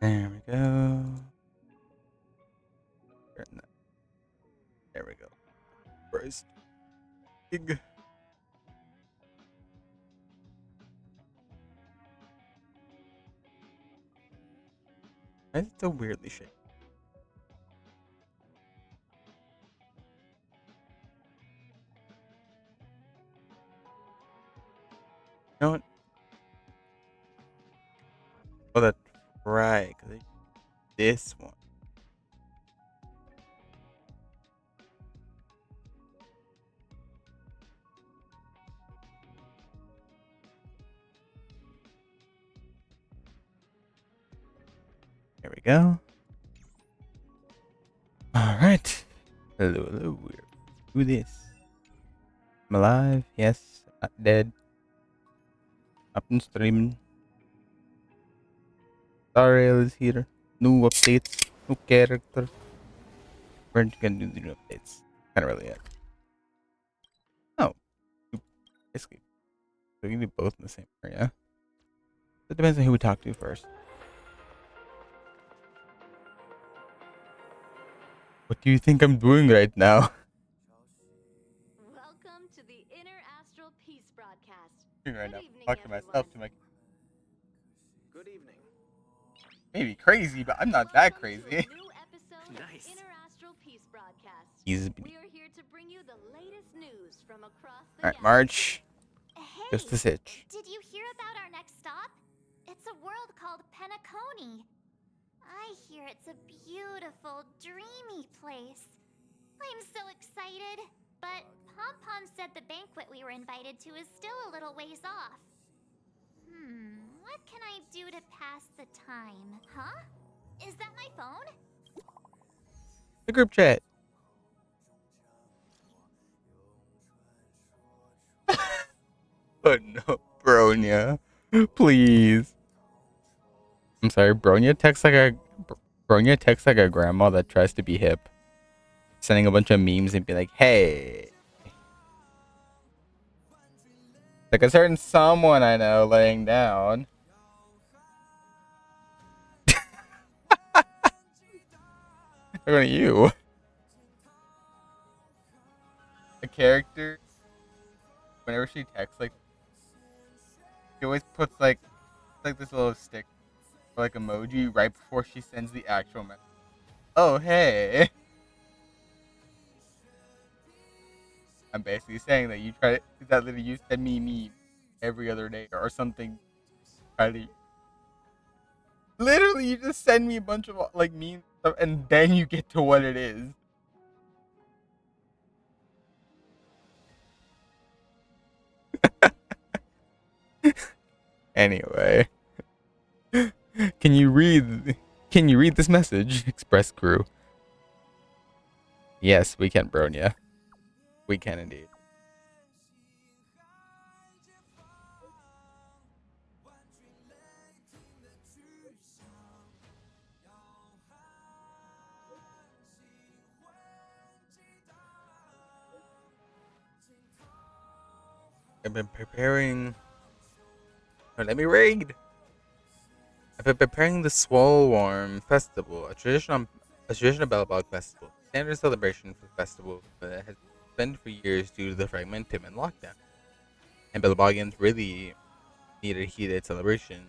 There we go. There we go. Christ. Big. Why is it so weirdly shaped? You know what? Oh, that's right. Cause this one. There we go. All right. Hello, hello. Who this? I'm alive. Yes. Not dead. Up and streaming. Tutorial is here. New updates. New character. We're gonna do the new updates. Kind of really it. Oh. Basically. So we can do both in the same area. It depends on who we talk to first. What do you think I'm doing right now? Welcome to the Inner Astral Peace broadcast. Right now, Good evening, talk to myself. everyone. To my Good evening. maybe crazy, but I'm not that Welcome to crazy. a new episode Nice. of Inner Astral Peace broadcast. Easy. We are here to bring you the latest news from across the All right, galaxy. March. Hey, Just this itch. did you hear about our next stop? It's a world called Penacony. I hear it's a beautiful, dreamy place. I'm so excited. But Pom Pom said the banquet we were invited to is still a little ways off. What can I do to pass the time? Huh? Is that my phone? The group chat. Oh no, Bronya. Please. I'm sorry, Bronya texts like a grandma that tries to be hip. Sending a bunch of memes and be like, hey. Like a certain someone I know laying down. Look at you. A character, whenever she texts, like, she always puts like this little stick, or like emoji, right before she sends the actual message. Oh, hey. I'm basically saying that you try to, that literally you send me meme every other day or something. Try to, literally, you just send me a bunch of like meme stuff and then you get to what it is. Anyway, can you read? Can you read this message? Express crew. Yes, we can, Bronya. We can indeed. I've been preparing. Oh, let me read. I've been preparing the Swallwarm Festival, a traditional Bellabog festival, standard celebration for the festival that has been for years due to the fragmentum and lockdown. And Bellabogians really need a heated celebration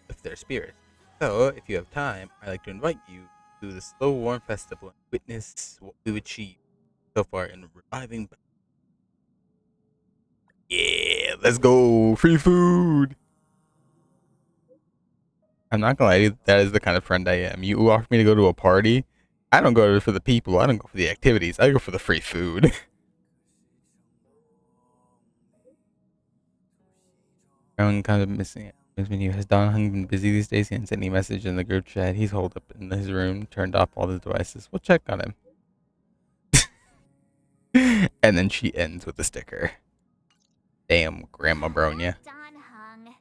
of their spirits. So, if you have time, I'd like to invite you to the Slow Warm Festival and witness what we've achieved so far in reviving. Yeah, let's go! Free food! I'm not gonna lie to you, that is the kind of friend I am. You offer me to go to a party, I don't go for the people, I don't go for the activities, I go for the free food. Everyone kind of missing it. Menu has Don Hung been busy these days? He hasn't sent any message in the group chat. He's holed up in his room, turned off all the devices. We'll check on him. And then she ends with a sticker. Damn, Grandma Bronya. Don Hung.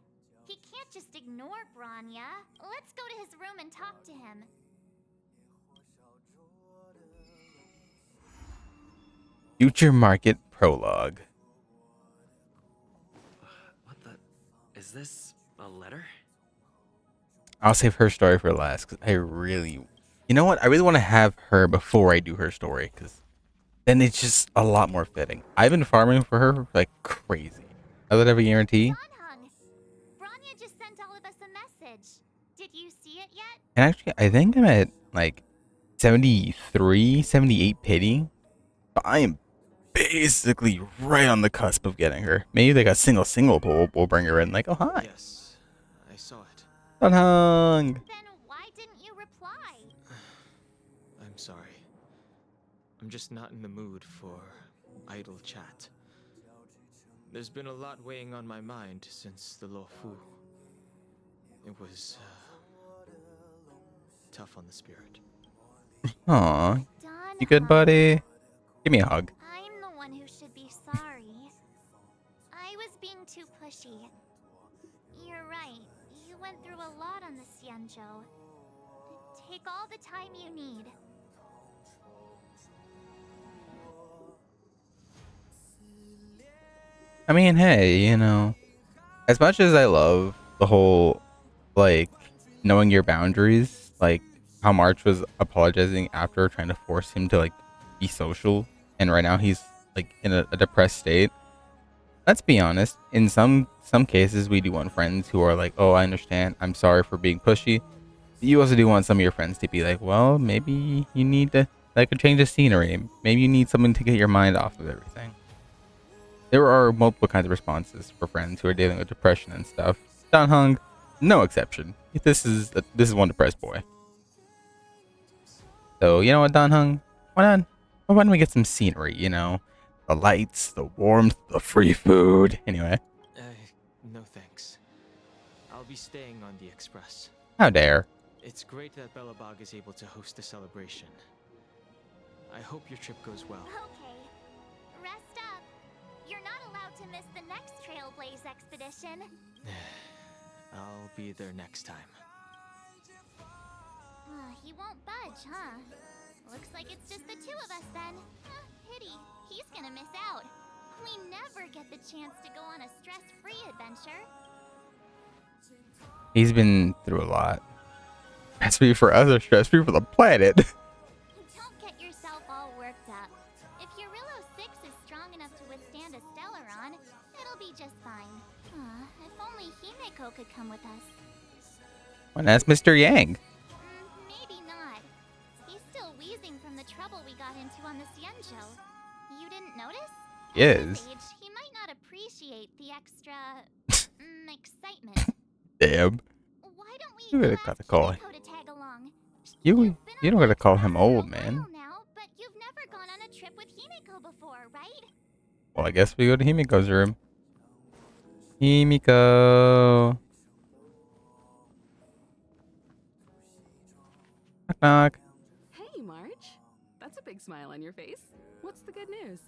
He can't just ignore Bronya. Let's go to his room and talk to him. Future Market Prologue. What the? Is this a letter? I'll save her story for last because you know what? I really want to have her before I do her story because then it's just a lot more fitting. I've been farming for her like crazy. I would have a guarantee. Donhung, Branya just sent all of us a message. Did you see it yet? And actually, I think I'm at like 73, 78 pity. But I am basically right on the cusp of getting her. Maybe like a single will bring her in. Like, oh hi, Yes, I saw it. Hung. Then why didn't you reply? I'm sorry. I'm just not in the mood for idle chat. There's been a lot weighing on my mind since the Lo Fu. It was tough on the spirit. Aw, you good, Donhung, buddy? Give me a hug. I'm the one who should be sorry. I was being too pushy. You're right. You went through a lot on the Xianzhou. Take all the time you need. I mean, hey, you know, as much as I love the whole, like, knowing your boundaries, like how March was apologizing after trying to force him to, like, be social, and right now he's, like, in a depressed state. Let's be honest, in some cases, we do want friends who are like, oh, I understand, I'm sorry for being pushy. You also do want some of your friends to be like, well, maybe you need to, like, a change of scenery. Maybe you need something to get your mind off of everything. There are multiple kinds of responses for friends who are dealing with depression and stuff. Don Hung, no exception. This is one depressed boy. So you know what, Don Hung? Why don't we get some scenery? You know, the lights, the warmth, the free food. Anyway, No thanks. I'll be staying on the Express. how dare? It's great that Belobog is able to host a celebration. I hope your trip goes well. Okay. Rest up. You're not allowed to miss the next Trailblaze expedition. I'll be there next time. He won't budge, huh? Looks like it's just the two of us then. Pity. He's gonna miss out. We never get the chance to go on a stress-free adventure. He's been through a lot. Stress free for us or stress free for the planet? Don't get yourself all worked up. If your Rillo 6 is strong enough to withstand a Stellaron, it'll be just fine. If only Himeko could come with us. Well, that's Mr. Yang. Maybe not. He's still wheezing from the trouble we got into on the Xianzhou. You didn't notice? At his Yes. age, he might not appreciate the extra excitement. Damn. Why don't we You go really ask gotta call Himeko to tag along? You You've been you on don't the gotta call him Express for a old, man. while now, but you've never gone on a trip with Himeko before, right? Well, I guess we go to Himiko's room. Himiko. Knock knock. Hey, March. That's a big smile on your face. What's the good news?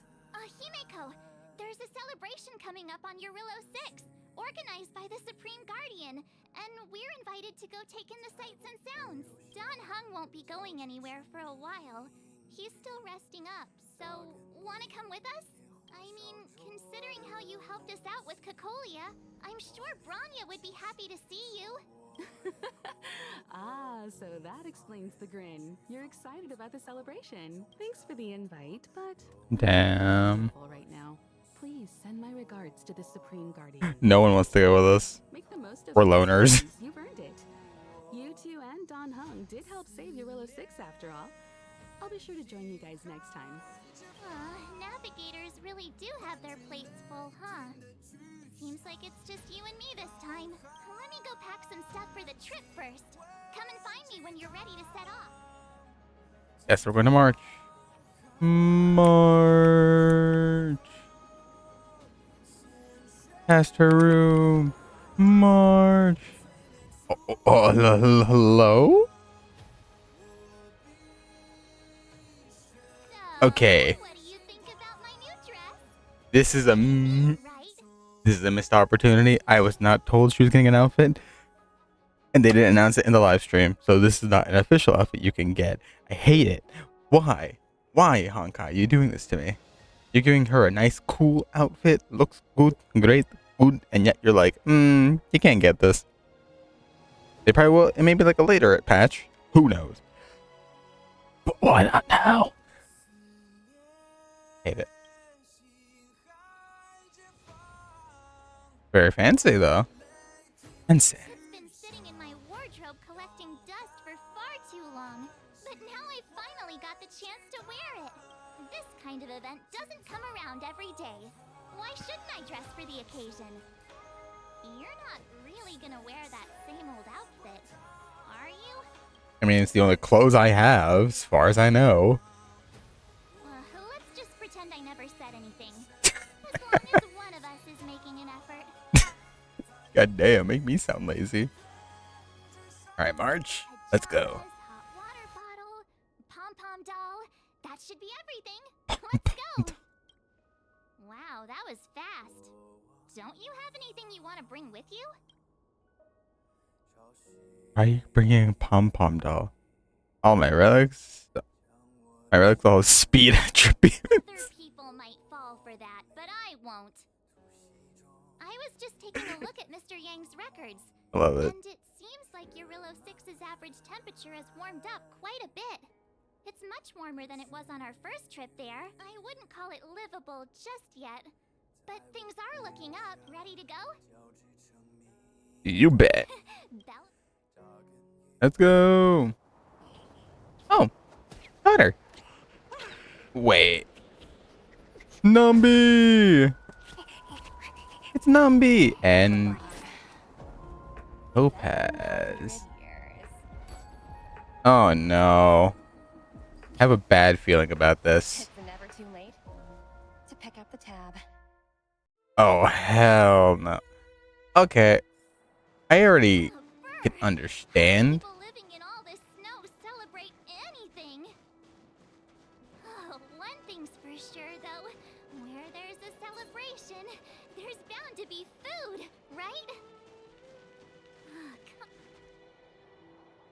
Himeko, there's a celebration coming up on Eurillo 6, organized by the Supreme Guardian, and we're invited to go take in the sights and sounds. Don Hung won't be going anywhere for a while. He's still resting up, so wanna come with us? I mean, considering how you helped us out with Cocolia, I'm sure Branya would be happy to see you. So that explains the grin. You're excited about the celebration. Thanks for the invite, but Damn. full right now. Please send my regards to the Supreme Guardian. No one wants to go with us. Make the most of We're it, loners. please. You've earned it. You two and Don Hung did help save Eurillo 6 after all. I'll be sure to join you guys next time. Navigators really do have their plates full, huh? Seems like it's just you and me this time. Let me go pack some stuff for the trip first. Come and find me when you're ready to set off. Yes, we're going to March. March. Past her room. March. Hello? So, Okay. what do you think about my new dress? This is a Right? missed opportunity. I was not told she was getting an outfit, and they didn't announce it in the live stream. So this is not an official outfit you can get. I hate it. Why? Why, Honkai? You doing this to me? You're giving her a nice, cool outfit. Looks good, great, good, and yet you're like, you can't get this. They probably will, and maybe like a later patch. Who knows? But why not now? Hate it. Very fancy though. Fancy. It's been sitting in my wardrobe collecting dust for far too long. But now I finally got the chance to wear it. This kind of event doesn't come around every day. Why shouldn't I dress for the occasion? You're not really gonna wear that same old outfit, are you? I mean, it's the only clothes I have, as far as I know. Let's just pretend I never said anything. As long as one of us is making an effort. God damn, make me sound lazy. All right, March, let's go. Hot water bottle, pom-pom doll. That should be everything. Let's go. Wow, that was fast. Don't you have anything you want to bring with you? Why are you bringing a pom-pom doll? All my relics? My relics all speed attributes. Other people might fall for that, but I won't. I was just taking a look at Mr. Yang's records. I love it. And it seems like Eurillo 6's average temperature has warmed up quite a bit. It's much warmer than it was on our first trip there. I wouldn't call it livable just yet. But things are looking up. Ready to go? You bet. Let's go. Oh, Otter. Wait. Numby. It's Numby and Topaz. Oh no. I have a bad feeling about this. It's never too late to pick up the tab. Oh hell no. Okay. I already can understand. People living in all this snow celebrate anything. Oh, one thing's for sure though. Where there's a celebration, there's bound to be food, right?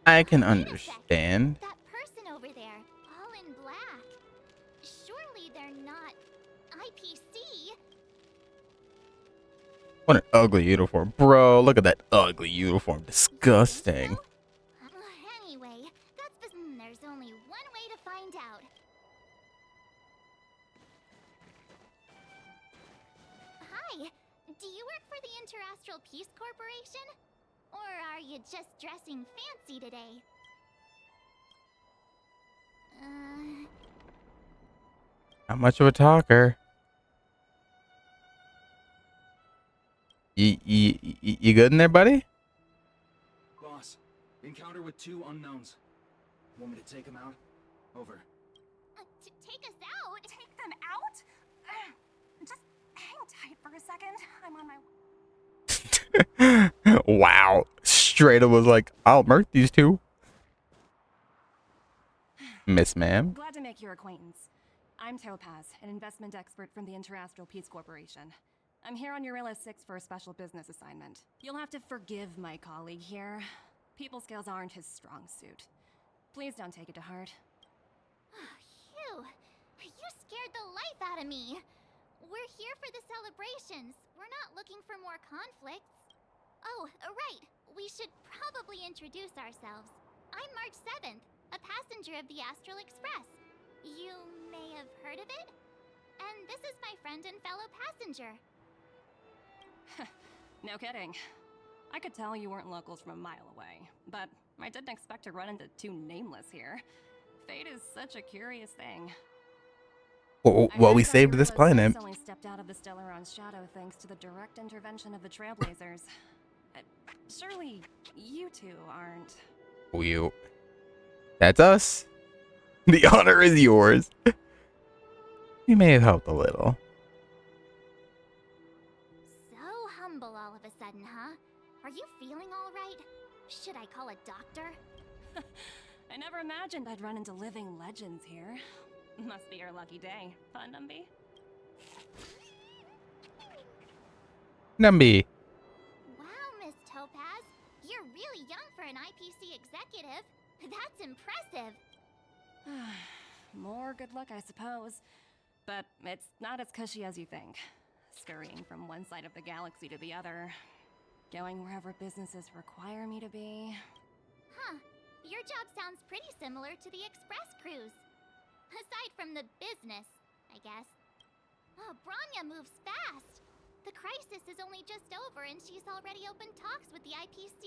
I can Wait a second. understand. That person over there, all in black. Surely they're not IPC. What an ugly uniform. Bro, look at that ugly uniform. Disgusting. Anyway, there's only one way to find out. Hi, do you work for the Interastral Peace Corporation? Or are you just dressing fancy today? Not much of a talker. You good in there, buddy? Boss, encounter with 2 unknowns. Want me to take them out? Over. Take us out? Take them out? Just hang tight for a second. I'm on my way. Wow. Straight up was like, I'll murk these two. Miss ma'am. Glad to make your acquaintance. I'm Topaz, an investment expert from the Interastral Peace Corporation. I'm here on Eurillo 6 for a special business assignment. You'll have to forgive my colleague here. People skills aren't his strong suit. Please don't take it to heart. Phew, you scared the life out of me. We're here for the celebrations. We're not looking for more conflicts. Oh, right. We should probably introduce ourselves. I'm March 7th, a passenger of the Astral Express. You may have heard of it? And this is my friend and fellow passenger. No kidding. I could tell you weren't locals from a mile away, but I didn't expect to run into 2 nameless here. Fate is such a curious thing. Well, we saved this planet. Only stepped out of the Stellaron's shadow thanks to the direct intervention of the Trailblazers. Surely you two aren't. You. That's us. The honor is yours. We may have helped a little. So humble all of a sudden, huh? Are you feeling all right? Should I call a doctor? I never imagined I'd run into living legends here. Must be your lucky day, huh, Numby? Numby. Wow, Miss Topaz. You're really young for an IPC executive. That's impressive. More good luck, I suppose. But it's not as cushy as you think. Scurrying from one side of the galaxy to the other. going wherever businesses require me to be. Huh. Your job sounds pretty similar to the express cruise. Aside from the business, I guess. Oh, Branya moves fast. The crisis is only just over and she's already opened talks with the IPC.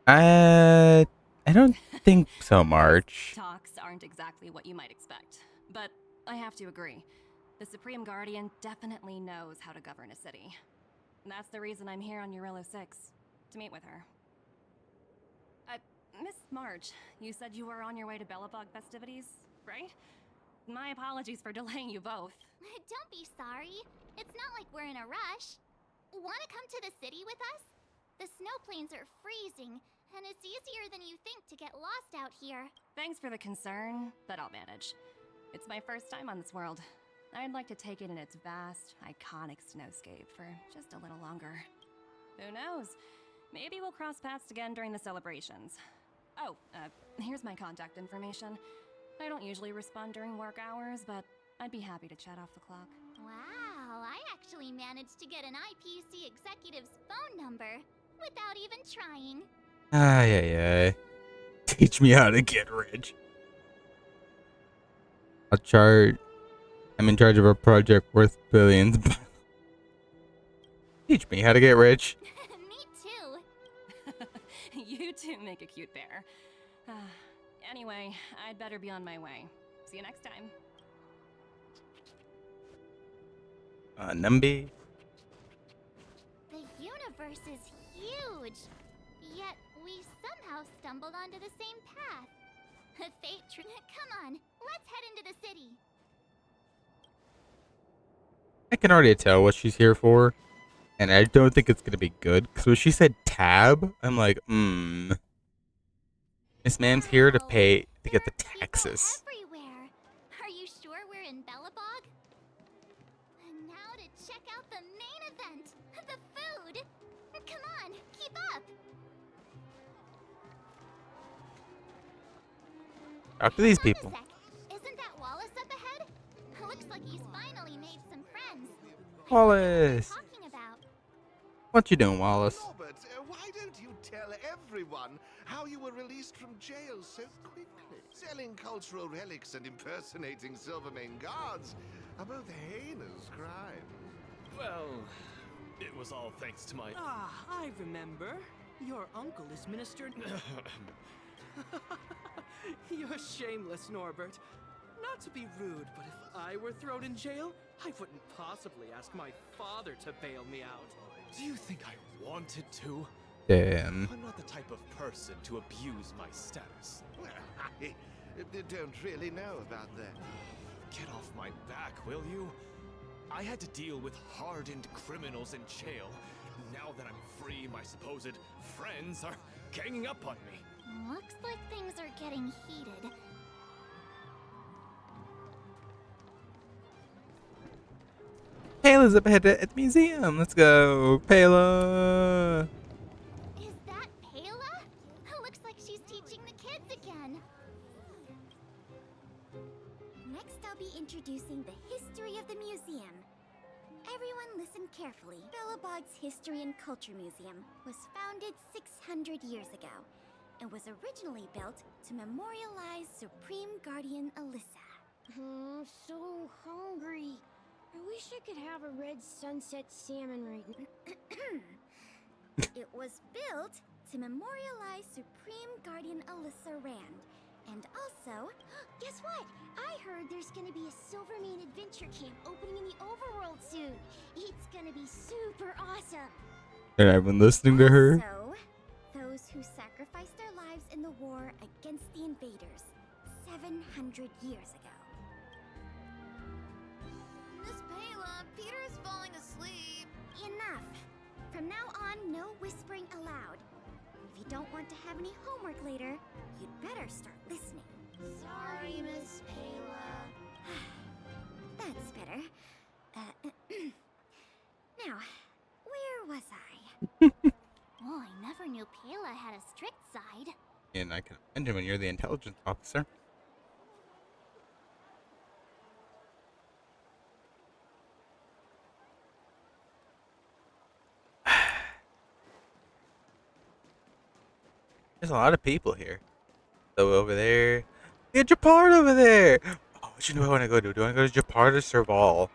I don't think so, March. Talks aren't exactly what you might expect, but I have to agree. The Supreme Guardian definitely knows how to govern a city. That's the reason I'm here on Eurilo 6, to meet with her. Miss March, you said you were on your way to Belobog festivities, right? My apologies for delaying you both. Don't be sorry. It's not like we're in a rush. Wanna come to the city with us? The snow plains are freezing, and it's easier than you think to get lost out here. Thanks for the concern, but I'll manage. It's my first time on this world. I'd like to take it in its vast, iconic snowscape for just a little longer. Who knows? Maybe we'll cross paths again during the celebrations. Oh, here's my contact information. I don't usually respond during work hours, but I'd be happy to chat off the clock. Wow, I actually managed to get an IPC executive's phone number without even trying. Ay. Teach me how to get rich. I'm in charge of a project worth billions. Teach me how to get rich. Me too. You two make a cute pair. Anyway, I'd better be on my way. See you next time. Numby. The universe is huge, yet we somehow stumbled onto the same path. Come on, let's head into the city. I can already tell what she's here for, and I don't think it's gonna be good. Because when she said tab, I'm like, Miss Ma'am's here to get the taxes. Everywhere. Are you sure we're in Belobog? And now to check out the main event, the food. Come on, keep up. Talk to these Hold on a people. sec. Isn't that Wallace up ahead? Looks like he's finally made some friends. Wallace, Talking about. what you doing, Wallace? Robert, why don't you tell everyone how you were released from jail so quickly? Selling cultural relics and impersonating Silvermane guards are both heinous crimes. Well, it was all thanks to my... Ah, I remember. Your uncle is Minister... You're shameless, Norbert. Not to be rude, but if I were thrown in jail, I wouldn't possibly ask my father to bail me out. Do you think I wanted to? Damn. I'm not the type of person to abuse my status. Well, I don't really know about that. Get off my back, will you? I had to deal with hardened criminals in jail. Now that I'm free, my supposed friends are ganging up on me. Looks like things are getting heated. Payla's up ahead at the museum. Let's go, Payla. Is that Payla? Looks like she's teaching the kids again. Next, I'll be introducing the history of the museum. Everyone listen carefully. Belobog's History and Culture Museum was founded 600 years ago and was originally built to memorialize Supreme Guardian Alyssa. So hungry. I wish I could have a red sunset salmon right now. It was built to memorialize Supreme Guardian Alyssa Rand. And also, Guess what? I heard there's gonna be a Silvermane adventure camp opening in the overworld soon. It's gonna be super awesome. And I've been listening to her. also those who sacrificed their lives in the war against the invaders 700 years ago. Miss Payla, Peter's falling asleep. Enough! From now on, no whispering aloud. If you don't want to have any homework later, you'd better start listening. Sorry, Miss Payla. That's better. Now, where was I? Oh, I never knew Payla had a strict side. And I can imagine when you're the intelligence officer. There's a lot of people here. So over there, get Japard over there. Oh, what do I want to go to? Do I want to go to Japard or Serval?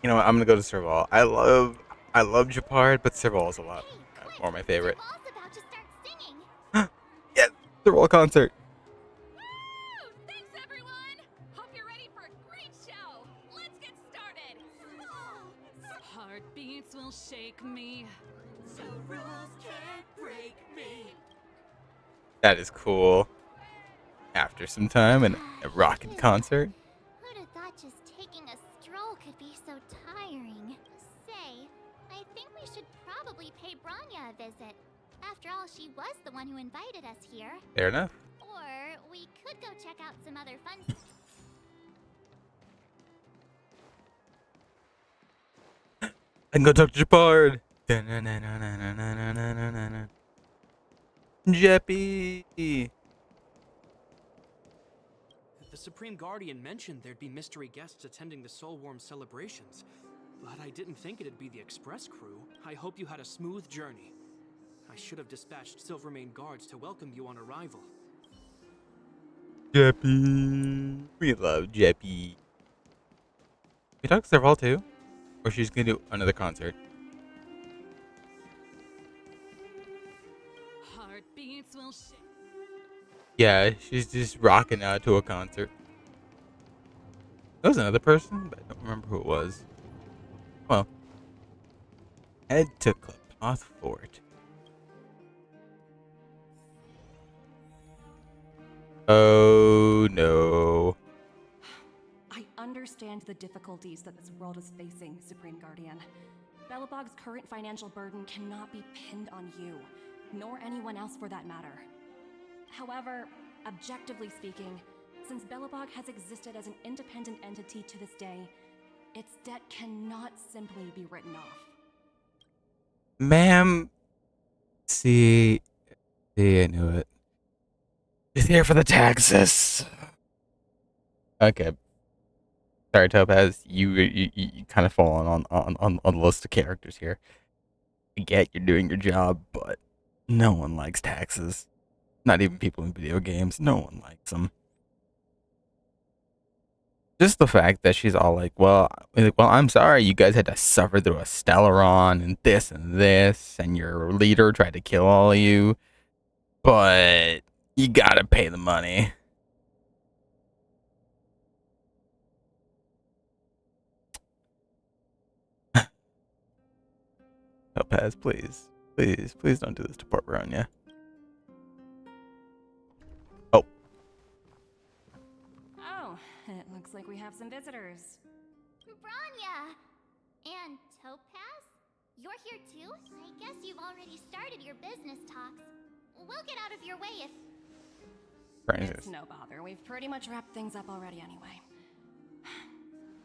You know what? I'm gonna go to Serval. I love Japard, but Serval is a lot more my favorite. Serval's about to start singing. Yes, Serval concert. Woo! Thanks, everyone! Hope you're ready for a great show! Let's get started! Heartbeats will shake me. So rules can't break me. That is cool. After some time and a rockin' concert. Who'd have thought just taking a stroll could be so tiring? Say, I think we should probably pay Branya a visit. After all, she was the one who invited us here. Fair enough. Or we could go check out some other fun. I can go talk to Japard. Jeppy. The Supreme Guardian mentioned there'd be mystery guests attending the Soulworm celebrations, but I didn't think it'd be the Express crew. I hope you had a smooth journey. I should have dispatched Silvermane guards to welcome you on arrival. Jeppy. We love Jeppy. We talk to Serval too? Or she's gonna do another concert? Heartbeats will shake. Yeah, she's just rocking out to a concert. That was another person, but I don't remember who it was. Well, head to Klapoth Fort. Oh no. I understand the difficulties that this world is facing, Supreme Guardian. Belobog's current financial burden cannot be pinned on you, nor anyone else for that matter. However, objectively speaking, since Belobog has existed as an independent entity to this day, its debt cannot simply be written off. Ma'am. See, I knew it. She's here for the taxes. Okay. Sorry, Topaz. You kind of fall on the list of characters here. I get you're doing your job, but no one likes taxes. Not even people in video games. No one likes them. Just the fact that she's all like, well, I'm sorry you guys had to suffer through a Stellaron and this, and your leader tried to kill all of you, but you gotta pay the money. Topaz, please. Please don't do this to Port Baronia. Oh. Oh, it looks like we have some visitors. Branya! And Topaz? You're here too? I guess you've already started your business talks. We'll get out of your way if... It's no bother. We've pretty much wrapped things up already anyway.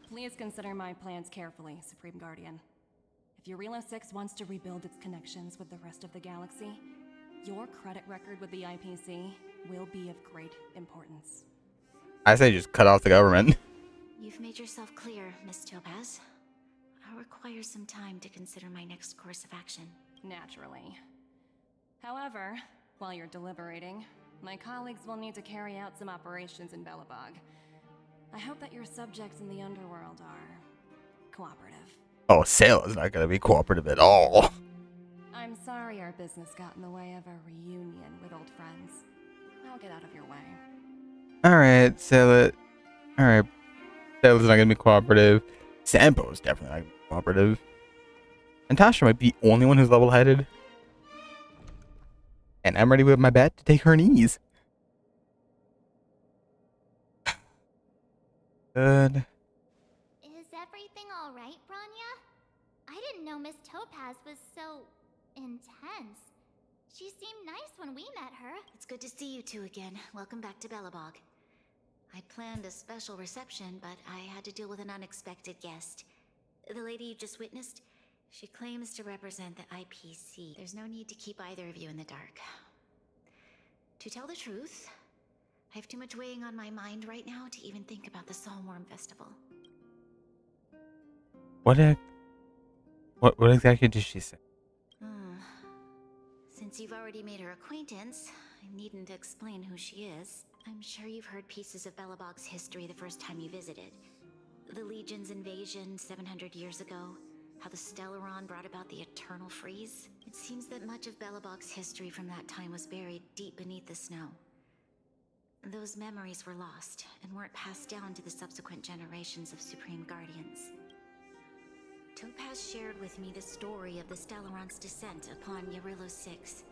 Please consider my plans carefully, Supreme Guardian. If Eurela 6 wants to rebuild its connections with the rest of the galaxy, your credit record with the IPC will be of great importance. I say just cut off the government. You've made yourself clear, Miss Topaz. I'll require some time to consider my next course of action. Naturally. However, while you're deliberating, my colleagues will need to carry out some operations in Belobog. I hope that your subjects in the underworld are cooperative. Oh, Sayla's not gonna be cooperative at all. I'm sorry our business got in the way of a reunion with old friends. I'll get out of your way. Alright, Sayla. Alright. Sayla's not gonna be cooperative. Sampo's definitely not gonna be cooperative. And Tasha might be the only one who's level-headed. And I'm ready with my bet to take her knees. Good. Is everything alright, Branya? I didn't know Miss Topaz was so... intense. She seemed nice when we met her. It's good to see you two again. Welcome back to Belobog. I planned a special reception, but I had to deal with an unexpected guest. The lady you just witnessed, she claims to represent the IPC. There's no need to keep either of you in the dark. To tell the truth, I have too much weighing on my mind right now to even think about the Soulworm Festival. What exactly did she say? Since you've already made her acquaintance, I needn't explain who she is. I'm sure you've heard pieces of Belobog's history the first time you visited. The Legion's invasion 700 years ago, how the Stellaron brought about the Eternal Freeze. It seems that much of Belobog's history from that time was buried deep beneath the snow. Those memories were lost and weren't passed down to the subsequent generations of Supreme Guardians. Topaz shared with me the story of the Stellaron's descent upon Yarillo 6.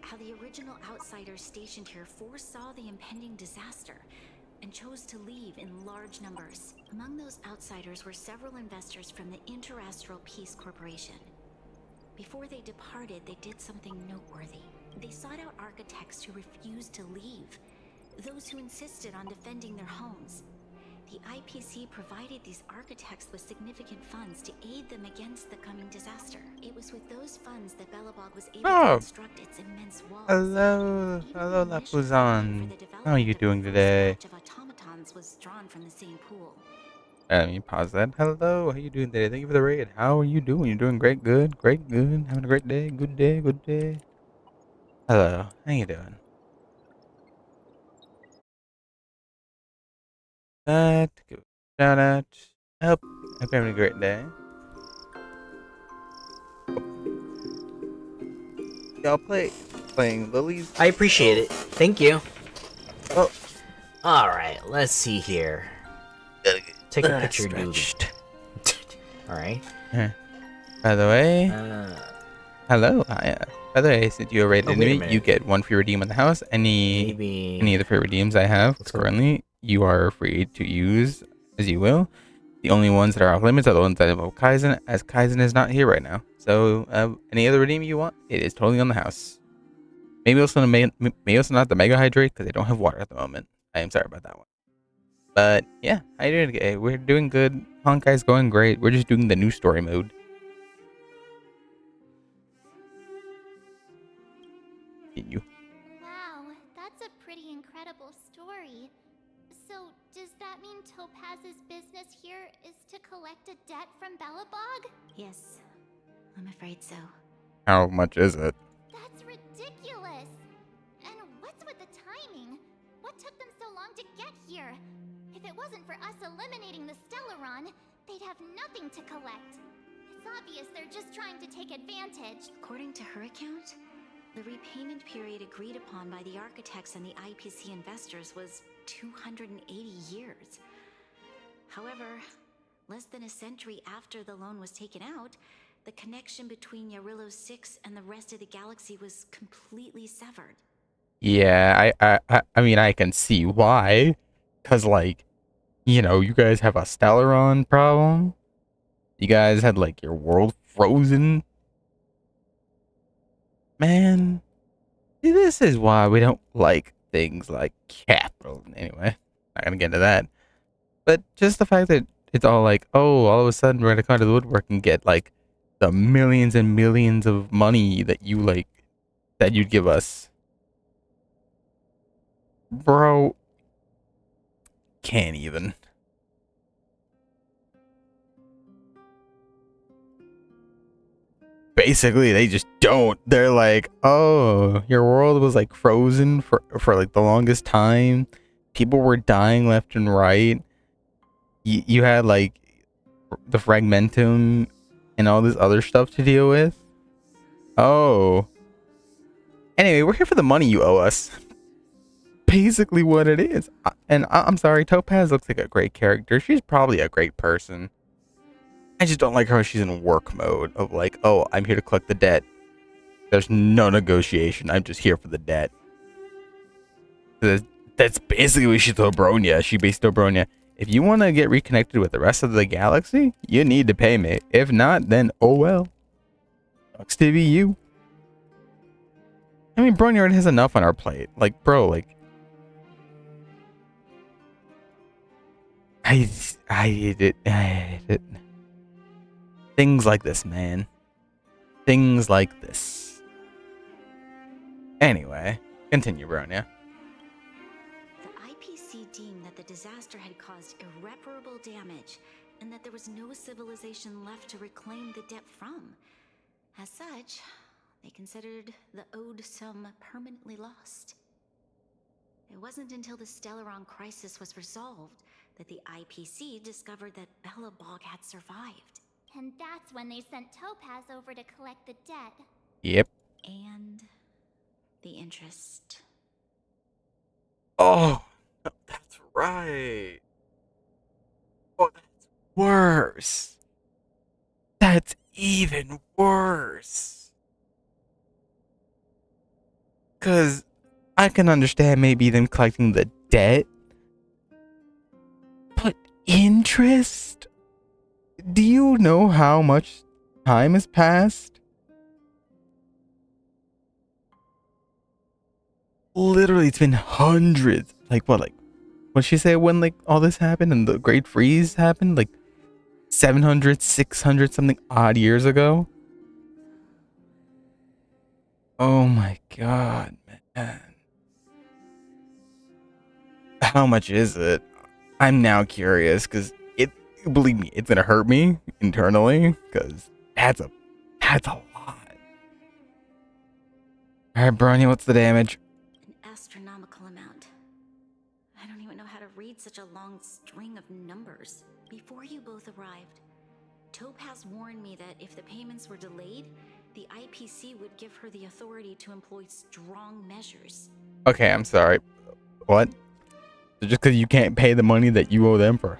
How the original outsiders stationed here foresaw the impending disaster and chose to leave in large numbers. Among those outsiders were several investors from the Interastral Peace Corporation. Before they departed, they did something noteworthy. They sought out architects who refused to leave, those who insisted on defending their homes. The IPC provided these architects with significant funds to aid them against the coming disaster. It was with those funds that Belobog was able to construct its immense walls. Hello, hello, Lapuzan. How are you doing today? Batch of automatons was drawn from the same pool. Let me pause that. Hello, how you doing today? Thank you for the raid. How are you doing? You're doing great, good, great, good. Having a great day, good day, good day. Hello, how you doing? Give a shout out. Hope you're having a great day. Y'all playing Lilies? I appreciate it. Thank you. Oh, all right. Let's see here. Take a picture, dude. All right. By the way, hello. Hi. By the way, since you are rated enemy, you get one free redeem in the house. Any of the free redeems I have currently, you are free to use as you will. The only ones that are off limits are the ones that involve Kaizen, as Kaizen is not here right now. So any other redeem you want, it is totally on the house. Maybe also not the Mega Hydrate because they don't have water at the moment. I am sorry about that one. But yeah, how you doing today? We're doing good. Honkai's going great. We're just doing the new story mode. You. Wow, that's a pretty incredible story. So, does that mean Topaz's business here is to collect a debt from Belobog? Yes, I'm afraid so. How much is it? That's ridiculous! And what's with the timing? What took them so long to get here? If it wasn't for us eliminating the Stellaron, they'd have nothing to collect. It's obvious they're just trying to take advantage. According to her account, the repayment period agreed upon by the architects and the IPC investors was 280 years. However, less than a century after the loan was taken out, the connection between Yarillo 6 and the rest of the galaxy was completely severed. Yeah, I mean, I can see why. Because, like, you know, you guys have a Stellaron problem. You guys had, like, your world frozen. Man, see, this is why we don't like things like capital. Anyway, not gonna get into that. But just the fact that it's all like, oh, all of a sudden we're gonna come out of the woodwork and get, like, the millions and millions of money that you, like, that you'd give us. Bro, can't even. Basically, they just don't. They're like, oh, your world was like frozen for like the longest time. People were dying left and right. You had like the fragmentum and all this other stuff to deal with. Oh. Anyway, we're here for the money you owe us. Basically what it is. And I'm sorry, Topaz looks like a great character. She's probably a great person. I just don't like how she's in work mode of like, oh, I'm here to collect the debt. There's no negotiation. I'm just here for the debt. That's basically what she told Bronya. She basically told Bronya, if you want to get reconnected with the rest of the galaxy, you need to pay me. If not, then oh well. Sucks to be you. I mean, Bronya already has enough on our plate. Like, bro, like... I hate it. Things like this, man. Things like this. Anyway, continue, Bronya. The IPC deemed that the disaster had caused irreparable damage and that there was no civilization left to reclaim the debt from. As such, they considered the owed sum permanently lost. It wasn't until the Stellaron crisis was resolved that the IPC discovered that Belobog had survived. And that's when they sent Topaz over to collect the debt. Yep. And the interest. Oh, that's right. Oh, that's worse. That's even worse. Because I can understand maybe them collecting the debt. But interest? Do you know how much time has passed? Literally, it's been hundreds. Like, what'd she say when, like, all this happened and the Great Freeze happened? Like, 700, 600 something odd years ago? Oh my god, man. How much is it? I'm now curious, because believe me, it's gonna hurt me internally, because that's a lot. Alright, Brony, what's the damage? An astronomical amount. I don't even know how to read such a long string of numbers. Before you both arrived, Topaz warned me that if the payments were delayed, the IPC would give her the authority to employ strong measures. Okay, I'm sorry. What? So just because you can't pay the money that you owe them for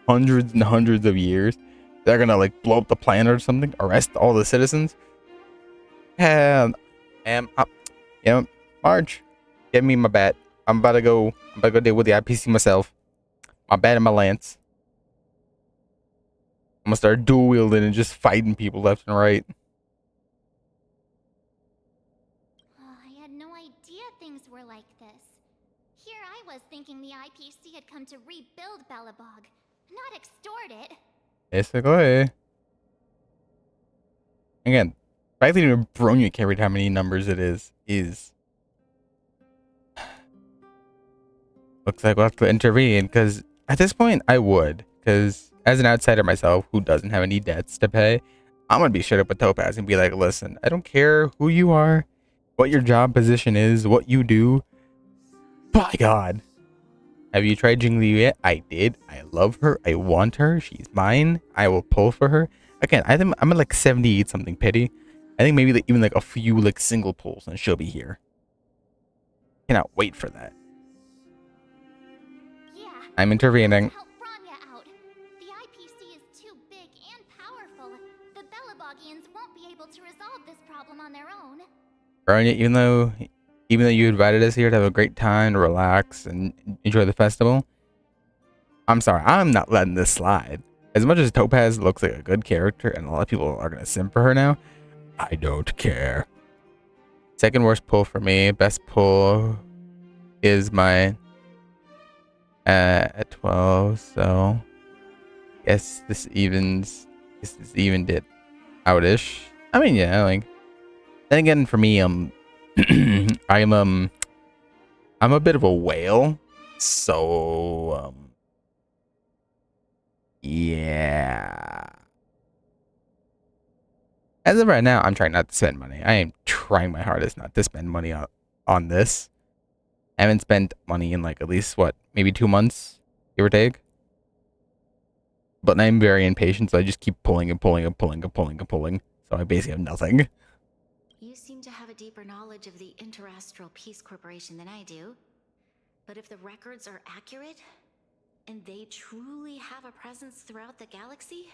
hundreds and hundreds of years, they're gonna, like, blow up the planet or something? Arrest all the citizens? And Marge, give me my bat. I'm about to go deal with the IPC myself. My bat and my lance. I'm gonna start dual wielding and just fighting people left and right. I had no idea things were like this. Here I was thinking the IPC had come to rebuild Belobog, not extort it. Basically. Again, the fact that even Bronya can't read how many numbers it is. Looks like we'll have to intervene, because at this point I would, because as an outsider myself who doesn't have any debts to pay, I'm gonna be straight up with Topaz and be like, listen, I don't care who you are, what your job position is, what you do. By God, have you tried Jingliu yet? I did. I love her. I want her. She's mine. I will pull for her. Again, I think I'm at like 78 something pity. I think maybe even like a few like single pulls and she'll be here. Cannot wait for that. Yeah, I'm intervening. help Bronya out. The IPC is too big and powerful. The Belobogians won't be able to resolve this problem on their own. Bronya, even though you invited us here to have a great time, to relax and enjoy the festival, I'm sorry, I'm not letting this slide. As much as Topaz looks like a good character and a lot of people are gonna simp for her now, I don't care. Second worst pull for me. Best pull is my at 12, so guess this evens. This evened it outish. I mean, yeah, like, then again, for me, I'm a bit of a whale, so yeah. As of right now, I'm trying not to spend money. I am trying my hardest not to spend money on this. I haven't spent money in like at least what, maybe 2 months, give or take. But I'm very impatient, so I just keep pulling and pulling and pulling and pulling and pulling. So I basically have nothing. You seem to have a deeper knowledge of the Interastral Peace Corporation than I do. But if the records are accurate, and they truly have a presence throughout the galaxy,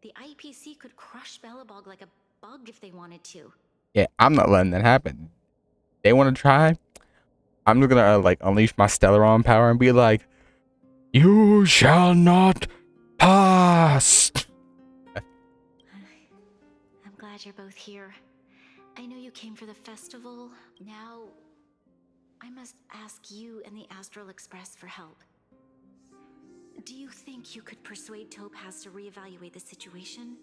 the IPC could crush Belobog like a bug if they wanted to. Yeah, I'm not letting that happen. They want to try? I'm just gonna like unleash my Stellaron power and be like, you shall not pass. I'm glad you're both here. I know you came for the festival. Now, I must ask you and the Astral Express for help. Do you think you could persuade Topaz to reevaluate the situation?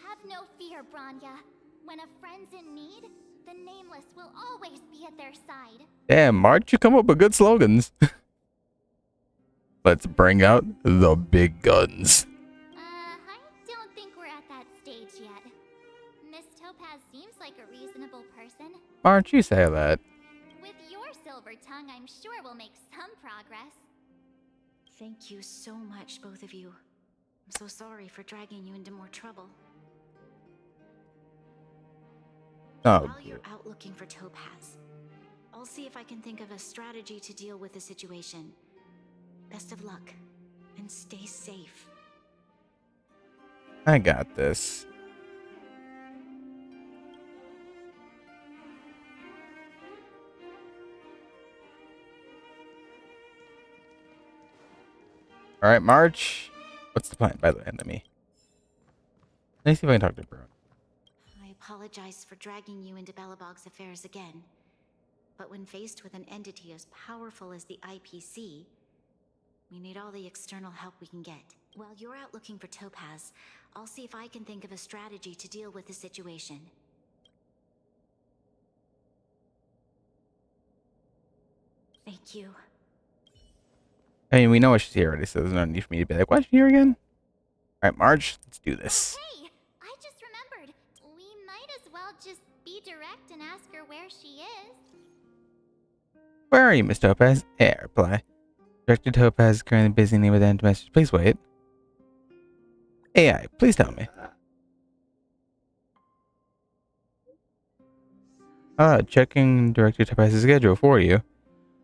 Have no fear, Bronya. When a friend's in need, the Nameless will always be at their side. Damn, March, you come up with good slogans. Let's bring out the big guns. I don't think we're at that stage yet. Miss Topaz seems like a reasonable March, you say that. With your silver tongue, I'm sure we'll make some progress. Thank you so much, both of you. I'm so sorry for dragging you into more trouble. Oh, While you're out looking for Topaz, I'll see if I can think of a strategy to deal with the situation. Best of luck, and stay safe. I got this. All right, March. What's the plan, by the way? Let me see if I can talk to Bruin. I apologize for dragging you into Belobog's affairs again. But when faced with an entity as powerful as the IPC, we need all the external help we can get. While you're out looking for Topaz, I'll see if I can think of a strategy to deal with the situation. Thank you. I mean, we know she's here already, so there's no need for me to be like, why's she here again? All right, March, let's do this. Hey, I just remembered. We might as well just be direct and ask her where she is. Where are you, Miss Topaz? Yeah, reply. Director Topaz is currently busy with end message. Please wait. AI, please tell me. Checking Director Topaz's schedule for you.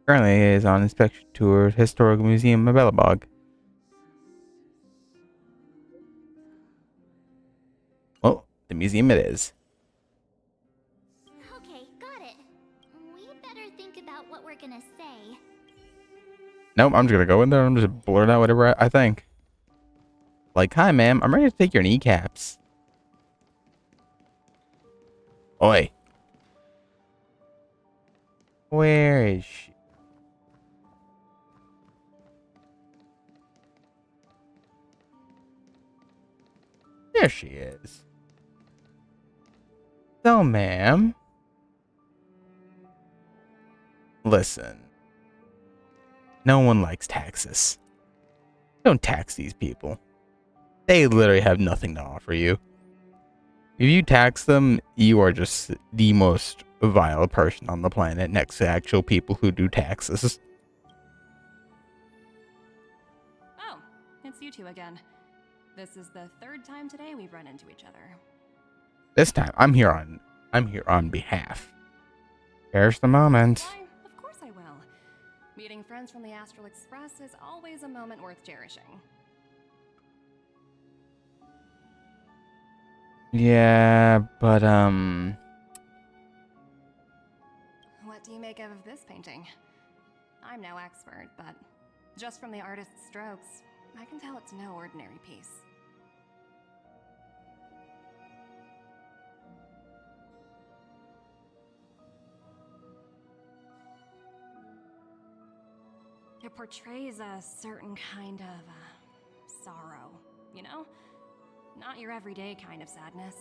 Currently is on inspection tour at Historical Museum of Belobog. Well, the museum it is. Okay, got it. We better think about what we're gonna say. Nope, I'm just gonna go in there and just blurt out whatever I think. Like, hi ma'am, I'm ready to take your kneecaps. Oi. Where is she? There she is. So, ma'am. Listen. No one likes taxes. Don't tax these people. They literally have nothing to offer you. If you tax them, you are just the most vile person on the planet next to actual people who do taxes. Oh, it's you two again. This is the third time today we've run into each other. This time, I'm here on behalf. Cherish the moment. Why, of course I will. Meeting friends from the Astral Express is always a moment worth cherishing. Yeah, but What do you make of this painting? I'm no expert, but just from the artist's strokes, I can tell it's no ordinary piece. It portrays a certain kind of sorrow, you know? Not your everyday kind of sadness.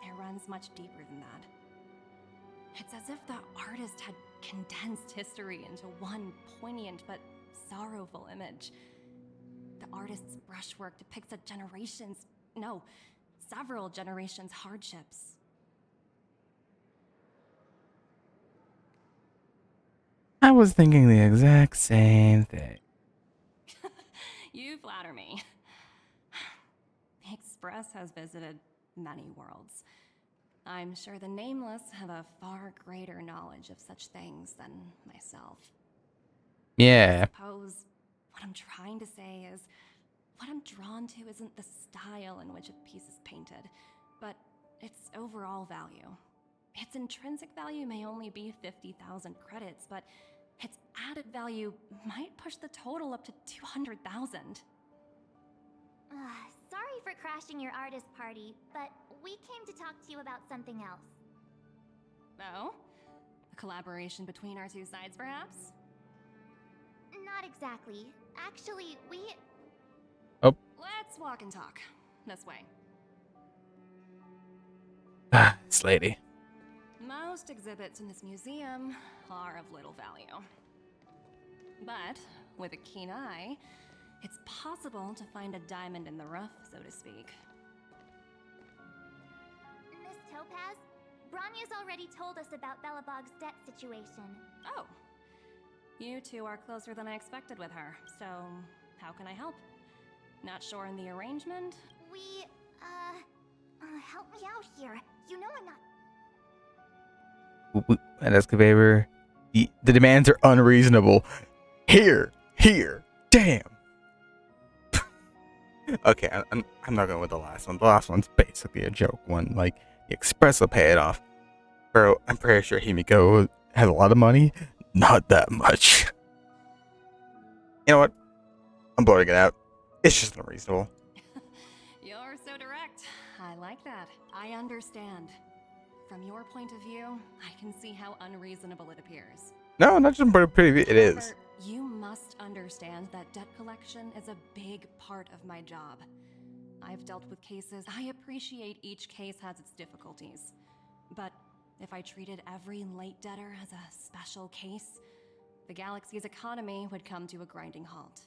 It runs much deeper than that. It's as if the artist had condensed history into one poignant but sorrowful image. The artist's brushwork depicts several generations' hardships. I was thinking the exact same thing. You flatter me. The Express has visited many worlds. I'm sure the Nameless have a far greater knowledge of such things than myself. Yeah. I suppose what I'm trying to say is, what I'm drawn to isn't the style in which a piece is painted, but its overall value. Its intrinsic value may only be 50,000 credits, but its added value might push the total up to 200,000. Sorry for crashing your artist party, but we came to talk to you about something else. Oh? A collaboration between our two sides, perhaps? Not exactly. Actually, we... Oh. Let's walk and talk. This way. This lady. Most exhibits in this museum are of little value. But with a keen eye, it's possible to find a diamond in the rough, so to speak. Miss Topaz, Bronya's already told us about Belobog's debt situation. Oh. You two are closer than I expected with her, so how can I help? Not sure in the arrangement? We, help me out here. You know I'm not... An excavator. The demands are unreasonable. Here. Damn. Okay, I'm not going with the last one. The last one's basically a joke one. Like, the Express will pay it off. Bro, I'm pretty sure Himiko has a lot of money. Not that much. You know what? I'm blurting it out. It's just unreasonable. You're so direct. I like that. I understand. From your point of view, I can see how unreasonable it appears. No, not just pretty. It is. However, you must understand that debt collection is a big part of my job. I've dealt with cases. I appreciate each case has its difficulties. But if I treated every late debtor as a special case, the galaxy's economy would come to a grinding halt.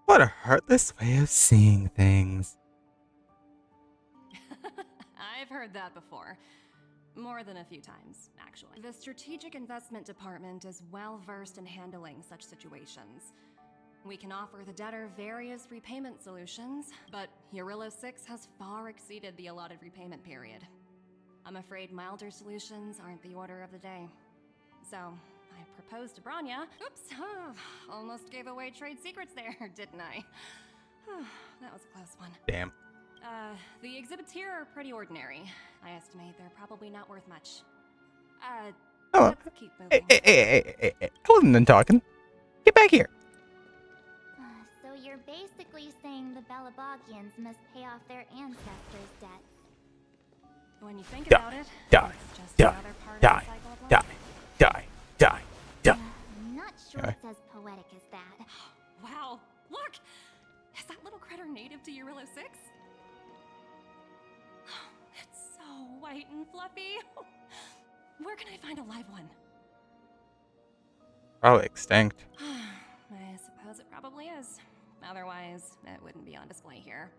What a heartless way of seeing things. I've heard that before. More than a few times, actually. The Strategic Investment Department is well versed in handling such situations. We can offer the debtor various repayment solutions, but Eurilla 6 has far exceeded the allotted repayment period. I'm afraid milder solutions aren't the order of the day. So, I proposed to Bronya. Oops, almost gave away trade secrets there, didn't I? That was a close one. Damn. The exhibits here are pretty ordinary. I estimate they're probably not worth much. Oh, let's keep moving. Hey. I wasn't done talking. Get back here. So you're basically saying the Belabogians must pay off their ancestors' debts. When you think about it, Die. it's just another part of the cycle of life. Die. I'm not sure it's as poetic as that. Wow, look! Is that little critter native to Eurilla 6? It's so white and fluffy. Where can I find a live one? Probably extinct. I suppose it probably is. Otherwise, it wouldn't be on display here.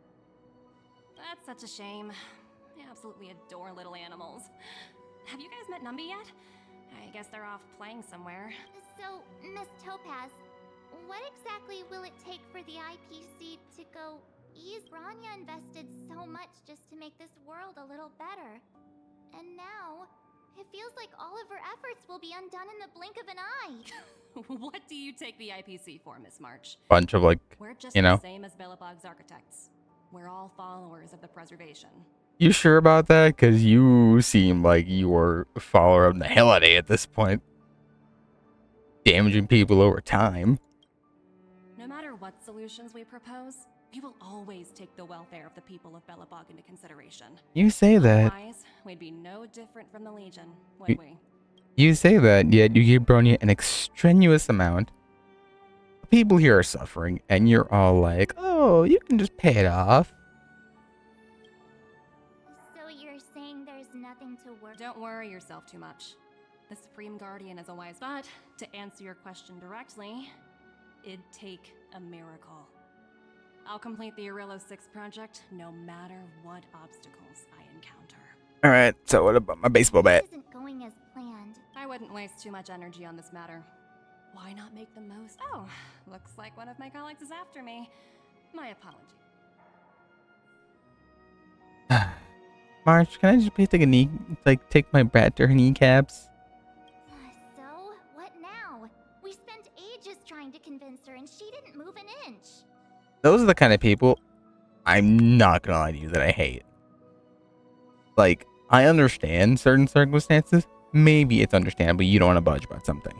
That's such a shame. I absolutely adore little animals. Have you guys met Numby yet? I guess they're off playing somewhere. So, Miss Topaz, what exactly will it take for the IPC to go ease? Bronya invested so much just to make this world a little better. And now, it feels like all of her efforts will be undone in the blink of an eye. What do you take the IPC for, Miss March? Bunch of, like, We're just you know. the same as Belobog's architects. We're all followers of the preservation. You sure about that? Because you seem like you are a follower of the Nihility at this point. Damaging people over time. No matter what solutions we propose, we will always take the welfare of the people of Belobog into consideration. You say that. Otherwise, we'd be no different from the Legion, would we? You say that, yet you give Bronya an extraneous amount. People here are suffering, and you're all like, oh, you can just pay it off. So you're saying there's nothing to worry? Don't worry yourself too much. The Supreme Guardian is a wise... But, to answer your question directly, it'd take a miracle. I'll complete the Eurilla 6 project no matter what obstacles I encounter. Alright, so what about my baseball bat? This isn't going as planned. I wouldn't waste too much energy on this matter. Why not make the most? Oh, looks like one of my colleagues is after me. My apology. March, can I just please take my brat to her kneecaps? So, what now? We spent ages trying to convince her and she didn't move an inch. Those are the kind of people, I'm not gonna lie to you, that I hate. Like, I understand certain circumstances. Maybe it's understandable you don't want to budge about something.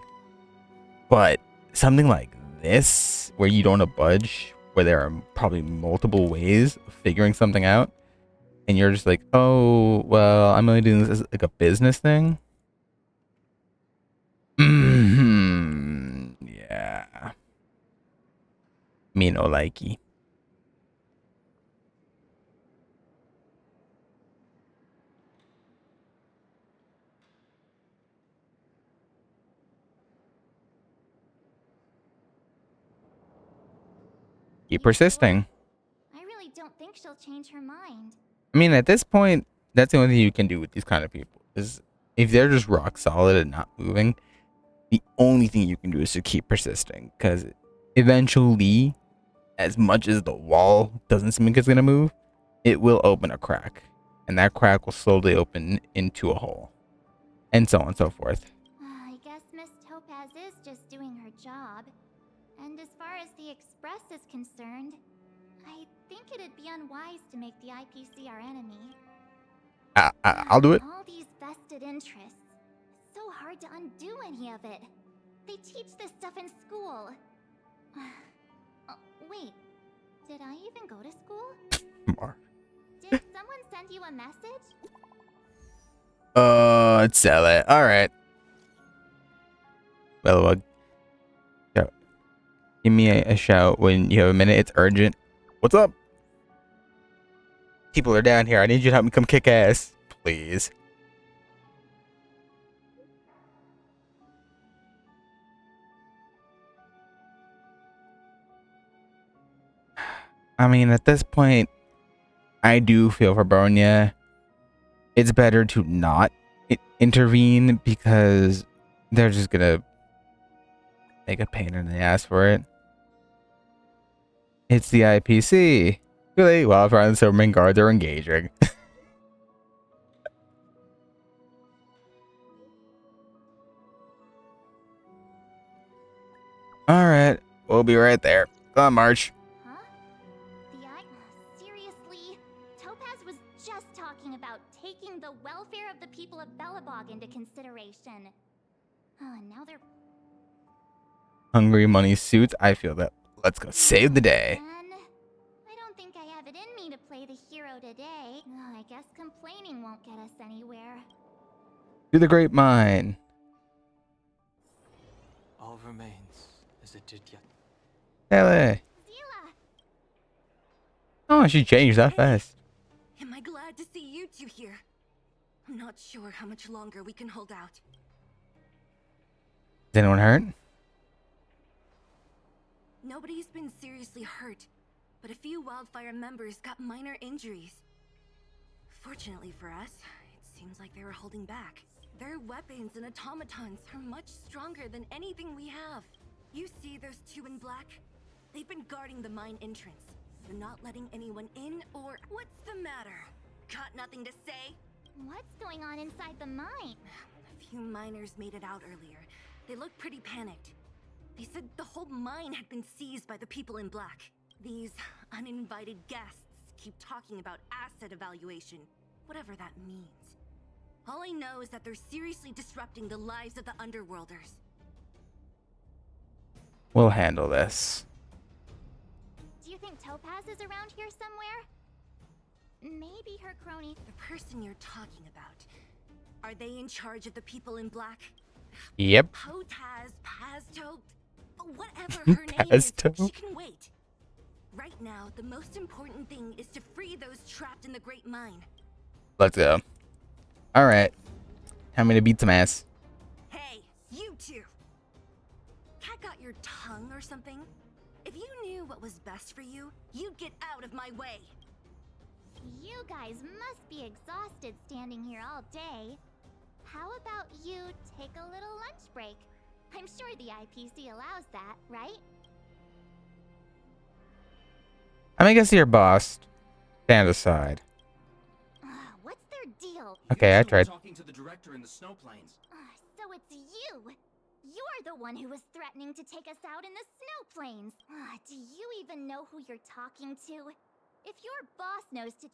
But something like this, where you don't want to budge, where there are probably multiple ways of figuring something out, and you're just like, oh, well, I'm only doing this as like a business thing. Yeah. Me no likey. Keep persisting. I really don't think she'll change her mind. I mean, at this point, That's the only thing you can do with these kind of people. Is if they're just rock solid and not moving, the only thing you can do is to keep persisting. Because eventually, as much as the wall doesn't seem like it's gonna move, it will open a crack, and that crack will slowly open into a hole, and so on and so forth. I guess Miss Topaz is just doing her job. And as far as the Express is concerned, I think it'd be unwise to make the IPC our enemy. I'll do it. All these vested interests. It's so hard to undo any of it. They teach this stuff in school. Oh, wait, did I even go to school? Mark. Did someone send you a message? Let's sell it. All right. Well, give me a shout when you have a minute. It's urgent. What's up? People are down here. I need you to help me come kick ass, please. I mean, at this point, I do feel for Bronya. It's better to not intervene because they're just gonna make a pain in the ass for it. It's the IPC. Really? Wildfire and the Silverman Guards are engaging. Alright, we'll be right there. Go on, March. Huh? Seriously? Topaz was just talking about taking the welfare of the people of Belobog into consideration. And now they're... Hungry money suits. I feel that. Let's go save the day. Man, I don't think I have it in me to play the hero today. I guess complaining won't get us anywhere. Do the grapevine. All remains as it did yet. Ellie. Oh, she changed that fast. Am I glad to see you two here? I'm not sure how much longer we can hold out. Is anyone hurt? Nobody's been seriously hurt, but a few Wildfire members got minor injuries. Fortunately for us, it seems like they were holding back. Their weapons and automatons are much stronger than anything we have. You see those two in black? They've been guarding the mine entrance. They're not letting anyone in or... What's the matter? Got nothing to say? What's going on inside the mine? A few miners made it out earlier. They looked pretty panicked. They said the whole mine had been seized by the people in black. These uninvited guests keep talking about asset evaluation, whatever that means. All I know is that they're seriously disrupting the lives of the Underworlders. We'll handle this. Do you think Topaz is around here somewhere? Maybe her crony... The person you're talking about. Are they in charge of the people in black? Yep. Potaz, Pazto, whatever her name is, she can wait. Right now, the most important thing is to free those trapped in the Great Mine. Let's go. Alright. Time me to beat some ass. Hey, you two! Cat got your tongue or something? If you knew what was best for you, you'd get out of my way. You guys must be exhausted standing here all day. How about you take a little lunch break? I'm sure the IPC allows that, right? I mean, I guess you're boss. Stand aside. What's their deal? Okay, I tried. Talking to the director in the snow plains. So it's you. You're the one who was threatening to take us out in the snow plains. Do you even know who you're talking to? If your boss knows to...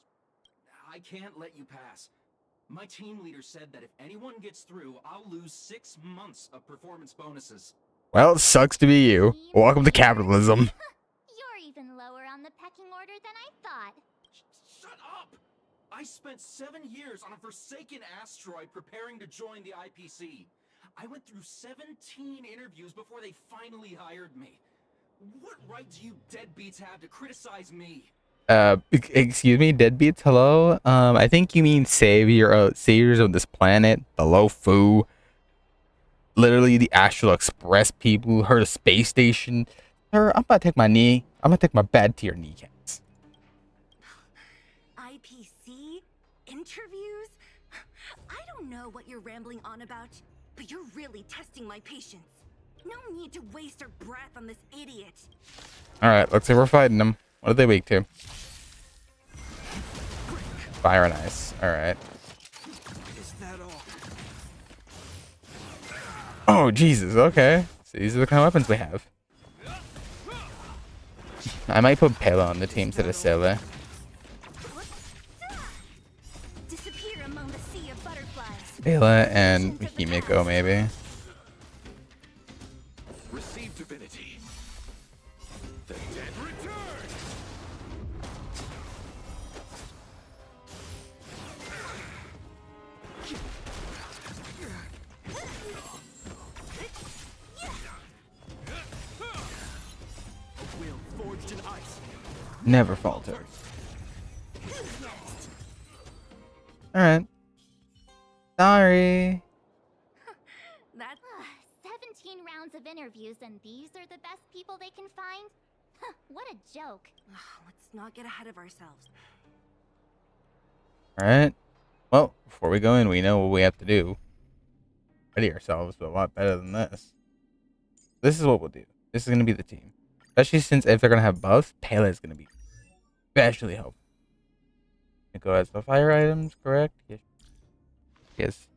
I can't let you pass. My team leader said that if anyone gets through, I'll lose 6 months of performance bonuses. Well, it sucks to be you. Welcome to capitalism. You're even lower on the pecking order than I thought. Shut up! I spent 7 years on a forsaken asteroid preparing to join the IPC. I went through 17 interviews before they finally hired me. What right do you deadbeats have to criticize me? Excuse me, deadbeats, hello? I think you mean saviors of this planet, the Lofu. Literally the Astral Express people who heard of space station. Sir, I'm about to take my bad to your kneecaps. IPC? Interviews? know what you're rambling on about, but you're really testing my patience. No need to waste our breath on this idiot. Alright, let's say we're fighting them. What are they weak to? Fire and ice. Alright. Is that all? Oh, Jesus. Okay. So these are the kind of weapons we have. I might put Pela on the team instead of Sele. Disappear among the sea of butterflies. Pela and Himiko, maybe. Receive divinity. The dead return. A will forged in ice. Never falter. Alright. Sorry. That's 17 rounds of interviews, and these are the best people they can find? What a joke. Let's not get ahead of ourselves. Alright. Well, before we go in, we know what we have to do. Ready ourselves a lot better than this. This is what we'll do. This is going to be the team. Especially since if they're going to have buffs, Pele is going to be especially helpful. Go as the fire items, correct? Yes. Yes.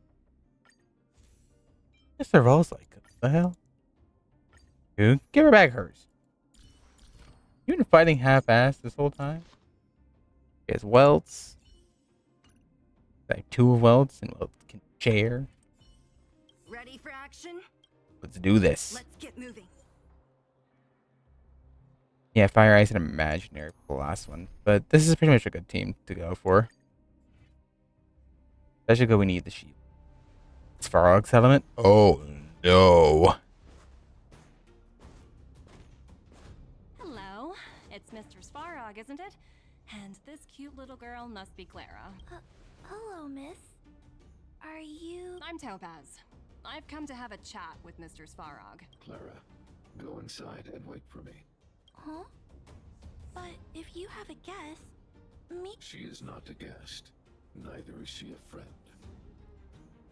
Yes, their rolls like what the hell? Dude, give her back hers. You've been fighting half-assed this whole time? Yes, welts. Like 2 welts and welts can share. Ready for action? Let's do this. Let's get moving. Yeah, Fire Ice and Imaginary for the last one. But this is pretty much a good team to go for. Especially because we need the shield. Svarog's element? Oh, no. Hello, it's Mr. Svarog, isn't it? And this cute little girl must be Clara. Hello, miss. Are you... I'm Topaz. I've come to have a chat with Mr. Svarog. Clara, go inside and wait for me. Huh? But if you have a guest, me... She is not a guest. Neither is she a friend.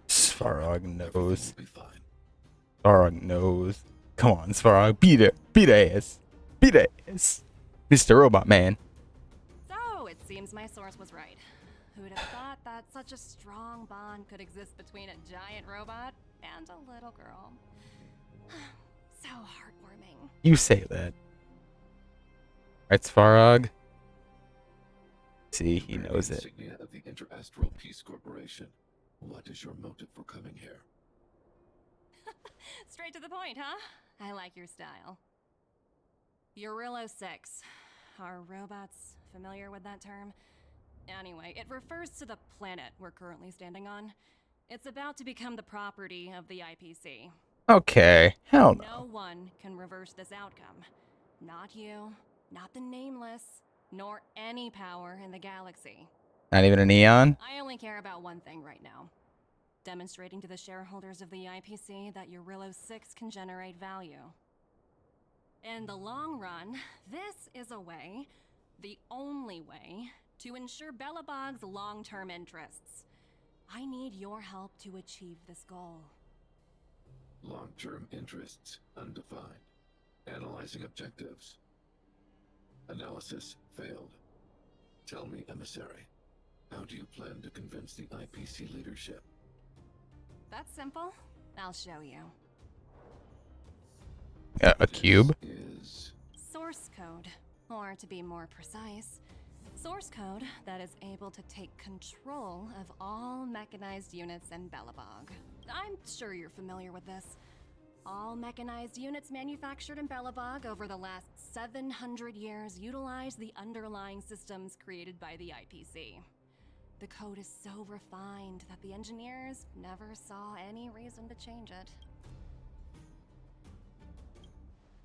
Svarog knows. Be fine. Svarog knows. Come on, Svarog. Beat her. Beat her ass. Beat her ass. Mr. Robot Man. So, it seems my source was right. Who'd have thought that such a strong bond could exist between a giant robot and a little girl? So heartwarming. You say that. Right, Svarog? See, he knows it. Insignia of the Interastral Peace Corporation. What is your motive for coming here? Straight to the point, huh? I like your style. Eurillo 6. Are robots familiar with that term? Anyway, it refers to the planet we're currently standing on. It's about to become the property of the IPC. Okay, hell no. No one can reverse this outcome. Not you, not the Nameless, nor any power in the galaxy. Not even a neon? I only care about one thing right now. Demonstrating to the shareholders of the IPC that Eurillo 6 can generate value. In the long run, this is a way, the only way, to ensure Belobog's long-term interests. I need your help to achieve this goal. Long-term interests undefined. Analyzing objectives. Analysis failed. Tell me, emissary, how do you plan to convince the IPC leadership? That's simple. I'll show you. A cube? Is Source code, or to be more precise, source code that is able to take control of all mechanized units in Belobog. I'm sure you're familiar with this. All mechanized units manufactured in Belobog over the last 700 years utilize the underlying systems created by the IPC. The code is so refined that the engineers never saw any reason to change it.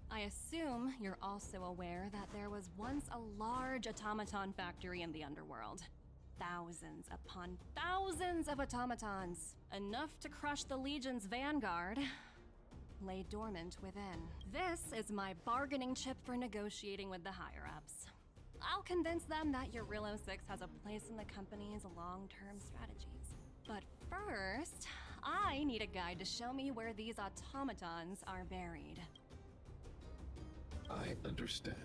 I assume you're also aware that there was once a large automaton factory in the underworld. Thousands upon thousands of automatons, enough to crush the Legion's vanguard, lay dormant within. This is my bargaining chip for negotiating with the higher-ups. I'll convince them that Eurillo 6 has a place in the company's long-term strategies. But first, I need a guide to show me where these automatons are buried. I understand.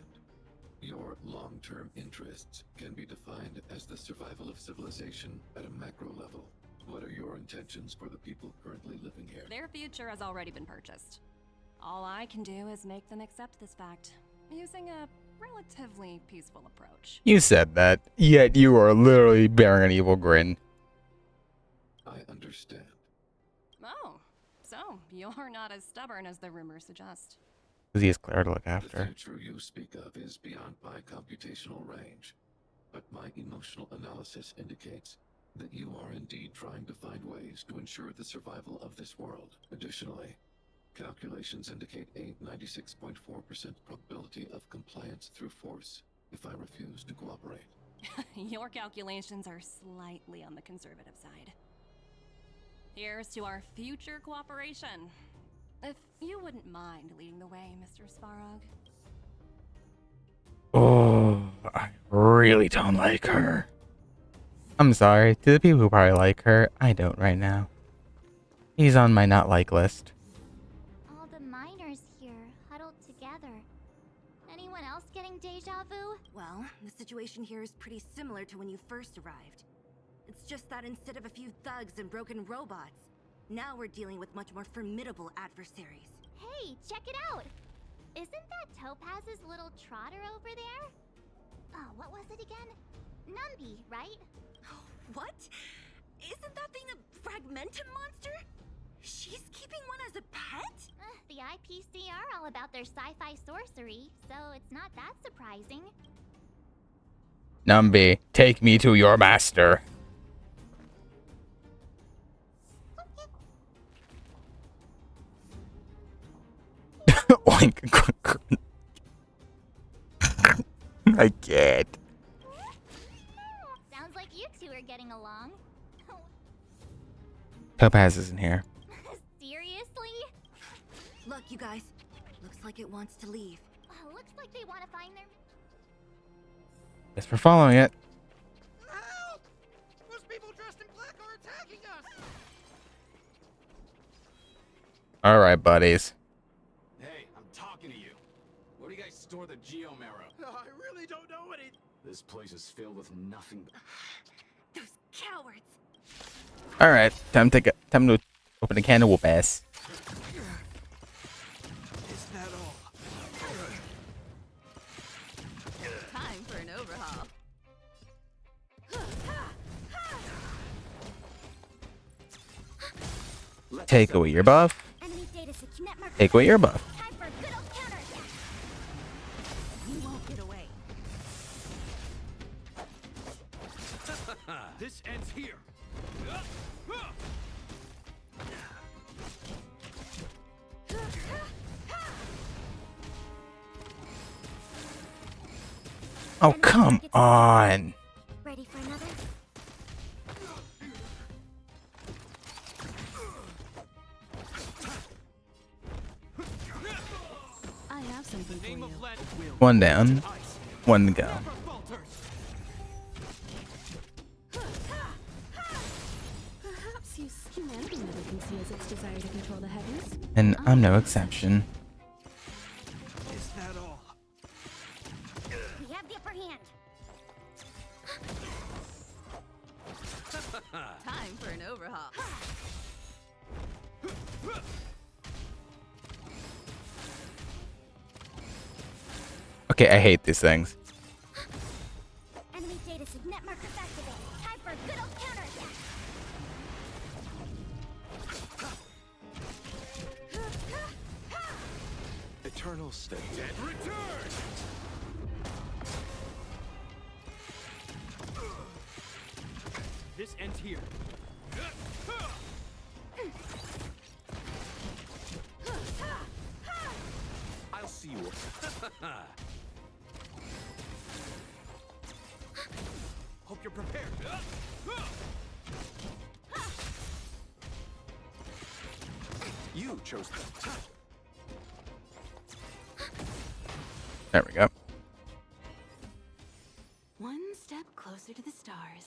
Your long-term interests can be defined as the survival of civilization at a macro level. What are your intentions for the people currently living here? Their future has already been purchased. All I can do is make them accept this fact, using a relatively peaceful approach. You said that, yet you are literally bearing an evil grin. I understand. Oh, so you're not as stubborn as the rumors suggest. Because he has Claire to look The after. future you speak of is beyond my computational range, but my emotional analysis indicates that you are indeed trying to find ways to ensure the survival of this world. Additionally, calculations indicate a 96.4% probability of compliance through force if I refuse to cooperate. Your calculations are slightly on the conservative side. Here's to our future cooperation. If you wouldn't mind leading the way, Mr. Svarog. Oh, I really don't like her. I'm sorry, to the people who probably like her, I don't right now. He's on my not like list. All the miners here, huddled together. Anyone else getting deja vu? Well, the situation here is pretty similar to when you first arrived. It's just that instead of a few thugs and broken robots, now we're dealing with much more formidable adversaries. Hey, check it out! Isn't that Topaz's little trotter over there? Oh, what was it again? Numby, right? What? Isn't that thing a fragmentum monster? She's keeping one as a pet? The IPC are all about their sci-fi sorcery, so it's not that surprising. Numby, take me to your master. Oink. I can't. Sounds like you two are getting along. Topaz isn't here. Seriously? Look, you guys. Looks like it wants to leave. Looks like they want to find their... Guess we're following it. Help! Those people dressed in black are attacking us! Alright, buddies. Hey, I'm talking to you. Where do you guys store the Geomarrow? I really don't know what it... This place is filled with nothing but... Those cowards! Alright, time to open a can of whoop ass. Is that all? Time for an overhaul. Take away your buff. Take away your buff. You won't get away. This ends here. Oh, come on. Ready for another? I have something for you. One down. One to go. Perhaps humanity never conceals its desire to control the heavens. And I'm no exception. Is that all? We have the upper hand. Time for an overhaul. Okay, I hate these things. Enemy data net markers activated. Time for a good old counterattack. Eternal state. Dead return! This ends here. I'll see you. Hope you're prepared. You chose them. There we go. One step closer to the stars.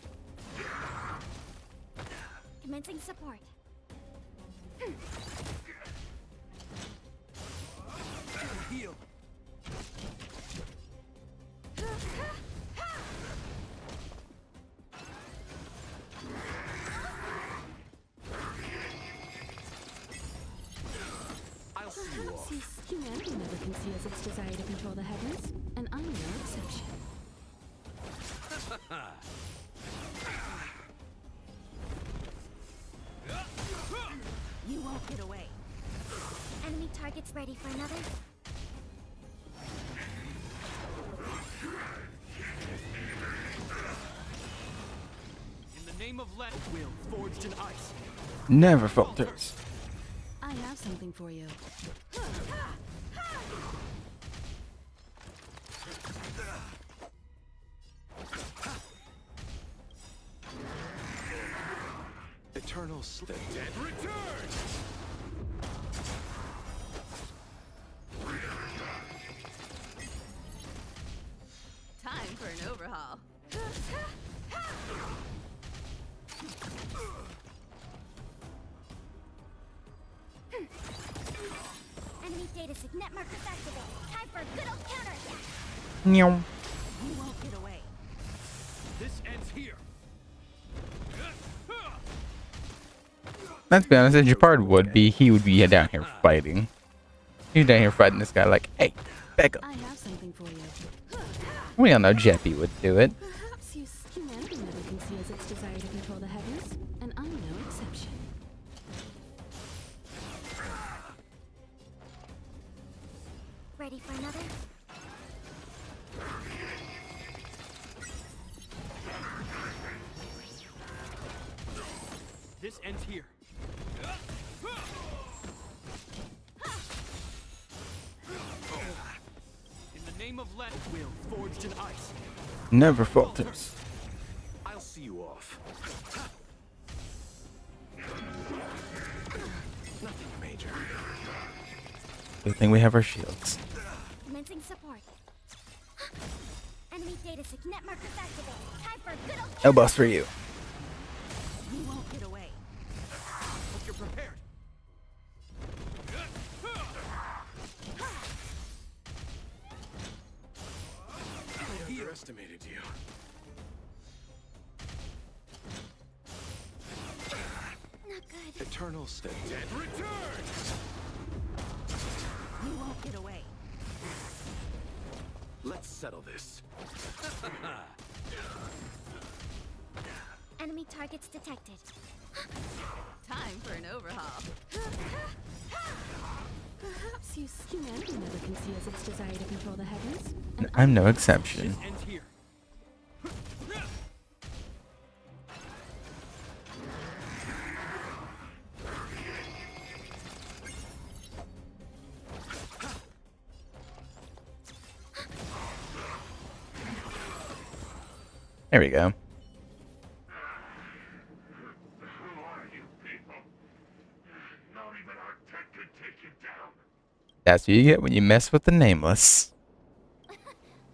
Commencing support. Heal. Perhaps humanity never conceals its desire to control the heavens, and I'm no exception. You won't get away. Enemy targets ready for another. In the name of let will forged in ice. Never falters. I have something for you. Eternal sleep. The dead return! Time for an overhaul. Enemy data sig net markers activated. Time for a good old counterattack. Meow. You won't get away. This ends here. Let's be honest, if Japard would be, he would be down here fighting. He's down here fighting this guy like, hey, back up. I have something for you. We all know Jeppy would do it. Perhaps humanity never conceals its desire to control the heavens, and I'm no exception. Ready for another? This ends here. In the name of let will forged in ice. Never falters. I'll see you off. Nothing major. Good thing we have our shields. Commencing support. Enemy data sig net markers activated. Time for a good old Elbows for you. You won't get away. Hope you're prepared. I underestimated you. Not good. Eternal sleep. The dead return! You won't get away. Let's settle this. Enemy targets detected. Time for an overhaul. Perhaps humanity never conceals its desire to control the heavens, and I'm no exception. This ends here. There we go. That's what you get when you mess with the nameless.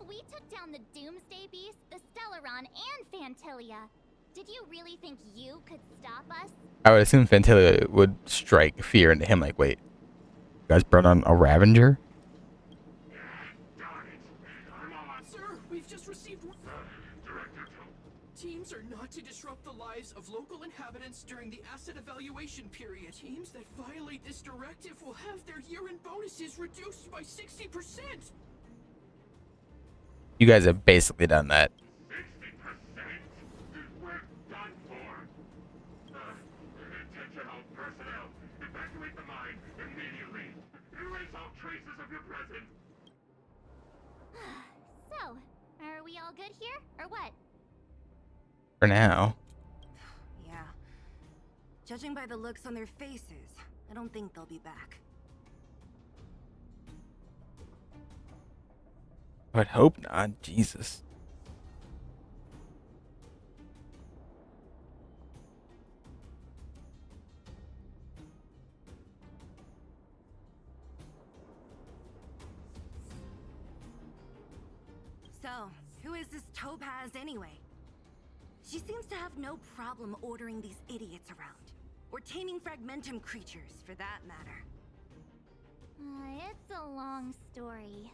We took down the Doomsday Beast, the Stellaron, and Fantilia. Did you really think you could stop us? I would assume Fantilia would strike fear into him like, wait, you guys brought on a Ravager? Sir, we've just received Teams are not to disrupt the lives of local inhabitants during the asset evaluation period. Teams that violate this directive will have their year-end bonuses reduced by 60%. You guys have basically done that. 60%? We're done for. Attention all personnel. Evacuate the mine immediately. Erase all traces of your presence. So, are we all good here, or what? For now. Yeah. Judging by the looks on their faces, I don't think they'll be back. I would hope not. Jesus. So, who is this Topaz anyway? She seems to have no problem ordering these idiots around. or taming fragmentum creatures, for that matter. It's a long story.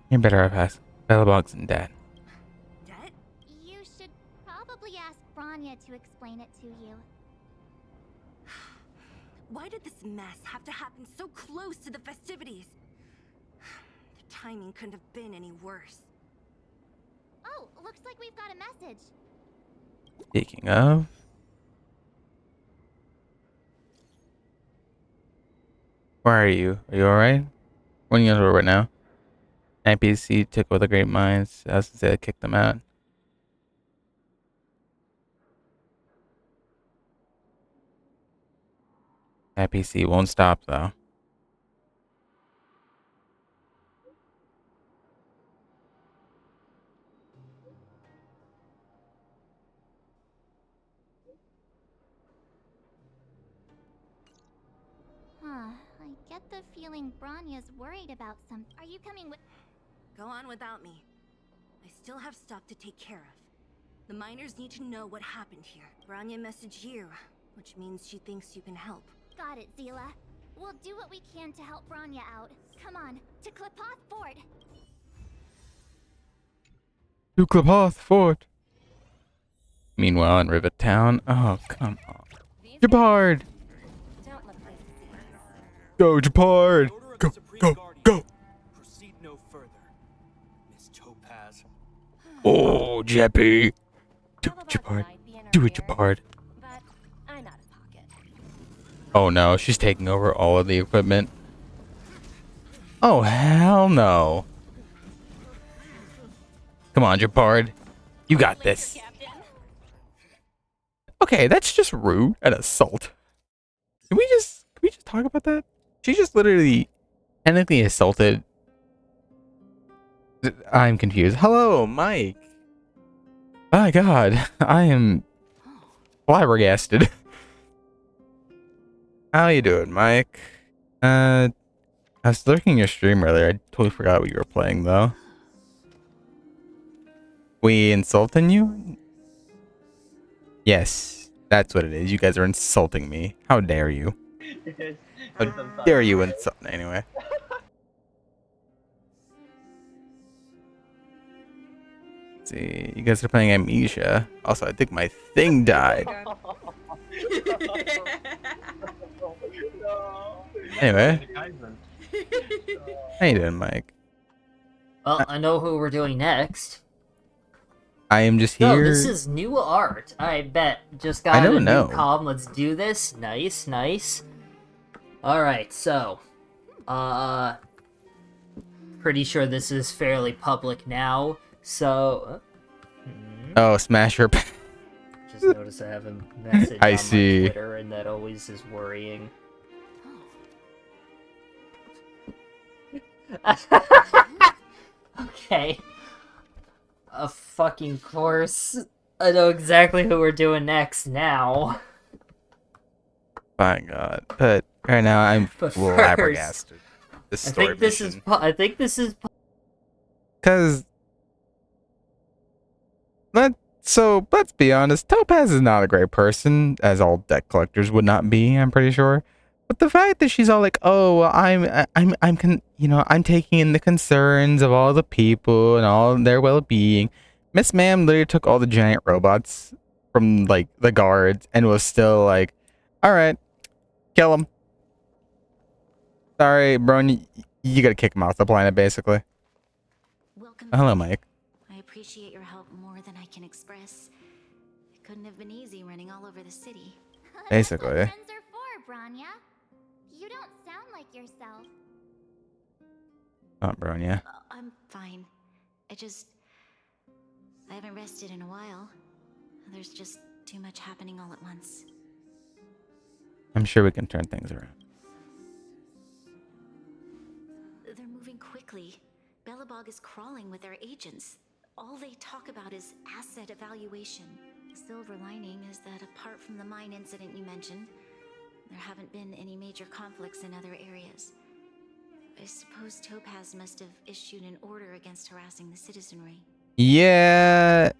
You better have asked Bellabog's and Dad. Debt? You should probably ask Branya to explain it to you. Why did this mess have to happen so close to the festivities? The timing couldn't have been any worse. Oh, looks like we've got a message. Speaking of, where are you? Are you alright? What are you over right now? NPC took over the great minds. I was gonna say I kicked them out. NPC won't stop though. Huh, I get the feeling Branya's worried about some. Are you coming with? Go on without me. I still have stuff to take care of. The miners need to know what happened here. Branya messaged you, which means she thinks you can help. Got it, Zila. We'll do what we can to help Branya out. Come on, to Klipoth Fort. To Klipoth Fort. Meanwhile, in Rivet Town, oh come on, Japard! Go, Japard! Go, go, go! Proceed no further, Miss Topaz. Oh, Jeppy! Do it, Japard. Do it, Japard. But I'm out of pocket. Oh no, she's taking over all of the equipment. Oh, hell no. Come on, Japard. You got this. Okay, that's just rude and assault. Can we just talk about that? She just literally technically assaulted. I'm confused. Hello, Mike. My God, I am flabbergasted. How you doing, Mike? I was lurking your stream earlier. I totally forgot what you were playing, though. We insulting you? Yes, that's what it is. You guys are insulting me. How dare you? How dare you insult? Anyway. Let's see, you guys are playing Amnesia. Also, I think my thing died. Anyway. How you doing, Mike? Well, I know who we're doing next. I am just No, here. this is new art. I bet. Just got I a don't new know. comm. Let's do this. Nice, nice. Alright, so. Pretty sure this is fairly public now, so. Oh, Smasher. Just notice I have a message I on see. my Twitter, and that always is worrying. Okay. A fucking course. I know exactly who we're doing next now. My God. But right now I'm But flabbergasted. This I story think this is. I think this is. Because let's be honest, Topaz is not a great person, as all deck collectors would not be, I'm pretty sure. But the fact that she's all like, "Oh, well, I'm taking in the concerns of all the people and all their well-being." Miss Ma'am literally took all the giant robots from like the guards and was still like, "All right, kill them." Sorry, bro, you gotta kick him off the planet, basically. Welcome. Hello, Mike. I appreciate your help more than I can express. It couldn't have been easy running all over the city. Basically. Friends are for, Branya. You don't sound like yourself. Oh, bro, yeah. I'm fine. I haven't rested in a while. There's just too much happening all at once. I'm sure we can turn things around. They're moving quickly. Belobog is crawling with their agents. All they talk about is asset evaluation. The silver lining is that apart from the mine incident you mentioned, there haven't been any major conflicts in other areas. I suppose Topaz must have issued an order against harassing the citizenry. Yeah,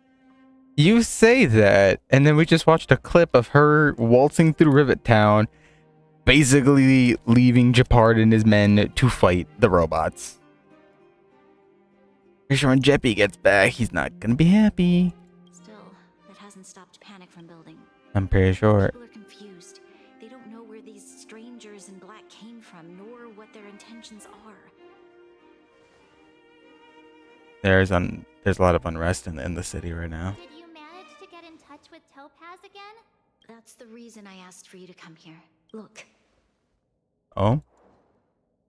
you say that, and then we just watched a clip of her waltzing through Rivet Town, basically leaving Japard and his men to fight the robots. Pretty sure when Jeppy gets back, he's not gonna be happy. Still, that hasn't stopped panic from building. I'm pretty sure. People are confused. They don't know where these strangers in black came from, nor what their intentions are. There's a lot of unrest in the city right now. Did you manage to get in touch with Topaz again? That's the reason I asked for you to come here. Look. Oh?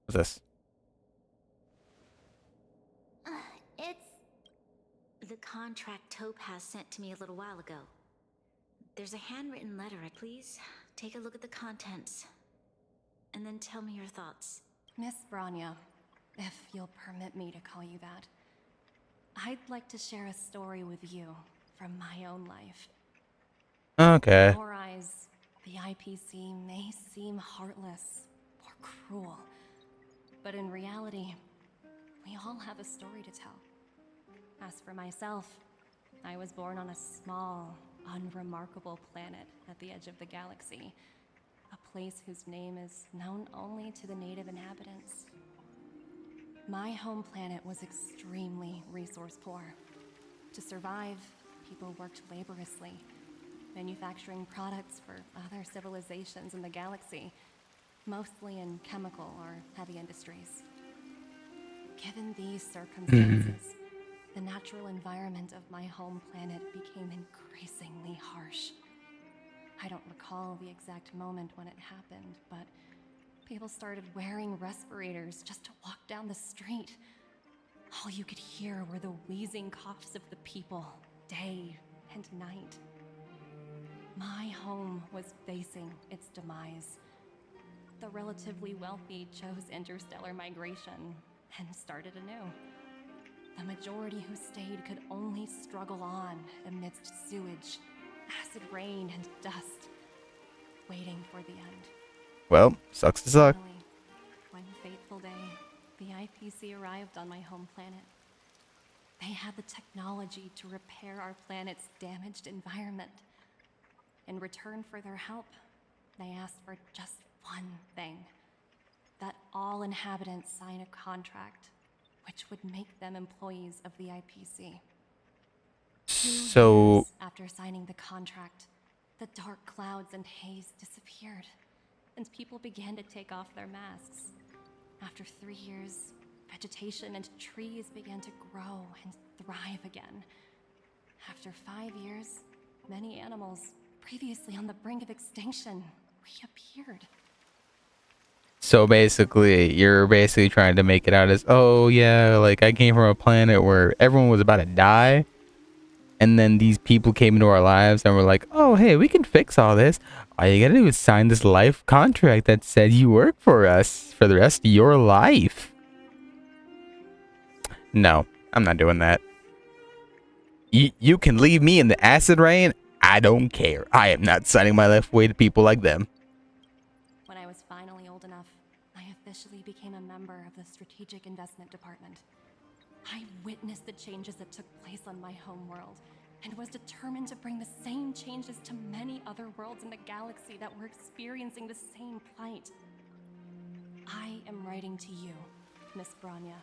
What's this? It's... The contract Topaz sent to me a little while ago. There's a handwritten letter. Please take a look at the contents. And then tell me your thoughts. Miss Branya, if you'll permit me to call you that, I'd like to share a story with you from my own life. Okay. In your eyes, the IPC may seem heartless or cruel, but in reality, we all have a story to tell. As for myself, I was born on a small, unremarkable planet at the edge of the galaxy, a place whose name is known only to the native inhabitants. My home planet was extremely resource poor. To survive, people worked laboriously, manufacturing products for other civilizations in the galaxy, mostly in chemical or heavy industries. Given these circumstances, the natural environment of my home planet became increasingly harsh. I don't recall the exact moment when it happened, but people started wearing respirators just to walk down the street. All you could hear were the wheezing coughs of the people, day and night. My home was facing its demise. The relatively wealthy chose interstellar migration and started anew. The majority who stayed could only struggle on amidst sewage, acid rain, and dust, waiting for the end. Well, sucks to suck. Finally, one fateful day, the IPC arrived on my home planet. They had the technology to repair our planet's damaged environment. In return for their help, they asked for just one thing: that all inhabitants sign a contract which would make them employees of the IPC. 2 years after signing the contract, the dark clouds and haze disappeared, and people began to take off their masks. After 3 years, vegetation and trees began to grow and thrive again. After 5 years, many animals previously on the brink of extinction reappeared. So basically, you're basically trying to make it out as, oh yeah, like I came from a planet where everyone was about to die, and then these people came into our lives and were like, oh hey, we can fix all this. All you gotta do is sign this life contract that said you work for us for the rest of your life. No, I'm not doing that. You can leave me in the acid rain. I don't care. I am not signing my life away to people like them. When I was finally old enough, I officially became a member of the Strategic Investment Department. I witnessed the changes that took place on my homeworld and was determined to bring the same changes to many other worlds in the galaxy that were experiencing the same plight. I am writing to you, Miss Branya,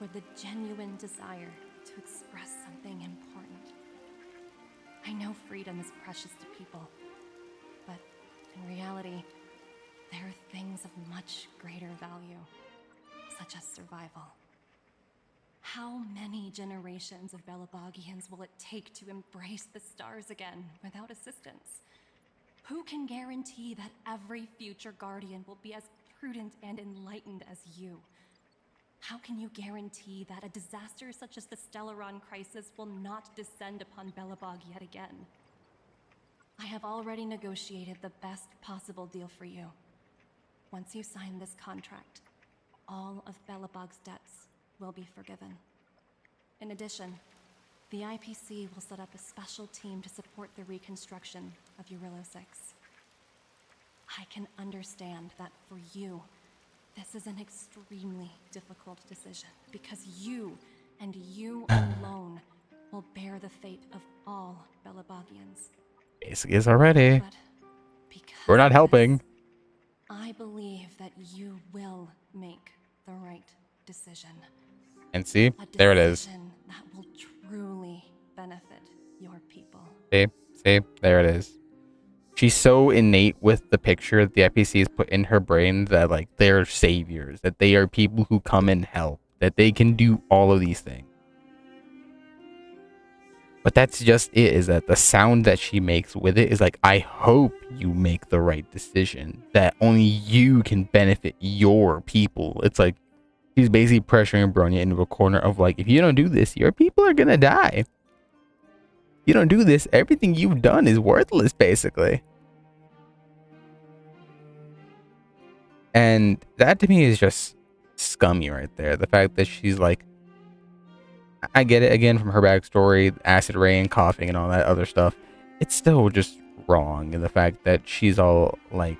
with the genuine desire to express something important. I know freedom is precious to people, but in reality, there are things of much greater value, such as survival. How many generations of Belabogians will it take to embrace the stars again without assistance? Who can guarantee that every future guardian will be as prudent and enlightened as you? How can you guarantee that a disaster such as the Stellaron crisis will not descend upon Belobog yet again? I have already negotiated the best possible deal for you. Once you sign this contract, all of Belobog's debts will be forgiven. In addition, the IPC will set up a special team to support the reconstruction of Eurilo 6. I can understand that for you, This is an extremely difficult decision because you and you alone will bear the fate of all Belabogians. Basically, is already. But because We're not helping. I believe that you will make the right decision. And see, A there it is. decision that will truly benefit your people. See, there it is. She's so innate with the picture that the IPC has put in her brain that like they're saviors, that they are people who come and help, that they can do all of these things. But that's just it, is that the sound that she makes with it is like, I hope you make the right decision, that only you can benefit your people. It's like she's basically pressuring Bronya into a corner of like, if you don't do this, your people are gonna die. You don't do this, everything you've done is worthless, basically. And that to me is just scummy right there. The fact that she's like, I get it again from her backstory, acid rain, coughing, and all that other stuff. It's still just wrong in the fact that she's all like,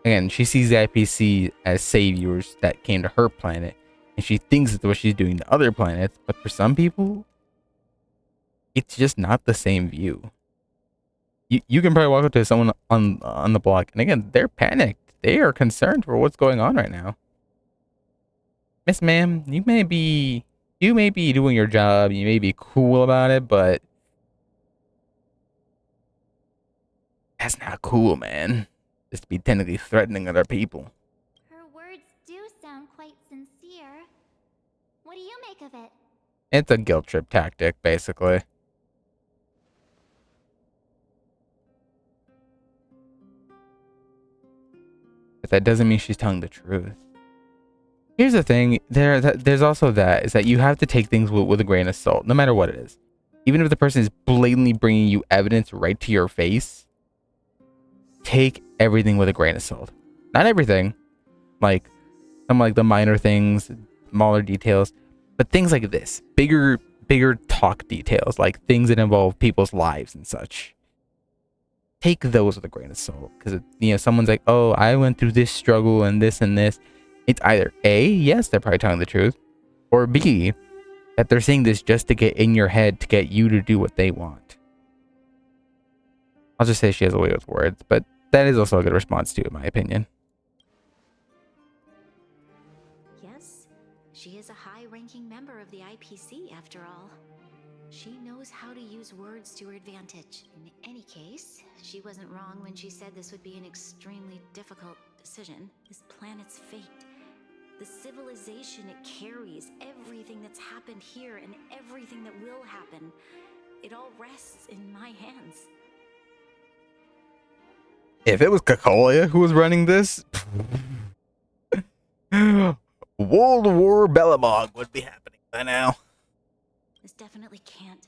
again, she sees the IPC as saviors that came to her planet, and she thinks it's what she's doing to other planets. But for some people, it's just not the same view. You can probably walk up to someone on the block, and again, they're panicked. They are concerned for what's going on right now. Miss Ma'am, you may be doing your job, you may be cool about it, but that's not cool, man. Just to be technically threatening other people. Her words do sound quite sincere. What do you make of it? It's a guilt trip tactic, basically. But that doesn't mean she's telling the truth. Here's the thing, there's also that, is that you have to take things with a grain of salt, no matter what it is. Even if the person is blatantly bringing you evidence right to your face, take everything with a grain of salt. Not everything, like some like the minor things, smaller details, but things like this, bigger talk details, like things that involve people's lives and such. Take those with a grain of salt, because someone's like, oh, I went through this struggle and this and this. It's either A, yes, they're probably telling the truth, or B, that they're saying this just to get in your head to get you to do what they want. I'll just say she has a way with words, but that is also a good response too, in my opinion. Yes, she is a high-ranking member of the IPC, after all. She knows how to use words to her advantage. In any case, she wasn't wrong when she said this would be an extremely difficult decision. This planet's fate, the civilization it carries, everything that's happened here and everything that will happen, it all rests in my hands. If it was Kakolia who was running this, World War Belobog would be happening by now. This definitely can't,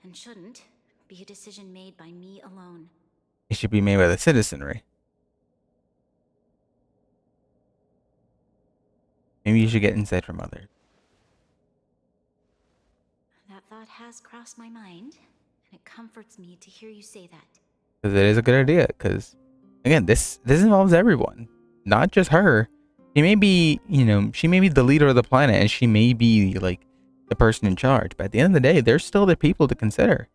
and shouldn't, be a decision made by me alone. It should be made by the citizenry. Maybe you should get insight from others. That thought has crossed my mind, and it comforts me to hear you say that. Because it is a good idea, because, again, this involves everyone. Not just her. She may be, she may be the leader of the planet, and she may be, like, the person in charge. But at the end of the day, they're still the people to consider.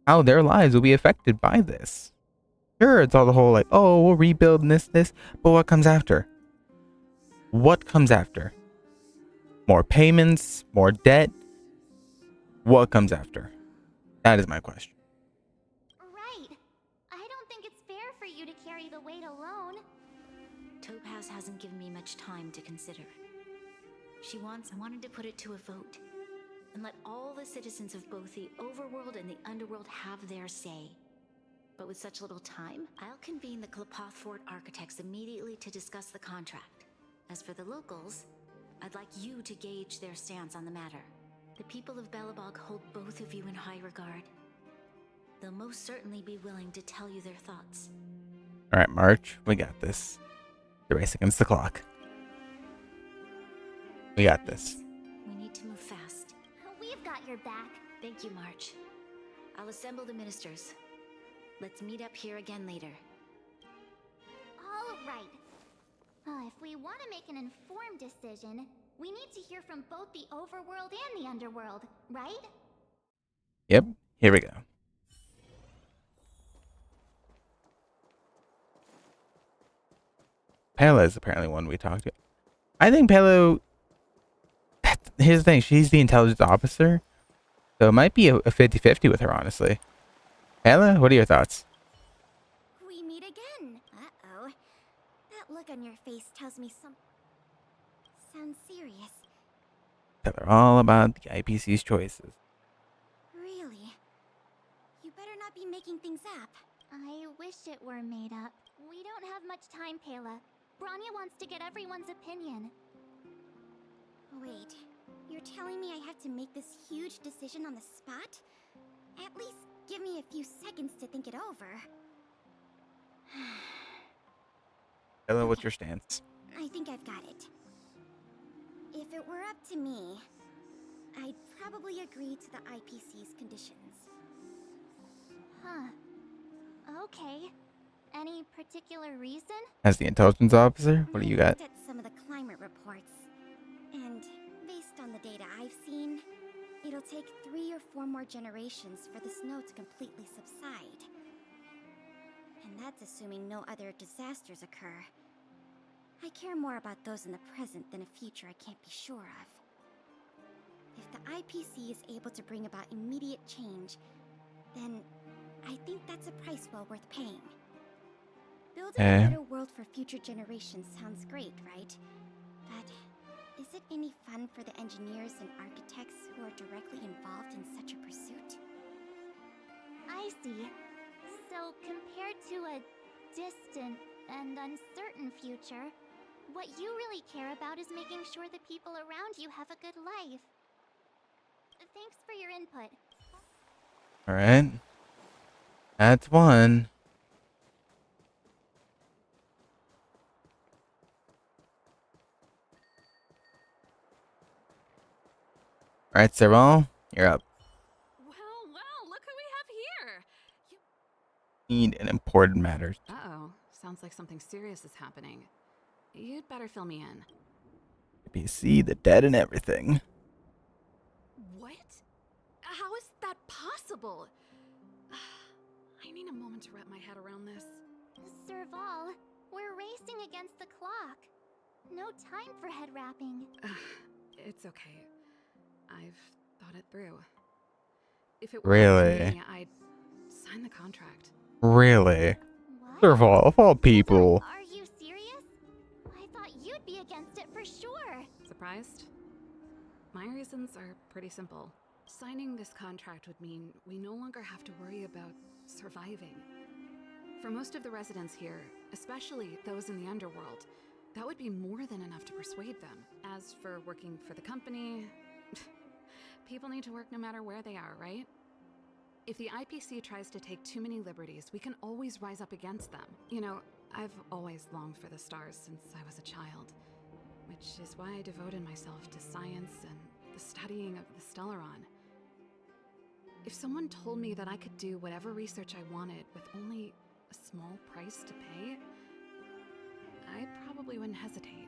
How their lives will be affected by this. Sure, it's all the whole, like, oh, we'll rebuild this, but what comes after? What comes after? More payments? More debt? What comes after? That is my question. Right. I don't think it's fair for you to carry the weight alone. Topaz hasn't given me much time to consider. I wanted to put it to a vote, and let all the citizens of both the overworld and the underworld have their say. But with such little time, I'll convene the Klapoth Fort architects immediately to discuss the contract. As for the locals, I'd like you to gauge their stance on the matter. The people of Belobog hold both of you in high regard. They'll most certainly be willing to tell you their thoughts. Alright, March, we got this. The race against the clock. We got this. We need to move fast. We've got your back. Thank you, March. I'll assemble the ministers. Let's meet up here again later. All right. If we want want to make an informed decision, we need to hear from both the overworld and the underworld, right? Yep, here we go. Pela is apparently one we talked to. I think Pelo. Here's the thing, she's the intelligence officer, so it might be a 50-50 with her, honestly. Pela, what are your thoughts? We meet again. Uh-oh. That look on your face tells me sounds serious. Tell her all about the IPC's choices. Really? You better not be making things up. I wish it were made up. We don't have much time, Pela. Branya wants to get everyone's opinion. Wait, you're telling me I have to make this huge decision on the spot? At least give me a few seconds to think it over. Pela, what's your stance? I think I've got it. If it were up to me, I'd probably agree to the IPC's conditions. Huh. Okay. Any particular reason? As the intelligence officer, what do you got? I looked at some of the climate reports, and based on the data I've seen, it'll take 3 or 4 more generations for the snow to completely subside. And that's assuming no other disasters occur. I care more about those in the present than a future I can't be sure of. If the IPC is able to bring about immediate change, then I think that's a price well worth paying. Building a better world for future generations sounds great, right? But is it any fun for the engineers and architects who are directly involved in such a pursuit? I see. So, compared to a distant and uncertain future, what you really care about is making sure the people around you have a good life. Thanks for your input. Alright. That's one. Alright, Serval, you're up. Well, look who we have here! Need an important matter. Uh-oh, sounds like something serious is happening. You'd better fill me in. IPC, the dead and everything. What? How is that possible? I need a moment to wrap my head around this. Serval, we're racing against the clock. No time for head wrapping. It's okay. I've thought it through. If it were up to me, I'd sign the contract. Really? Serval, of all people. Are you serious? I thought you'd be against it for sure. Surprised? My reasons are pretty simple. Signing this contract would mean we no longer have to worry about surviving. For most of the residents here, especially those in the underworld, that would be more than enough to persuade them. As for working for the company, people need to work no matter where they are, right? If the IPC tries to take too many liberties, we can always rise up against them. You know, I've always longed for the stars since I was a child, which is why I devoted myself to science and the studying of the Stellaron. If someone told me that I could do whatever research I wanted with only a small price to pay, I probably wouldn't hesitate.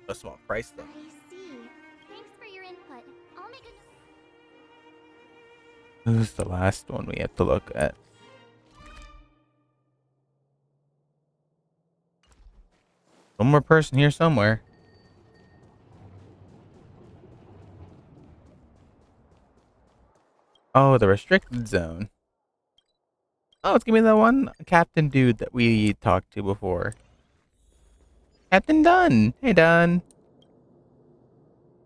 A small price, though. I see. Thanks for your input. I'll make a... Who's the last one we have to look at? One more person here somewhere. Oh, the restricted zone. Oh, it's gonna be the one captain dude that we talked to before. Captain Dunn. Hey, Dunn.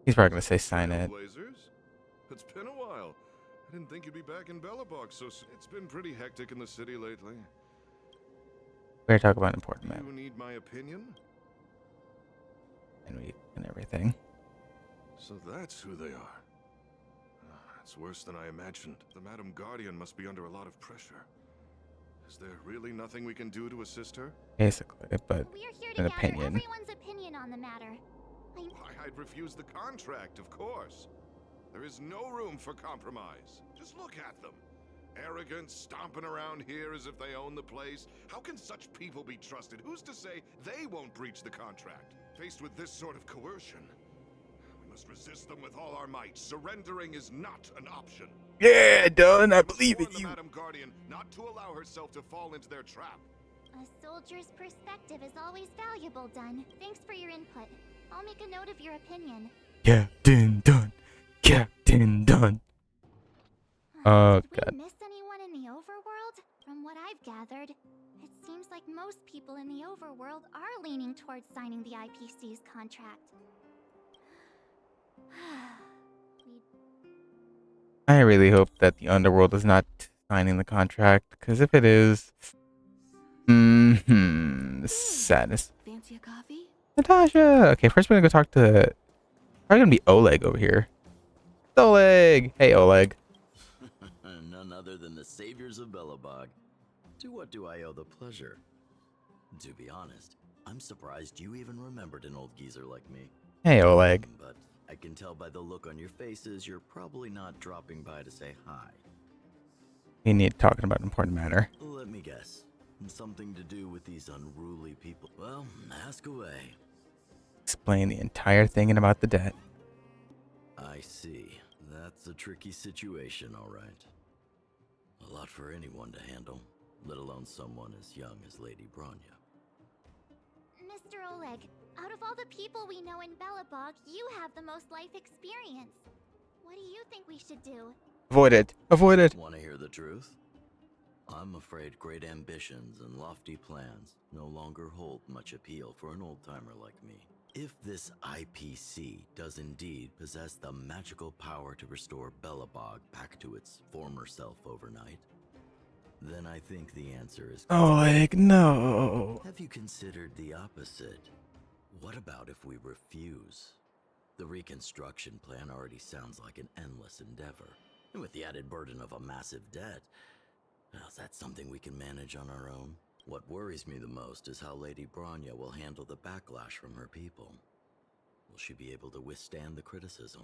He's probably gonna say sign it. Blazers? It's been a while. I didn't think you'd be back in Belobog so soon. It's been pretty hectic in the city lately. We're talking about important matters. You need my opinion? And everything. So that's who they are. It's worse than I imagined. The Madam Guardian must be under a lot of pressure. Is there really nothing we can do to assist her? Basically, but We're here an to gather opinion. everyone's opinion on the matter. Why, I'd refuse the contract, of course. There is no room for compromise. Just look at them. Arrogant, stomping around here as if they own the place. How can such people be trusted? Who's to say they won't breach the contract? Faced with this sort of coercion, we must resist them with all our might. Surrendering is not an option. Yeah, Dunn, I believe in you. Madam Guardian not to allow herself to fall into their trap. A soldier's perspective is always valuable, Dunn. Thanks for your input. I'll make a note of your opinion. Captain Dunn. Captain Dunn. Oh, Did God. we miss anyone in the overworld? From what I've gathered, it seems like most people in the overworld are leaning towards signing the IPC's contract. I really hope that the underworld is not signing the contract, because if it is, sadness. Fancy a coffee? Natasha! Okay, first we're gonna go talk to, probably gonna be Oleg over here. Oleg! Hey, Oleg. None other than the saviors of Belobog. To what do I owe the pleasure? To be honest, I'm surprised you even remembered an old geezer like me. Hey, Oleg. But I can tell by the look on your faces you're probably not dropping by to say hi. We need talking about an important matter. Let me guess. Something to do with these unruly people. Well, ask away. Explain the entire thing and about the debt. I see. That's a tricky situation, all right. A lot for anyone to handle, let alone someone as young as Lady Bronya. Mr. Oleg, out of all the people we know in Belobog, you have the most life experience. What do you think we should do? Avoid it. Avoid it. Want to hear the truth? I'm afraid great ambitions and lofty plans no longer hold much appeal for an old-timer like me. If this IPC does indeed possess the magical power to restore Belobog back to its former self overnight, then I think the answer is... Oleg, no. Have you considered the opposite? What about if we refuse? The reconstruction plan already sounds like an endless endeavor. And with the added burden of a massive debt, well, is that something we can manage on our own? What worries me the most is how Lady Bronya will handle the backlash from her people. Will she be able to withstand the criticism?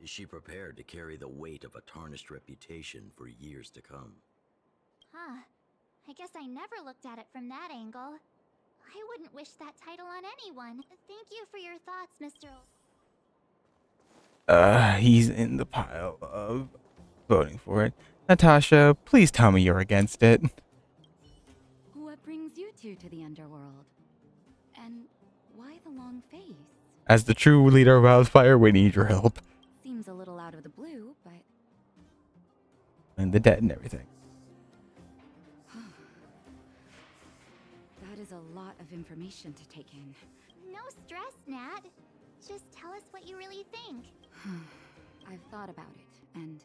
Is she prepared to carry the weight of a tarnished reputation for years to come? Huh. I guess I never looked at it from that angle. I wouldn't wish that title on anyone. Thank you for your thoughts, Mr. He's in the pile of voting for it. Natasha, please tell me you're against it. What brings you two to the underworld? And why the long face? As the true leader of Wildfire, we need your help. Seems a little out of the blue, but... And the debt and everything. That is a lot of information to take in. No stress, Nat. Just tell us what you really think. I've thought about it, and...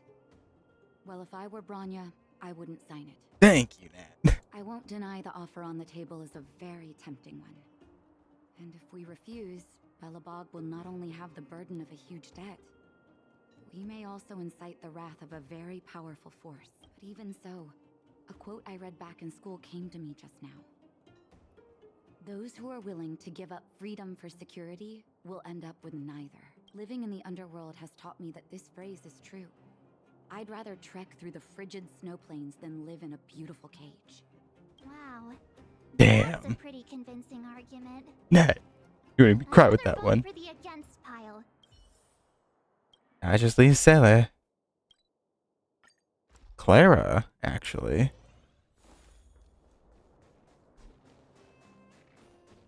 well, if I were Bronya, I wouldn't sign it. Thank you, Nat. I won't deny the offer on the table is a very tempting one. And if we refuse, Belobog will not only have the burden of a huge debt, we may also incite the wrath of a very powerful force. But even so, a quote I read back in school came to me just now. Those who are willing to give up freedom for security will end up with neither. Living in the underworld has taught me that this phrase is true. I'd rather trek through the frigid snow plains than live in a beautiful cage. Wow. Damn. That's a pretty convincing argument. Nat, you made me cry with that one. For the against pile. I just leave Sele. Clara, actually.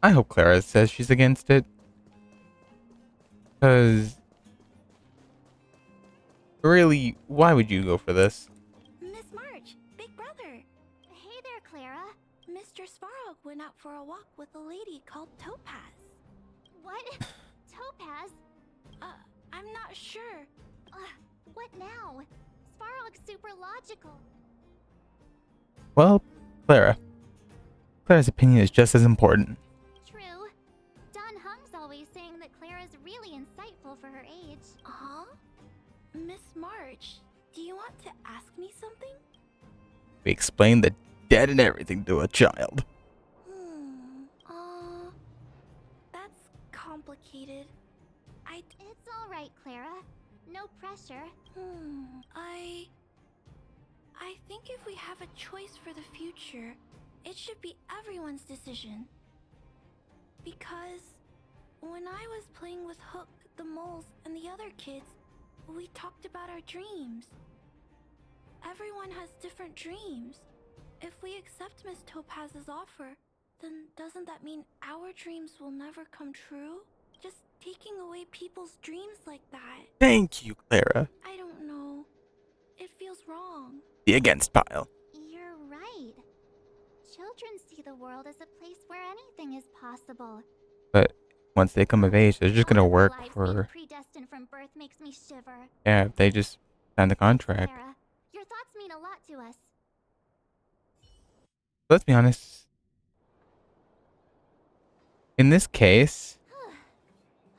I hope Clara says she's against it. Because... really, why would you go for this? Miss March, big brother. Hey there, Clara. Mr. Svarog went out for a walk with a lady called Topaz. What? Topaz? I'm not sure. What now? Svarog's super logical. Well, Clara. Clara's opinion is just as important. True. Don Hung's always saying that Clara's really insightful for her age. Huh? Miss March, do you want to ask me something? We explain the debt and everything to a child. That's complicated. It's all right, Clara. No pressure. I think if we have a choice for the future, it should be everyone's decision. Because when I was playing with Hook, the moles, and the other kids, we talked about our dreams. Everyone has different dreams. If we accept Miss Topaz's offer, then doesn't that mean our dreams will never come true? Just taking away people's dreams like that. Thank you, Clara. I don't know. It feels wrong. The against pile. You're right. Children see the world as a place where anything is possible. But once they come of age, they're just gonna work for. Predestined from birth makes me shiver. Yeah, they just sign the contract. Sarah, your thoughts mean a lot to us. Let's be honest. In this case,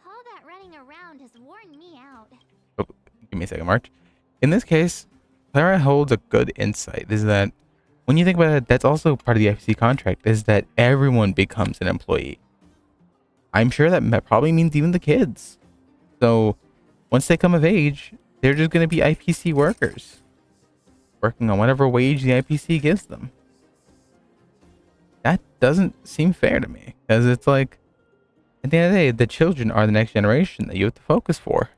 All that running around has worn me out. oh, give me a second, March. In this case, Clara holds a good insight. Is that when you think about it, that's also part of the FCC contract. Is that everyone becomes an employee. I'm sure that probably means even the kids. So once they come of age, they're just going to be IPC workers, working on whatever wage the IPC gives them. That doesn't seem fair to me, because it's like, at the end of the day, the children are the next generation that you have to focus for.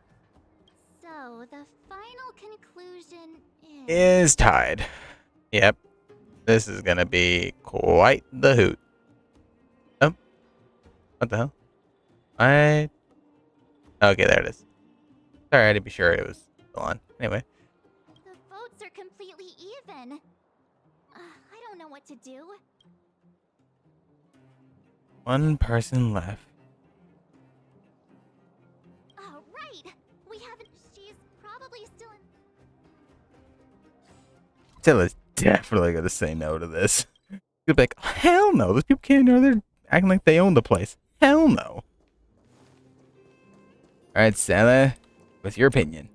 So, the final conclusion Is tied. Yep. This is going to be quite the hoot. Oh. What the hell? Okay, there it is. Sorry, I had to be sure it was still on. Anyway. The votes are completely even. I don't know what to do. One person left. Oh, right. We haven't. She's probably still in. Stilla's definitely going to say no to this. You'll be like, oh, hell no. Those people can't know they're acting like they own the place. Hell no. Alright, Stella, what's your opinion?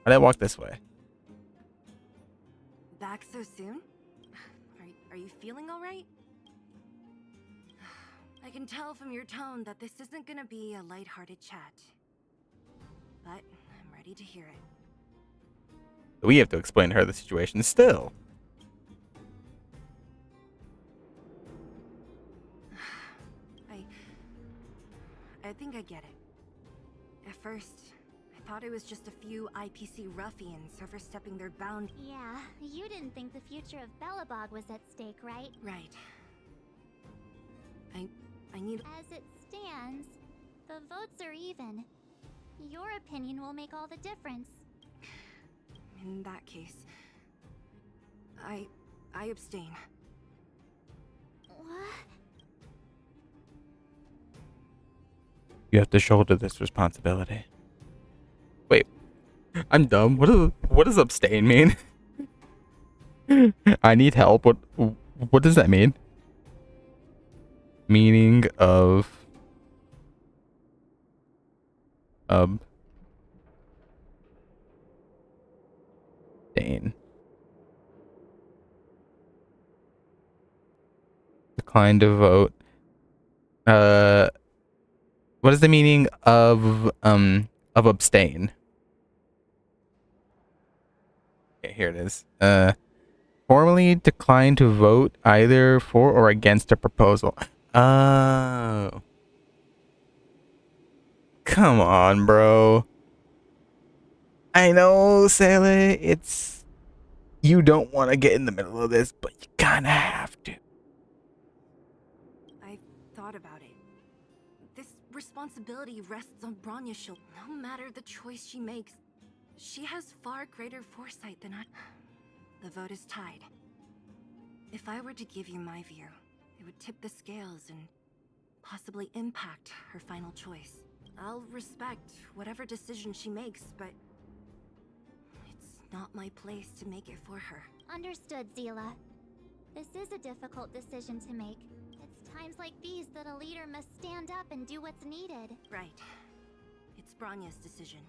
Why'd I walk this way? Back so soon? Are you feeling alright? I can tell from your tone that this isn't gonna be a lighthearted chat. But I'm ready to hear it. We have to explain to her the situation still. I think I get it. At first, I thought it was just a few IPC ruffians overstepping their bounds. Yeah, you didn't think the future of Belobog was at stake, right? Right. I need... As it stands, the votes are even. Your opinion will make all the difference. In that case, I abstain. What? You have to shoulder this responsibility. Wait, I'm dumb. What does abstain mean? I need help. What does that mean? Meaning of abstain. Decline to vote. What is the meaning of abstain? Okay, here it is. Formally decline to vote either for or against a proposal. Oh. Come on, bro. I know, Sele, it's... You don't want to get in the middle of this, but you kind of have to. I thought about it. This responsibility rests on Bronya's shoulders. No matter the choice she makes, she has far greater foresight than I. The vote is tied. If I were to give you my view, it would tip the scales and possibly impact her final choice. I'll respect whatever decision she makes, but it's not my place to make it for her. Understood, Zila. This is a difficult decision to make. It's times like these that a leader must stand up and do what's needed. Right. It's Bronya's decision.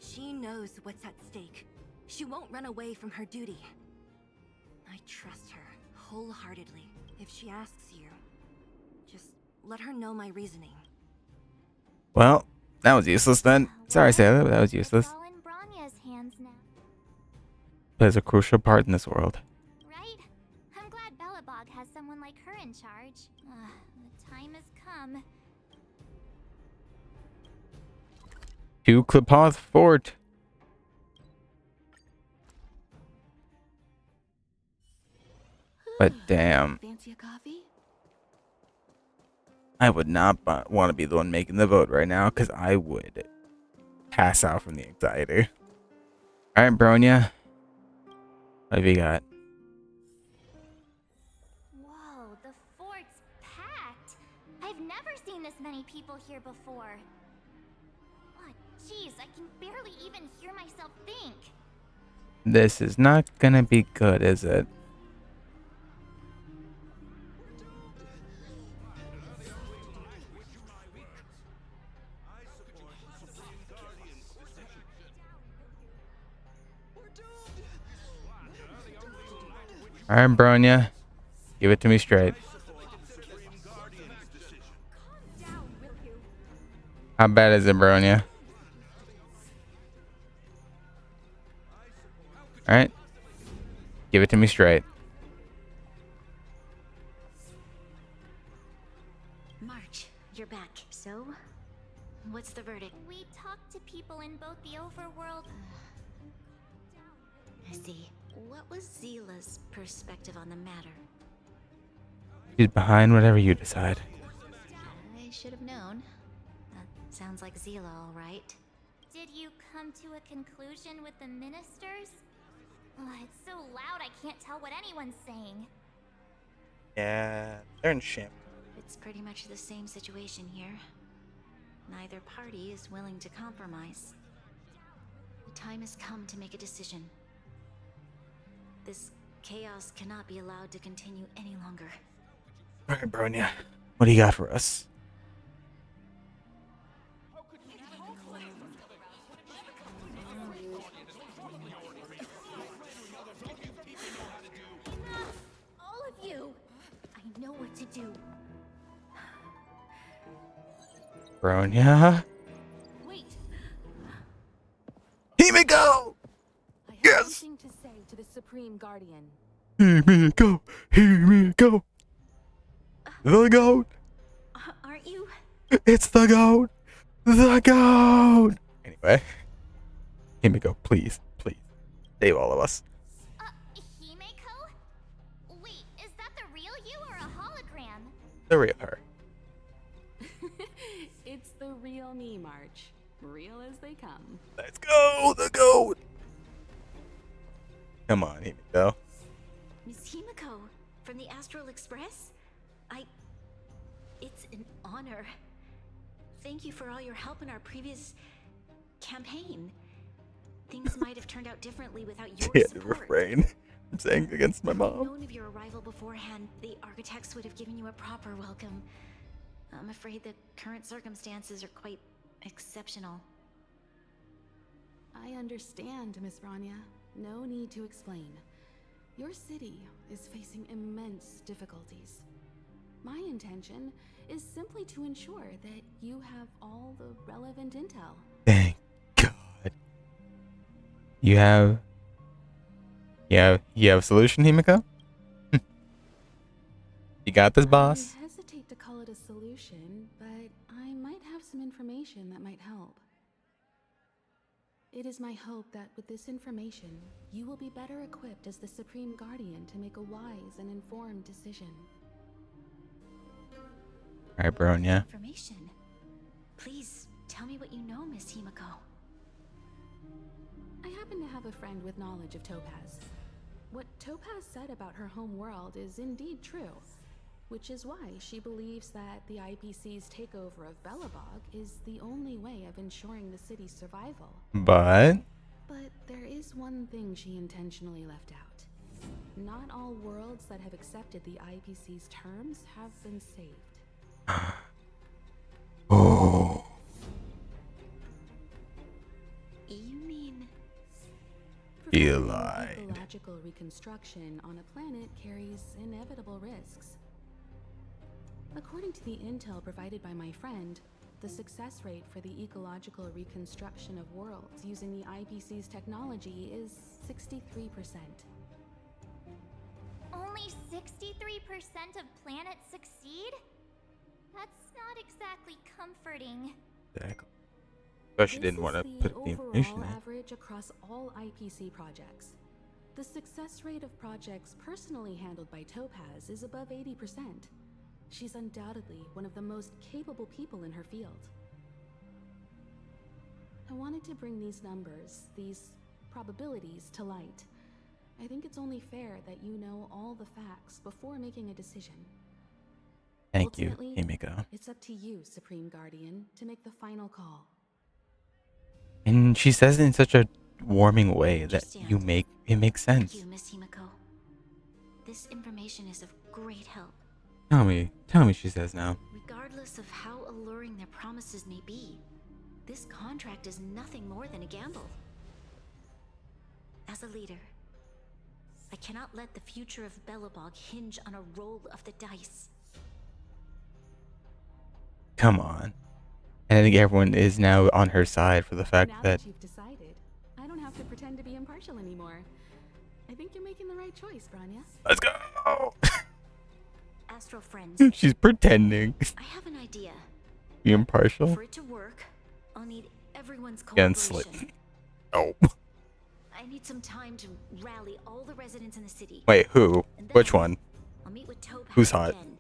She knows what's at stake. She won't run away from her duty. I trust her wholeheartedly. If she asks you, just let her know my reasoning. Well, that was useless then. Sorry, Sarah, but that was useless. It's all in Bronya's hands now. plays a crucial part in this world. Right? I'm glad Belobog has someone like her in charge. The time has come. To Klipoth Fort. But damn, Fancy a coffee? I would not want to be the one making the vote right now because I would pass out from the anxiety. All right, Bronya, what have you got? Whoa, the fort's packed. I've never seen this many people here before. Oh, jeez, I can barely even hear myself think. This is not gonna be good, is it? All right, Bronya, give it to me straight. How bad is it, Bronya? All right, give it to me straight. March, you're back. So, what's the verdict? We talked to people in both the overworld. I see. What was Zila's perspective on the matter? She's behind whatever you decide. I should have known. That sounds like Zila, all right. Did you come to a conclusion with the ministers? Oh, it's so loud I can't tell what anyone's saying. Yeah, they're in shame. It's pretty much the same situation here. Neither party is willing to compromise. The time has come to make a decision. This chaos cannot be allowed to continue any longer. All right, Bronya, what do you got for us? All of you! I know what to do. Bronya? Wait. Himiko! I have Yes! something to say to the Supreme Guardian. Himiko! Himiko! The goat! Aren't you? It's the goat! The goat! Anyway, Himiko, please, please, save all of us. Himeko? Wait, is that the real you or a hologram? The real her. It's the real me, March. Real as they come. Let's go, the goat! Come on, Himiko. Miss Himiko, from the Astral Express? It's an honor. Thank you for all your help in our previous campaign. Things might have turned out differently without your Can't support. refrain from saying against my If I'd mom. known of your arrival beforehand, the architects would have given you a proper welcome. I'm afraid the current circumstances are quite exceptional. I understand, Miss Bronya. No need to explain. Your city is facing immense difficulties. My intention is simply to ensure that you have all the relevant intel. Thank God. You have a solution, Himiko? You got this, boss? I hesitate to call it a solution, but I might have some information that might help. It is my hope that with this information, you will be better equipped as the Supreme Guardian to make a wise and informed decision. Alright, Bronya. Information. Please tell me what you know, Miss Himiko. I happen to have a friend with knowledge of Topaz. What Topaz said about her home world is indeed true, which is why she believes that the IPC's takeover of Belobog is the only way of ensuring the city's survival. But there is one thing she intentionally left out. Not all worlds that have accepted the IPC's terms have been saved. Oh. You mean... Performing lied. ecological reconstruction on a planet carries inevitable risks. According to the intel provided by my friend, the success rate for the ecological reconstruction of worlds using the IPC's technology is 63%. Only 63% of planets succeed? That's not exactly comforting. Exactly. But she didn't want to put the information overall in. average across all IPC projects. The success rate of projects personally handled by Topaz is above 80%. She's undoubtedly one of the most capable people in her field. I wanted to bring these numbers, these probabilities, to light. I think it's only fair that you know all the facts before making a decision. Thank you, Ultimately, Himiko. it's up to you, Supreme Guardian, to make the final call. And she says it in such a warming way that it makes sense. Thank you, Miss Himiko. This information is of great help. Tell me, she says now. Regardless of how alluring their promises may be, this contract is nothing more than a gamble. As a leader, I cannot let the future of Belobog hinge on a roll of the dice. Come on. And I think everyone is now on her side for the fact Now that you've decided, I don't have to pretend to be impartial anymore. I think you're making the right choice, Branya. Let's go. Astral friends. She's pretending. I have an idea. Be impartial. For it to work, I'll need everyone's Against cooperation. Oh. I need some time to rally all the residents in the city. Wait, who? Which one? I'll meet with Topaz Who's hot? again.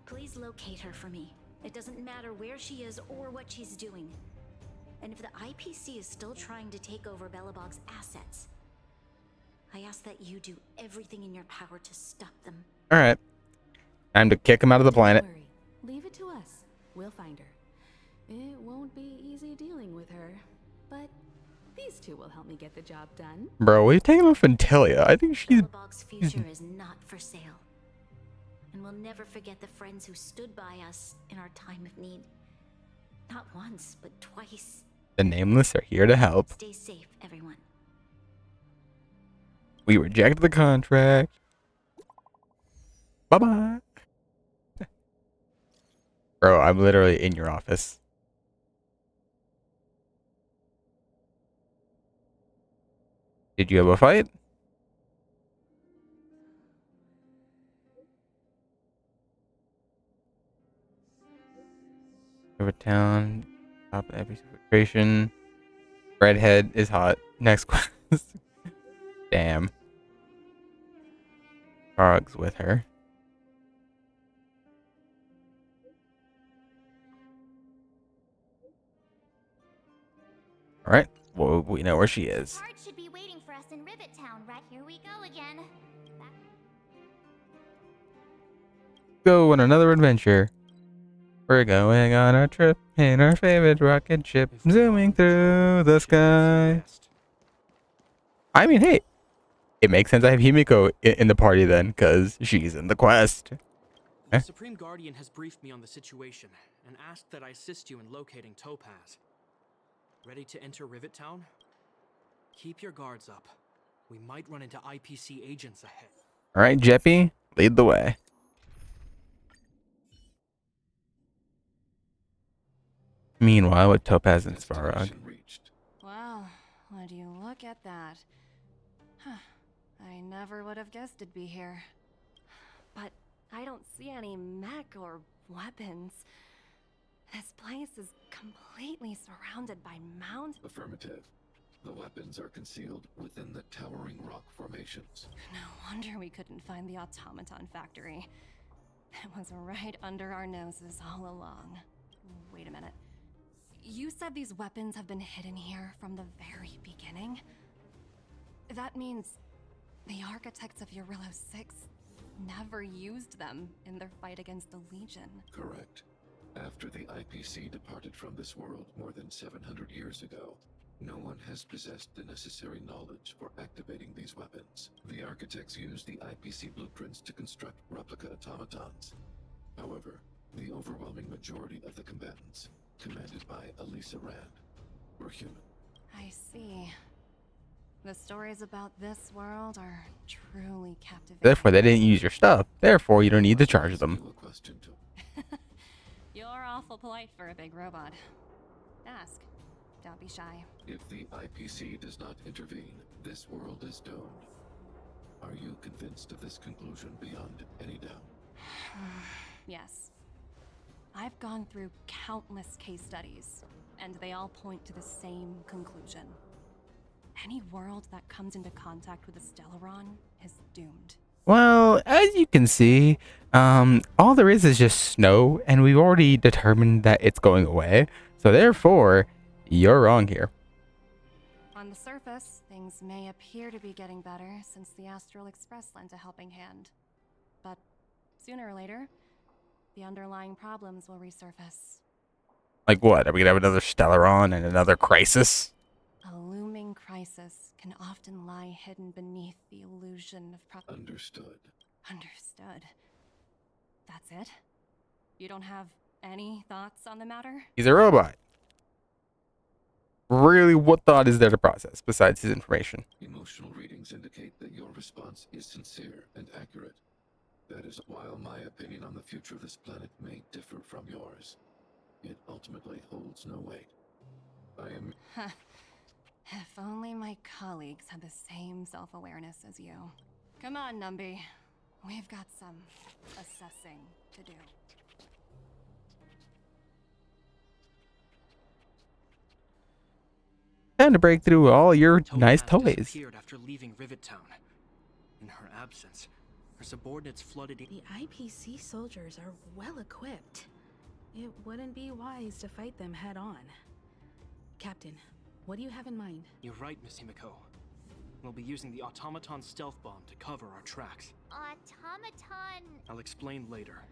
Please locate her for me. It doesn't matter where she is or what she's doing. And if the IPC is still trying to take over Belobog's assets, I ask that you do everything in your power to stop them. Alright. Time to kick him out of the planet. Don't worry. Leave it to us. We'll find her. It won't be easy dealing with her, but these two will help me get the job done. Bro, we taking off Antilia. I think she's... Belobog's future is not for sale. And we'll never forget the friends who stood by us in our time of need. Not once, but twice. The Nameless are here to help. Stay safe, everyone. We rejected the contract. Bye-bye. Bro, I'm literally in your office. Did you have a fight? Town, top of every filtration. Redhead is hot. Next quest. Damn. Karg's with her. Alright. Well, we know where she is. Bard should be waiting for us in Rivet Town. Right here we go again. Go on another adventure. We're going on a trip in our favorite rocket ship, zooming through the sky. I mean, hey, it makes sense I have Himiko in the party then, because she's in the quest. The Supreme Guardian has briefed me on the situation and asked that I assist you in locating Topaz. Ready to enter Rivet Town? Keep your guards up. We might run into IPC agents ahead. Alright, Jeppy, lead the way. Meanwhile, with Topaz and Svarog. Wow, would you look at that? Huh. I never would have guessed it'd be here. But I don't see any mech or weapons. This place is completely surrounded by mountains. Affirmative. The weapons are concealed within the towering rock formations. No wonder we couldn't find the automaton factory. It was right under our noses all along. Wait a minute. You said these weapons have been hidden here from the very beginning? That means the architects of Eurillo 6 never used them in their fight against the Legion. Correct. After the IPC departed from this world more than 700 years ago, no one has possessed the necessary knowledge for activating these weapons. The architects used the IPC blueprints to construct replica automatons. However, the overwhelming majority of the combatants, commanded by Elisa Rand, were human. I see. The stories about this world are truly captivating. Therefore, they didn't use your stuff. Therefore, you don't need to charge them. You're awful polite for a big robot. Ask. Don't be shy. If the IPC does not intervene, this world is doomed. Are you convinced of this conclusion beyond any doubt? Yes. I've gone through countless case studies, and they all point to the same conclusion. Any world that comes into contact with a Stellaron is doomed. Well, as you can see, all there is just snow, and we've already determined that it's going away. So therefore, you're wrong here. On the surface, things may appear to be getting better since the Astral Express lent a helping hand. But sooner or later, the underlying problems will resurface. Like what? Are we gonna have another Stellaron and another crisis? A looming crisis can often lie hidden beneath the illusion of Understood. Understood. That's it? You don't have any thoughts on the matter? He's a robot. Really, what thought is there to process besides his information? Emotional readings indicate that your response is sincere and accurate. That is, while my opinion on the future of this planet may differ from yours, it ultimately holds no weight. I am... If only my colleagues had the same self-awareness as you. Come on, Numby. We've got some assessing to do. Time to break through all your nice Topaz toys. disappeared after leaving Rivet Town. In her absence, her subordinates flooded in. The IPC soldiers are well equipped. It wouldn't be wise to fight them head on. Captain, what do you have in mind? You're right, Miss Himiko. We'll be using the automaton stealth bomb to cover our tracks. Automaton. I'll explain later.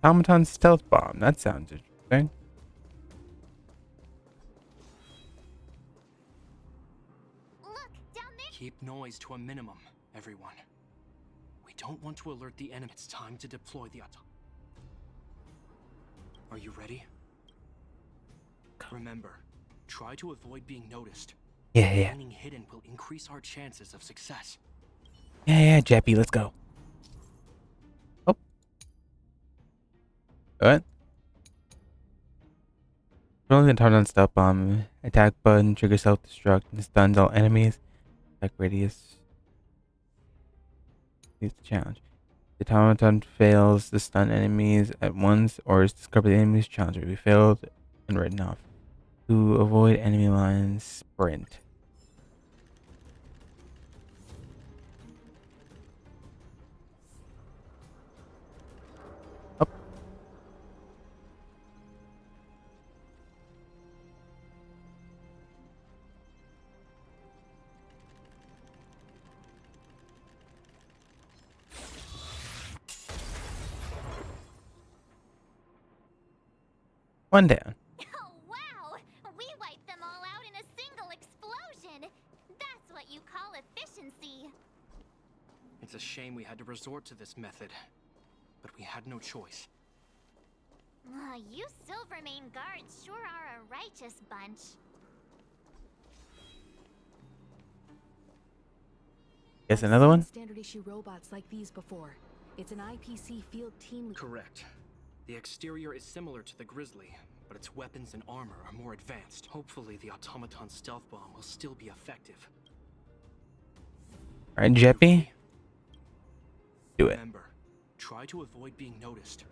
Automaton stealth bomb. That sounds interesting. Look, down there. Keep noise to a minimum, everyone. We don't want to alert the enemy. It's time to deploy the Are you ready? Remember, try to avoid being noticed. Yeah. Remaining hidden will increase our chances of success. Yeah, Jeppy, let's go. Oh. What? Rolling the automaton stealth bomb. Attack button, trigger self-destruct, and stuns all enemies. Attack radius. Use the challenge. The automaton fails to stun enemies at once or is discovered the enemy's challenge will be failed and written off. To avoid enemy lines, sprint. Up. One down. Oh, wow! We wiped them all out in a single explosion! That's what you call efficiency! It's a shame we had to resort to this method, but we had no choice. You Silvermane guards sure are a righteous bunch. Guess another one? Standard issue robots like these before. It's an IPC field team. Correct. The exterior is similar to the Grizzly, but its weapons and armor are more advanced. Hopefully the automaton stealth bomb will still be effective. Alright, Jeppy. Do it. Remember, try to avoid being noticed.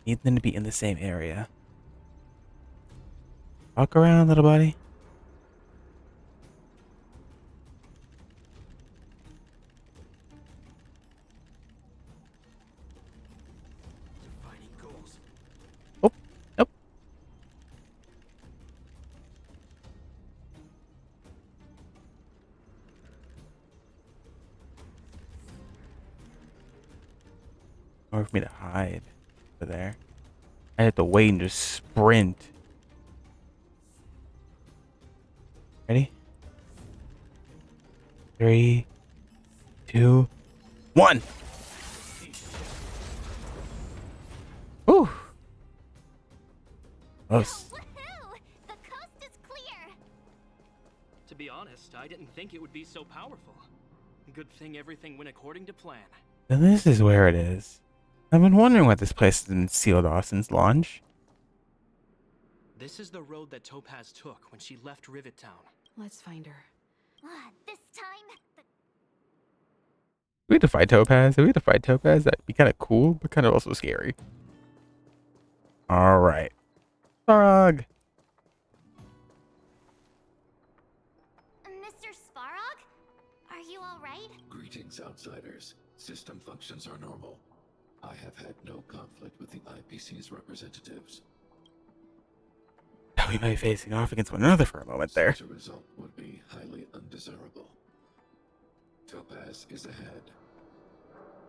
Need them to be in the same area. Walk around, little buddy. Defining goals. Oh, nope. Or for me to hide over there. I have to wait and just sprint. Ready? 3, 2, 1. Whew. close. Woohoo! The coast is clear! To be honest, I didn't think it would be so powerful. Good thing everything went according to plan. Now this is where it is. I've been wondering why this place has been sealed off since launch. This is the road that Topaz took when she left Rivet Town. Let's find her. This time, We had to fight Topaz. If we had to fight Topaz, that'd be kind of cool, but kind of also scary. Alright. Farog! Mr. Svarog? Are you alright? Greetings, outsiders. System functions are normal. I have had no conflict with the IPC's representatives. We might be facing off against one another for a moment there. Such a result would be highly undesirable. Topaz is ahead.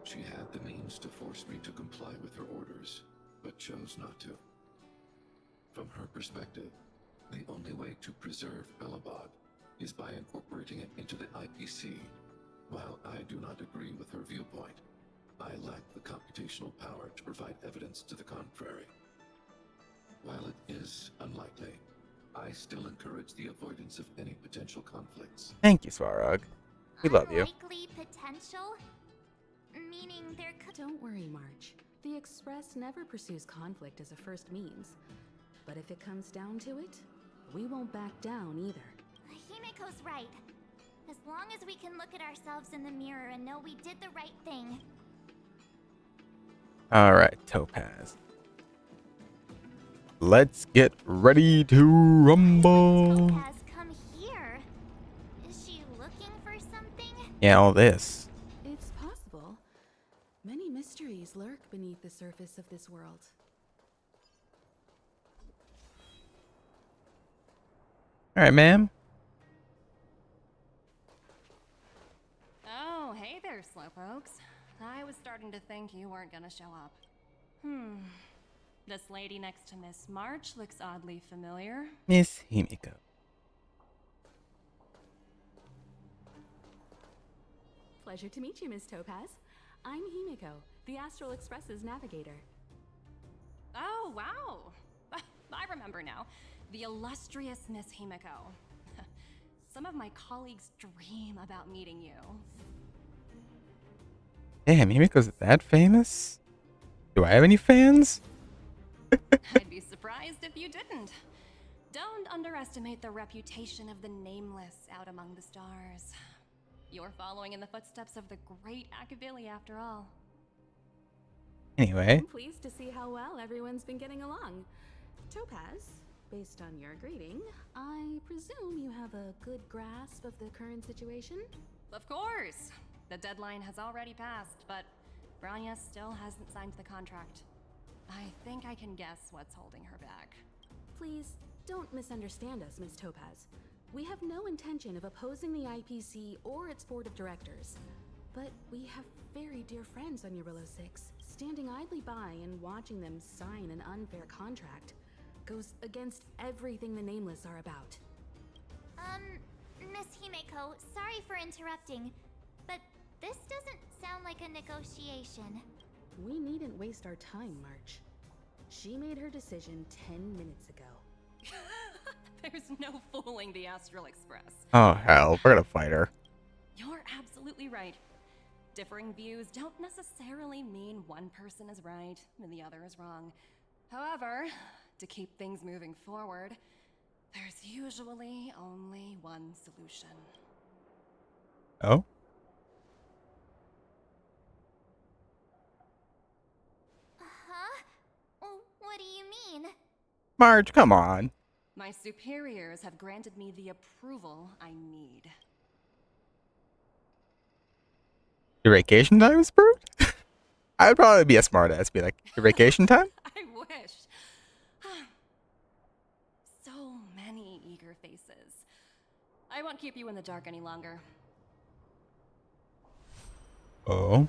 She had the means to force me to comply with her orders, but chose not to. From her perspective, the only way to preserve Belobog is by incorporating it into the IPC. While I do not agree with her viewpoint, I lack the computational power to provide evidence to the contrary. While it is unlikely, I still encourage the avoidance of any potential conflicts. Thank you, Svarog. We love you. Unlikely potential? Meaning there could... Don't worry, March. The Express never pursues conflict as a first means. But if it comes down to it, we won't back down either. Himiko's right. As long as we can look at ourselves in the mirror and know we did the right thing. Alright, Topaz. Let's get ready to rumble. Topaz come here? Is she looking for something? Yeah, all this. It's possible. Many mysteries lurk beneath the surface of this world. Alright, ma'am. Oh, hey there, Slowpokes. I was starting to think you weren't gonna show up. This lady next to Miss March looks oddly familiar. Miss Himiko. Pleasure to meet you, Miss Topaz. I'm Himiko, the Astral Express's navigator. Oh, wow. I remember now. The illustrious Miss Himiko. Some of my colleagues dream about meeting you. Damn, Himiko's that famous? Do I have any fans? I'd be surprised if you didn't. Don't underestimate the reputation of the nameless out among the stars. You're following in the footsteps of the great Akavili after all. Anyway. I'm pleased to see how well everyone's been getting along. Topaz, based on your greeting, I presume you have a good grasp of the current situation? Of course! The deadline has already passed, but Branya still hasn't signed the contract. I think I can guess what's holding her back. Please, don't misunderstand us, Miss Topaz. We have no intention of opposing the IPC or its board of directors. But we have very dear friends on Eurilo 6. Standing idly by and watching them sign an unfair contract goes against everything the Nameless are about. Miss Himeko, sorry for interrupting, but this doesn't sound like a negotiation. We needn't waste our time, March. She made her decision 10 minutes ago. There's no fooling the Astral Express. Oh, hell. We're gonna fight her. You're absolutely right. Differing views don't necessarily mean one person is right and the other is wrong. However, to keep things moving forward, there's usually only one solution. Oh? Huh? What do you mean? Marge, come on. My superiors have granted me the approval I need. Your vacation time is approved? I'd probably be a smartass, be like, your vacation time? I wish. So many eager faces. I won't keep you in the dark any longer. Oh?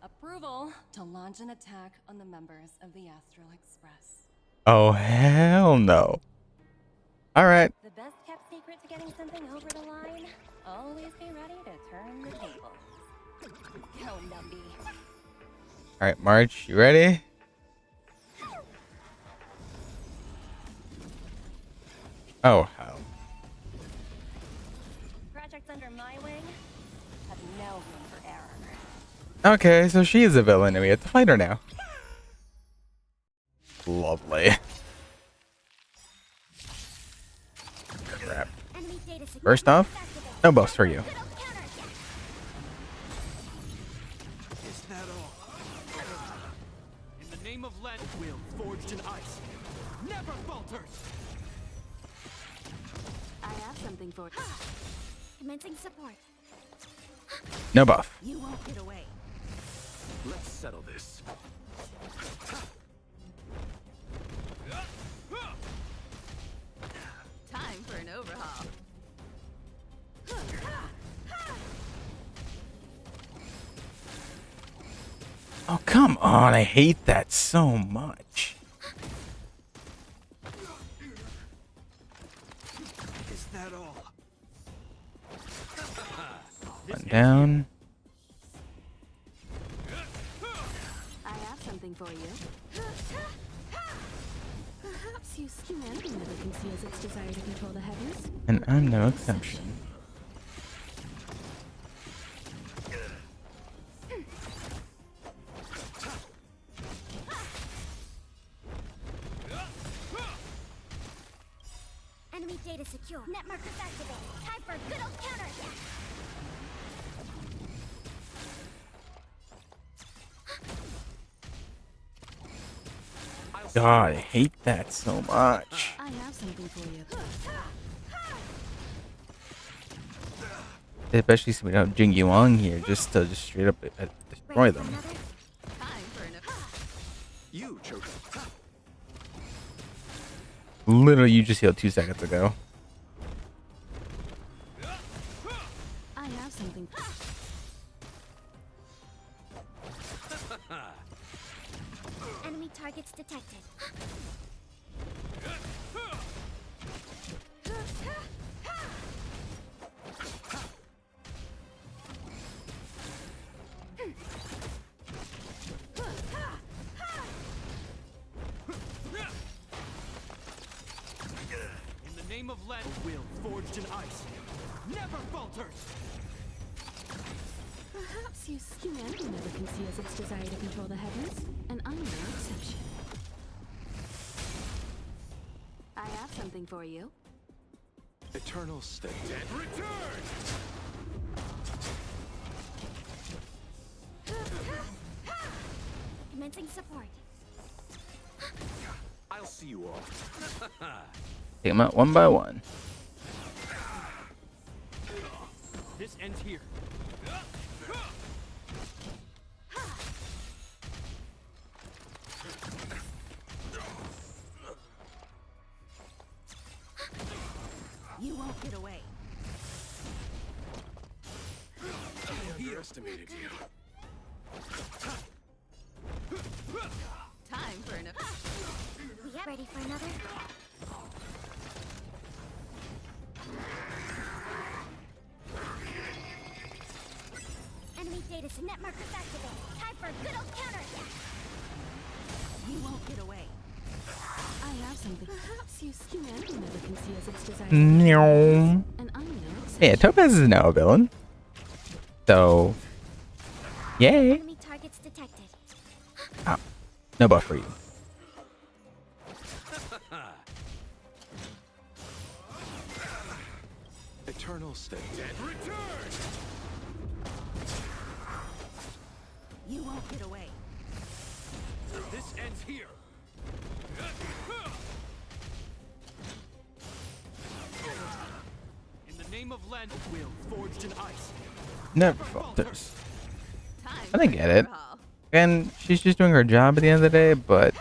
Approval to launch an attack on the members of the Astral Express. Oh, hell no. Alright. The best kept secret to getting something over the line? Always be ready to turn the tables. Go, Numby. Alright, Marge, you ready? Oh, hell. Projects under my wing have no room for error. Okay, so she is a villain and we have to fight her now. Lovely. Crap. First off, no buffs for you. Is that all? In the name of Len, will forged in ice never falters. I have something for you. Commencing support. No buff. You won't get away. Let's settle this. Time for an overhaul. Oh, come on. I hate that so much. Is that all? One down. I have something for you. Perhaps you human never conceals its desire to control the heavens. And I'm no exception. Enemy data secure. Net markers activated. Time for a good old counterattack. God, I hate that so much. I have something for you. Especially since we don't have jingliu here just to just straight up destroy them. You choke. Literally, you just healed 2 seconds ago. I have something. Enemy targets detected. In the name of Len, will forged in ice never falters. Perhaps you humanity never conceals its desire to control the heavens, and I'm no exception. I have something for you. Eternal state. And return. Commencing support. I'll see you off. Take them out one by one. This ends here. You won't get away. I underestimated you. Time for an. Yep. Ready for another? Enemy data net markers activated. Time for a good old counterattack. You won't get away. I have something. Perhaps you humanity never conceals its desire. No. And I'm no exception. Yeah, Topaz is now a villain. So, yay. Enemy targets detected. Oh, no buff for you. Eternal state. And return. You won't get away. This ends here. In the name of Len, will forged in ice Never falters. Time I think get it. overhaul. And she's just doing her job at the end of the day, but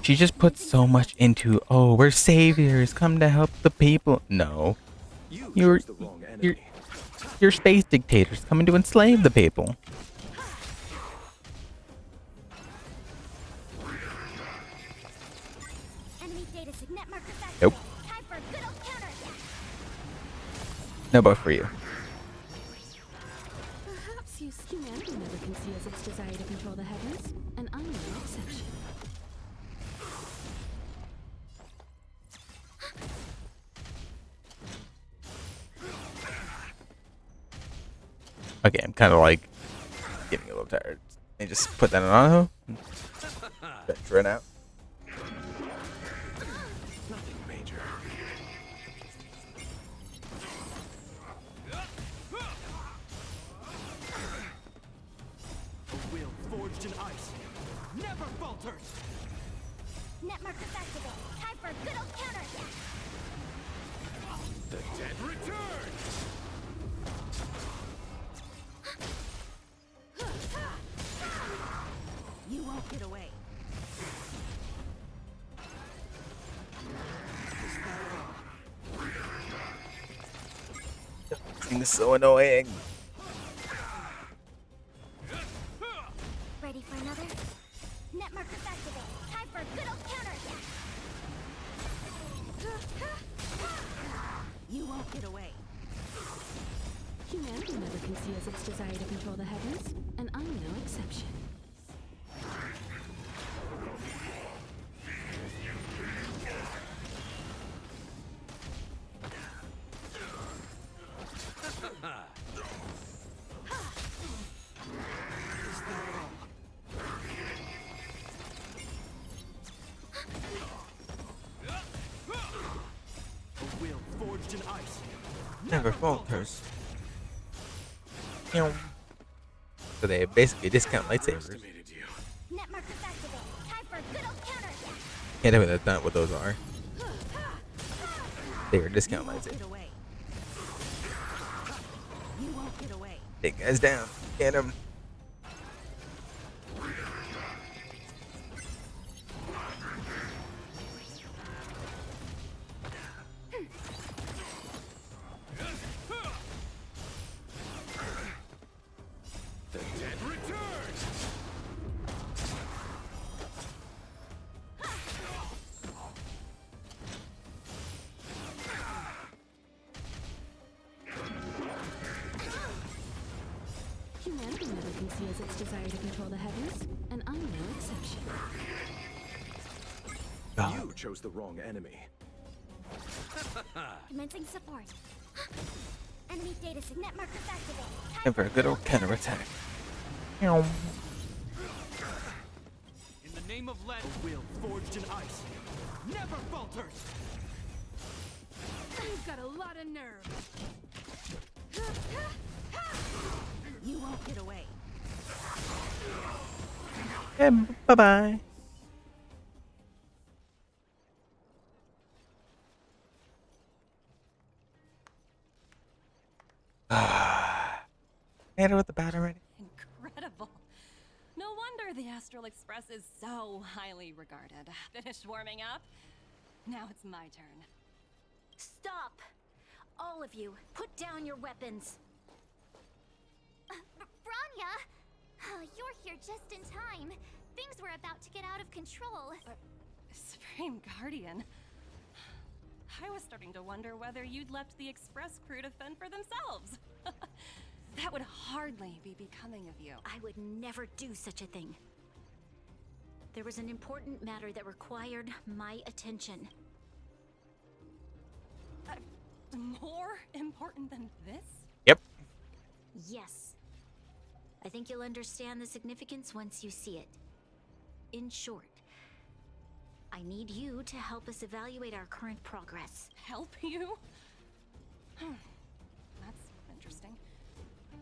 she just puts so much into, oh, we're saviors, come to help the people. No. You're space dictators coming to enslave the people. Enemy data net markers activated. Nope. Time for a good old counterattack. No buff for you. Perhaps you humanity never conceals its desire to control the heavens, and I'm no exception. Okay, I'm kind of like getting a little tired. And just put that on. Run out. Nothing major. A will forged in ice never falters. Net markers activate. Time for a good old counterattack. The dead return. You won't get away. This is so annoying. Ready for another? Net markers activate. Time for a good old counterattack. You won't get away. Humanity never conceals its desire to control the heavens, and I'm no exception. A will forged in ice Never falters. So they basically discount lightsabers. Net markers activate. Time for a good old counterattack. Can't tell me that's not what those are. They are discount lightsabers. You won't get away. Take guys down. Get him. The dead return. Humanity never conceals its desire to control the heavens, and I'm no exception. You chose the wrong enemy. Commencing support. Enemy data net markers activate. Time for a good old counterattack. In the name of lead, a will forged in ice never falters. You've got a lot of nerve. You won't get away. And bye-bye. Hit her with the bat already. Incredible. No wonder the Astral Express is so highly regarded. Finished warming up? Now it's my turn. Stop! All of you, put down your weapons. Branya! You're here just in time. Things were about to get out of control. Supreme Guardian. I was starting to wonder whether you'd left the Express crew to fend for themselves. That would hardly be becoming of you. I would never do such a thing. There was an important matter that required my attention. More important than this? Yep. Yes. I think you'll understand the significance once you see it. In short, I need you to help us evaluate our current progress. Help you? That's interesting.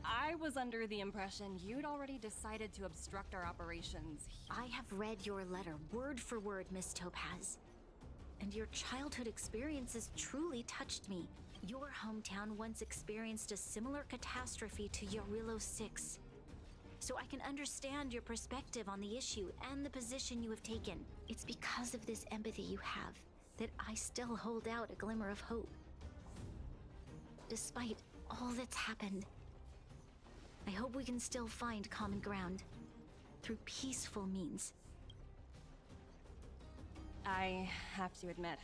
I was under the impression you'd already decided to obstruct our operations. I have read your letter word for word, Miss Topaz. And your childhood experiences truly touched me. Your hometown once experienced a similar catastrophe to Yorillo 6. So I can understand your perspective on the issue and the position you have taken. It's because of this empathy you have that I still hold out a glimmer of hope. Despite all that's happened, I hope we can still find common ground through peaceful means. I have to admit,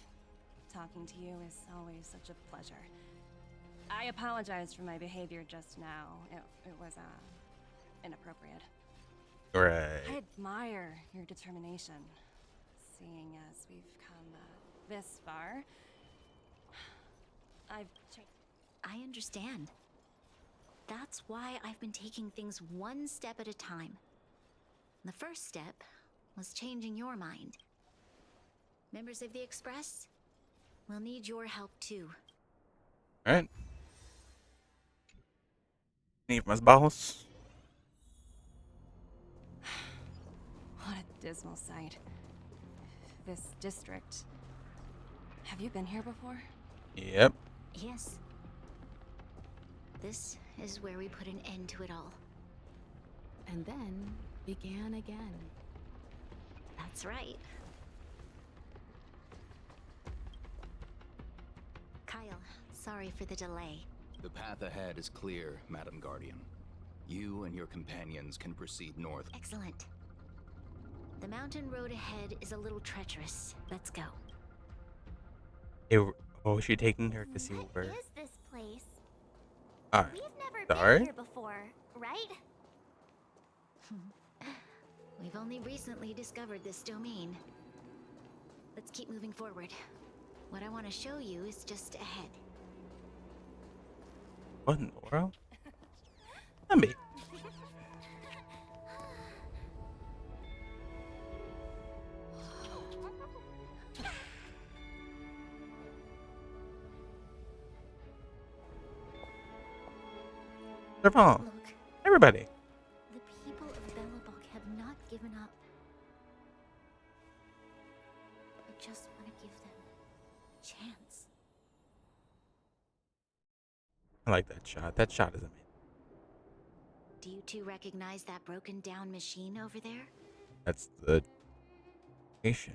talking to you is always such a pleasure. I apologize for my behavior just now. It was, inappropriate. Right. I admire your determination, seeing as we've come this far. I've changed. I understand. That's why I've been taking things one step at a time. The first step was changing your mind. Members of the Express, we'll need your help too. Alright. Need más bajos. What a dismal sight. This district. Have you been here before? Yep. Yes. This is where we put an end to it all. And then began again. That's right. Kyle, sorry for the delay. The path ahead is clear, Madam Guardian. You and your companions can proceed north. Excellent. The mountain road ahead is a little treacherous. Let's go. Oh, is she taking her to see where? What is this place? Alright. We've never Sorry? been here before, right? We've only recently discovered this domain. Let's keep moving forward. What I want to show you is just ahead. What in the world? Let me. Look, everybody. The people of Belobog have not given up. I just want to give them a chance. I like that shot. That shot is amazing. Do you two recognize that broken down machine over there? That's the nation.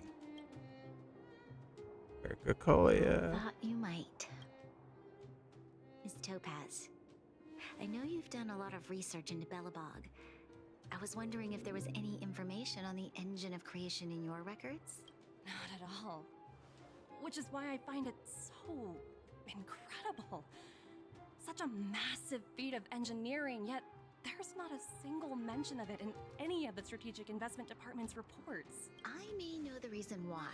Coca-Cola. Thought you might. Miss Topaz, I know you've done a lot of research into Belobog. I was wondering if there was any information on the engine of creation in your records? Not at all. Which is why I find it so incredible. Such a massive feat of engineering, yet there's not a single mention of it in any of the Strategic Investment Department's reports. I may know the reason why.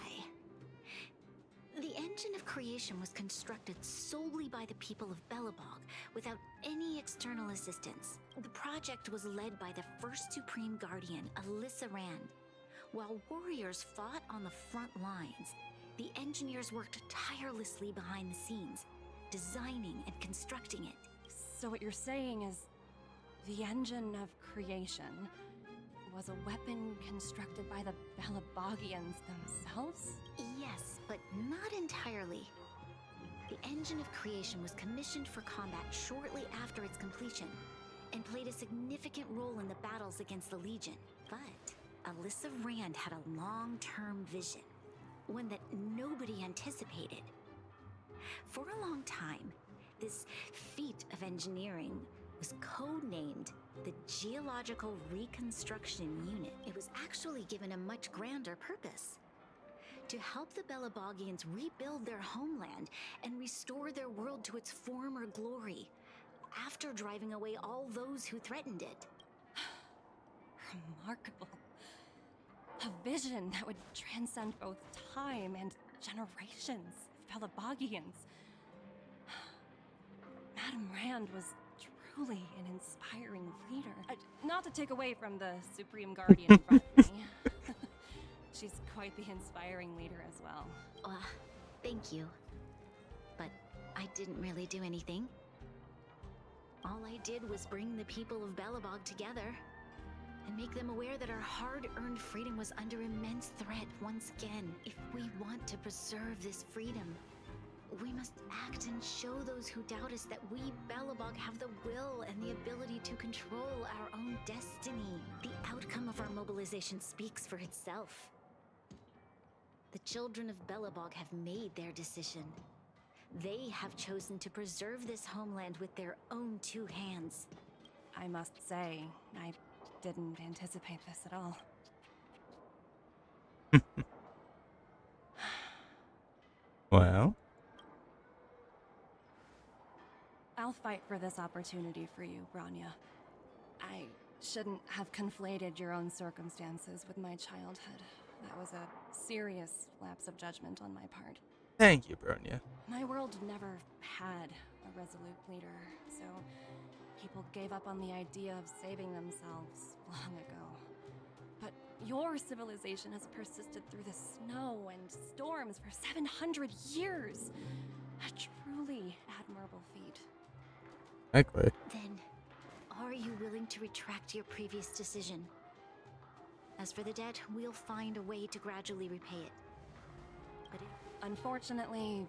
The engine of creation was constructed solely by the people of Belobog, without any external assistance. The project was led by the first Supreme Guardian, Alyssa Rand. While warriors fought on the front lines, the engineers worked tirelessly behind the scenes, designing and constructing it. So what you're saying is, the engine of creation was a weapon constructed by the Belabogians themselves? Yes, but not entirely. The engine of creation was commissioned for combat shortly after its completion, and played a significant role in the battles against the Legion. But Alyssa Rand had a long-term vision, one that nobody anticipated. For a long time, this feat of engineering was codenamed the Geological Reconstruction Unit. It was actually given a much grander purpose: to help the Belabogians rebuild their homeland and restore their world to its former glory, after driving away all those who threatened it. Remarkable. A vision that would transcend both time and generations of Belabogians. Madame Rand was truly an inspiring leader. Not to take away from the Supreme Guardian in front of me. She's quite the inspiring leader as well. Thank you. But I didn't really do anything. All I did was bring the people of Belobog together and make them aware that our hard-earned freedom was under immense threat once again. If we want to preserve this freedom, we must act and show those who doubt us that we, Belobog, have the will and the ability to control our own destiny. The outcome of our mobilization speaks for itself. The children of Belobog have made their decision. They have chosen to preserve this homeland with their own two hands. I must say, I didn't anticipate this at all. Well, I'll fight for this opportunity for you, Branya. I shouldn't have conflated your own circumstances with my childhood. That was a serious lapse of judgment on my part. thank you, Bronya. My world never had a resolute leader, so People gave up on the idea of saving themselves long ago. But your civilization has persisted through the snow and storms for 700 years. A truly admirable feat. Exactly. Then, are you willing to retract your previous decision? As for the debt, we'll find a way to gradually repay it. But unfortunately,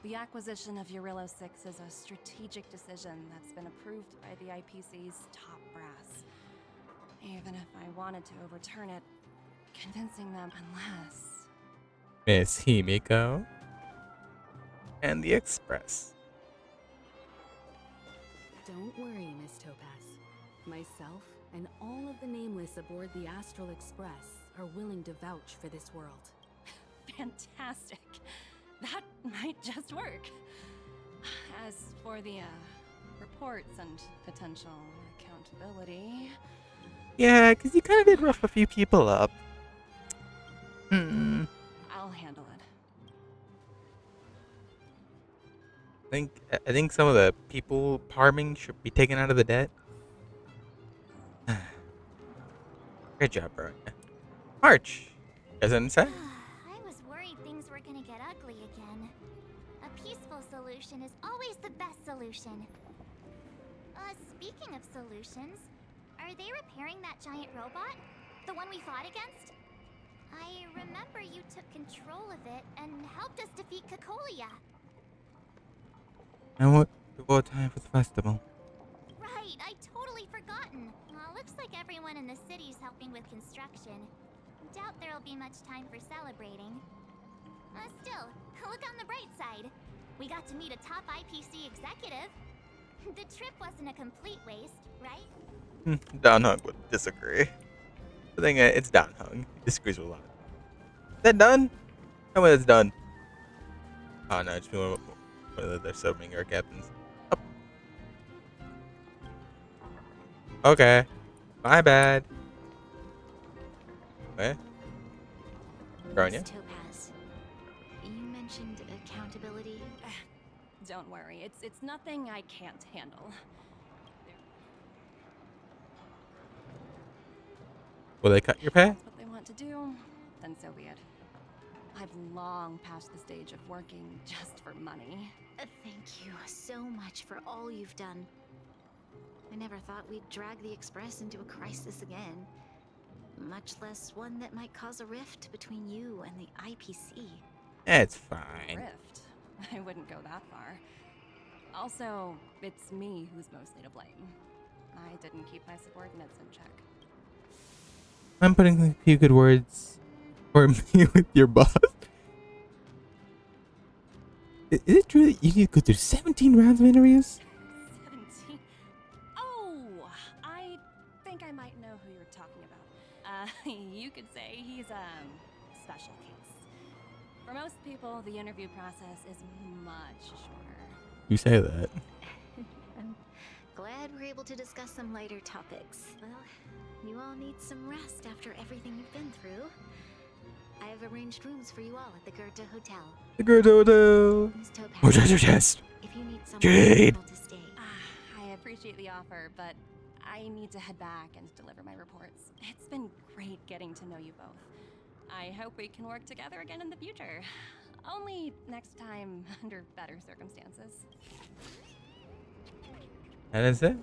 the acquisition of Eurilo 6 is a strategic decision that's been approved by the IPC's top brass. Even if I wanted to overturn it, convincing them unless... Miss Himiko. And the Express. Don't worry, Miss Topaz. Myself and all of the nameless aboard the Astral Express are willing to vouch for this world. Fantastic. That might just work. As for the reports and potential accountability... Yeah, because you kind of did rough a few people up. I'll handle it. I think some of the people harming should be taken out of the debt. Great job, bro. March. Doesn't say. I was worried things were gonna get ugly again. A peaceful solution is always the best solution. Speaking of solutions, are they repairing that giant robot? The one we fought against? I remember you took control of it and helped us defeat Cocolia. And what time for the festival? Right, I totally forgotten. Looks like everyone in the city's helping with construction. Doubt there'll be much time for celebrating. Still, look on the bright side. We got to meet a top IPC executive. The trip wasn't a complete waste, right? Downhung would disagree. The thing is, it's Downhung. He disagrees with a lot. Is that done? Tell me that's done. Oh no, it's one of their submarine air captains. Oh. Okay. My bad. Okay. Bronya? Miss Topaz, you mentioned accountability. Don't worry, it's nothing I can't handle. Will they cut your pay? That's what they want to do, then so be it. I've long passed the stage of working just for money. Thank you so much for all you've done. I never thought we'd drag the Express into a crisis again. Much less one that might cause a rift between you and the IPC. It's fine. Rift? I wouldn't go that far. Also, it's me who's mostly to blame. I didn't keep my subordinates in check. I'm putting a few good words for me with your boss. Is it true that you need to go through 17 rounds of interviews? 17? Oh, I think I might know who you're talking about. You could say he's a special case. For most people, the interview process is much shorter. You say that. I'm glad we're able to discuss some lighter topics. Well, you all need some rest after everything you've been through. I have arranged rooms for you all at the Goethe Hotel. The Goethe Hotel. Miss Topaz, Oh, treasure chest. if you need someone Jade. to stay. I appreciate the offer, but I need to head back and deliver my reports. It's been great getting to know you both. I hope we can work together again in the future. Only next time under better circumstances. And that's it.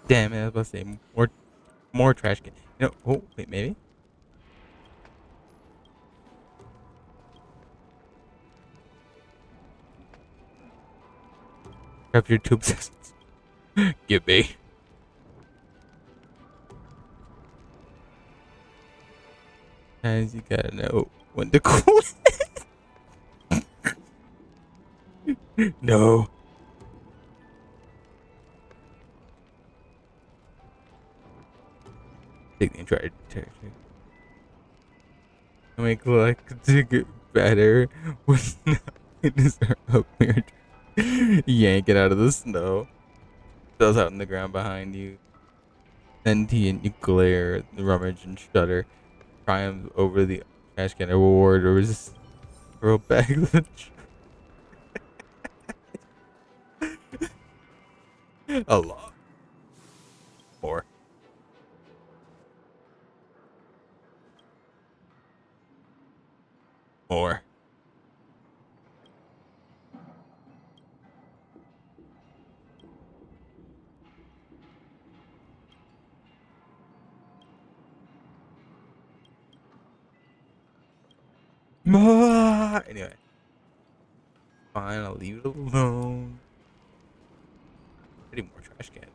Damn it, I was about to say more trash can. You know, oh wait, maybe. Grab your tube systems. Give me. Guys, you gotta know when to cool. No. Take the entire territory. Make luck to get better when nothing up here. Yank it out of the snow. Those out on the ground behind you. Sentient and you glare, rummage and shudder. Triumph over the trash can award or resist girl bag. A lot. More. More. More. Anyway. Fine, I'll leave it alone. Pretty more trash can. Do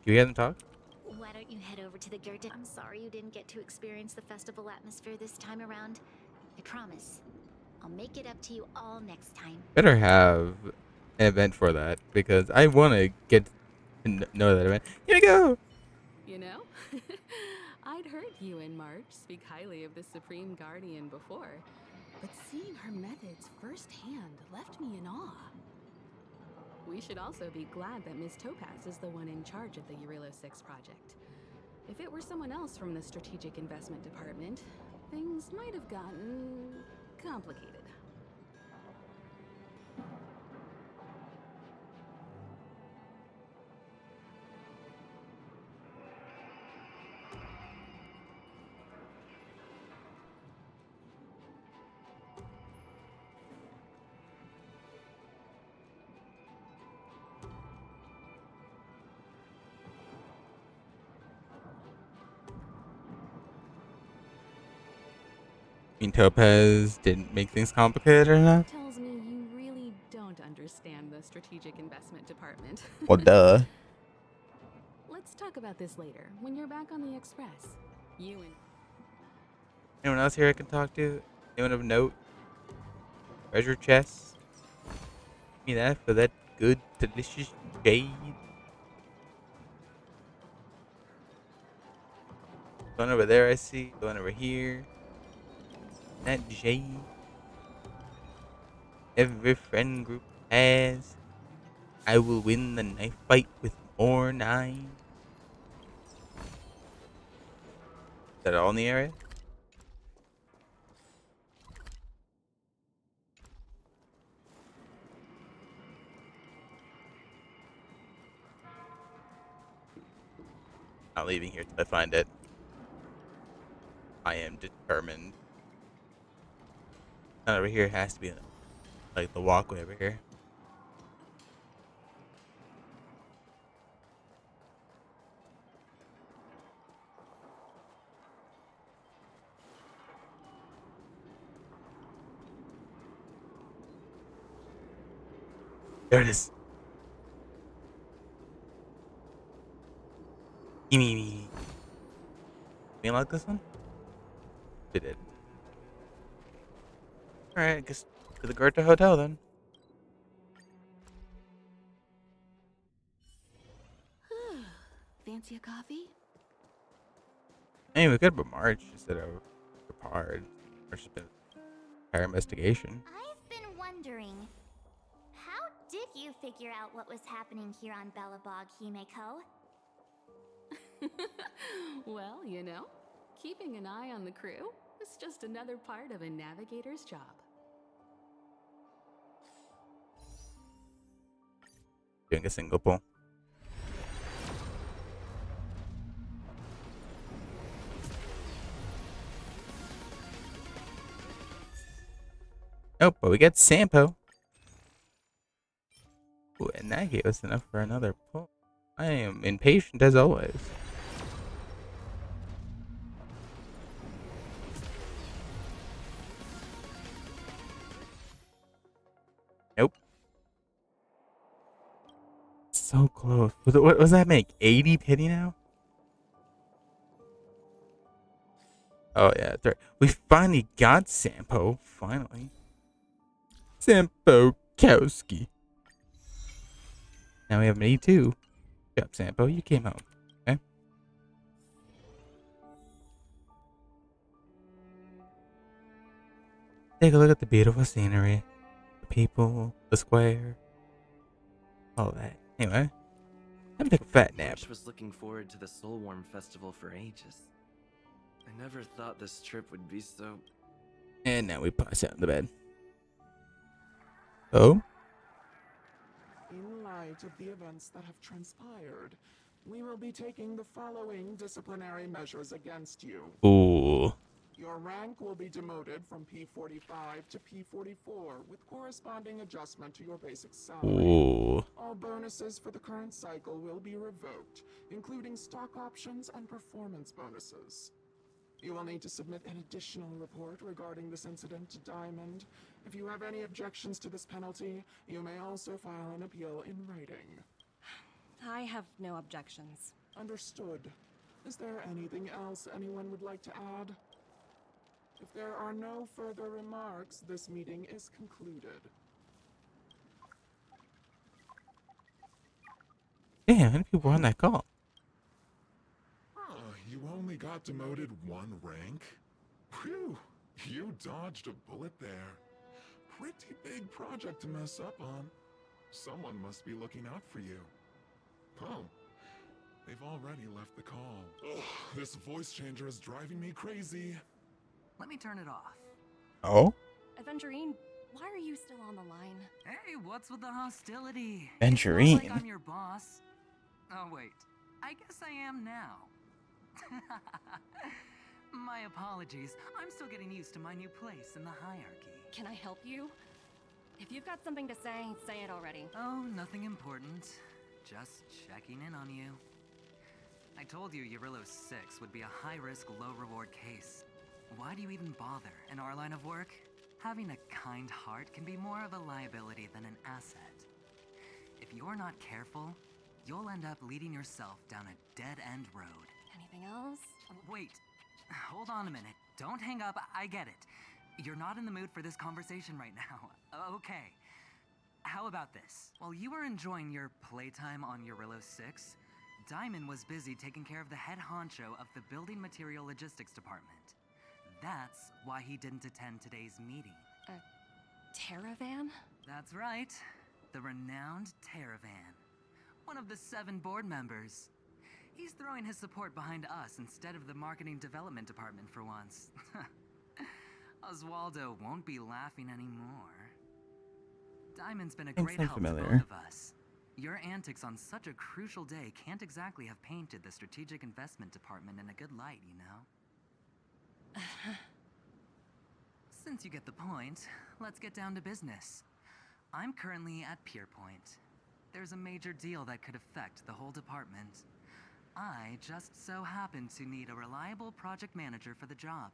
you hear them talk? Why don't you head over to the Goethe? I'm sorry you didn't get to experience the festival atmosphere this time around. I promise. I'll make it up to you all next time. Better have an event for that because I want to get to know that event. Here we go. You know, I'd heard you and March speak highly of the Supreme Guardian before, but seeing her methods firsthand left me in awe. We should also be glad that Miss Topaz is the one in charge of the Eurilo 6 project. If it were someone else from the Strategic Investment Department, things might have gotten complicated. Topaz didn't make things complicated or not? Tells me you really don't understand the Strategic Investment Department. Well, duh. Let's talk about this later, when you're back on the Express. You and... Anyone else here I can talk to? Anyone of note? Treasure chest? Give me that for that good, delicious jade. Going over there, I see. Going over here. That jade. Every friend group has. I will win the knife fight with more knives. Is that all in the area? Not leaving here till I find it. I am determined. Not over here. It has to be like the walkway over here. There it is. Gimme. You like this one? It did. Alright, I guess to the Goethe Hotel then. Fancy a coffee? Anyway, we could have March instead of Pard. March has been entire investigation. I've been wondering, how did you figure out what was happening here on Belobog, Himeko? Well, you know, keeping an eye on the crew is just another part of a navigator's job. Doing a single pull. Nope, but we got Sampo. Ooh, and that gave us enough for another pull. I am impatient as always. Nope. So close. What does that make? 80 pity now? Oh yeah, that's right. We finally got Sampo. Finally. Sampo Kowski. Now we have an E2. Good job, Sampo. You came home. Okay. Take a look at the beautiful scenery. The people, the square. All that. Anyway. Time to take a fat nap. March was looking forward to the Soulwarm Festival for ages. I never thought this trip would be so And now we pass out in the bed. Oh? In light of the events that have transpired, we will be taking the following disciplinary measures against you. Ooh. Your rank will be demoted from P45 to P44 with corresponding adjustment to your basic salary. Ooh. All bonuses for the current cycle will be revoked, including stock options and performance bonuses. You will need to submit an additional report regarding this incident to Diamond. If you have any objections to this penalty, you may also file an appeal in writing. I have no objections. Understood. Is there anything else anyone would like to add? If there are no further remarks, this meeting is concluded. Damn, how many people were on that call? You only got demoted one rank? Phew, you dodged a bullet there. Pretty big project to mess up on. Someone must be looking out for you. Oh, they've already left the call. Ugh, this voice changer is driving me crazy. Let me turn it off. Oh? Aventurine, why are you still on the line? Hey, what's with the hostility? Aventurine? It's not like I'm your boss. Oh, wait. I guess I am now. My apologies. I'm still getting used to my new place in the hierarchy. Can I help you? If you've got something to say it already. Oh, nothing important. Just checking in on you. I told you Eurillo 6 would be a high-risk, low-reward case. Why do you even bother in our line of work? Having a kind heart can be more of a liability than an asset. If you're not careful, you'll end up leading yourself down a dead-end road. Anything else? Wait, hold on a minute. Don't hang up, I get it. You're not in the mood for this conversation right now. Okay. How about this? While you were enjoying your playtime on Eurillo 6, Diamond was busy taking care of the head honcho of the Building Material Logistics Department. That's why he didn't attend today's meeting. Terravan? That's right. The renowned Terravan. One of the 7 board members. He's throwing his support behind us instead of the marketing development department for once. Oswaldo won't be laughing anymore. Diamond's been a great help to both of us. Your antics on such a crucial day can't exactly have painted the strategic investment department in a good light, you know? Since you get the point, let's get down to business. I'm currently at Pierpoint. There's a major deal that could affect the whole department. I just so happen to need a reliable project manager for the job.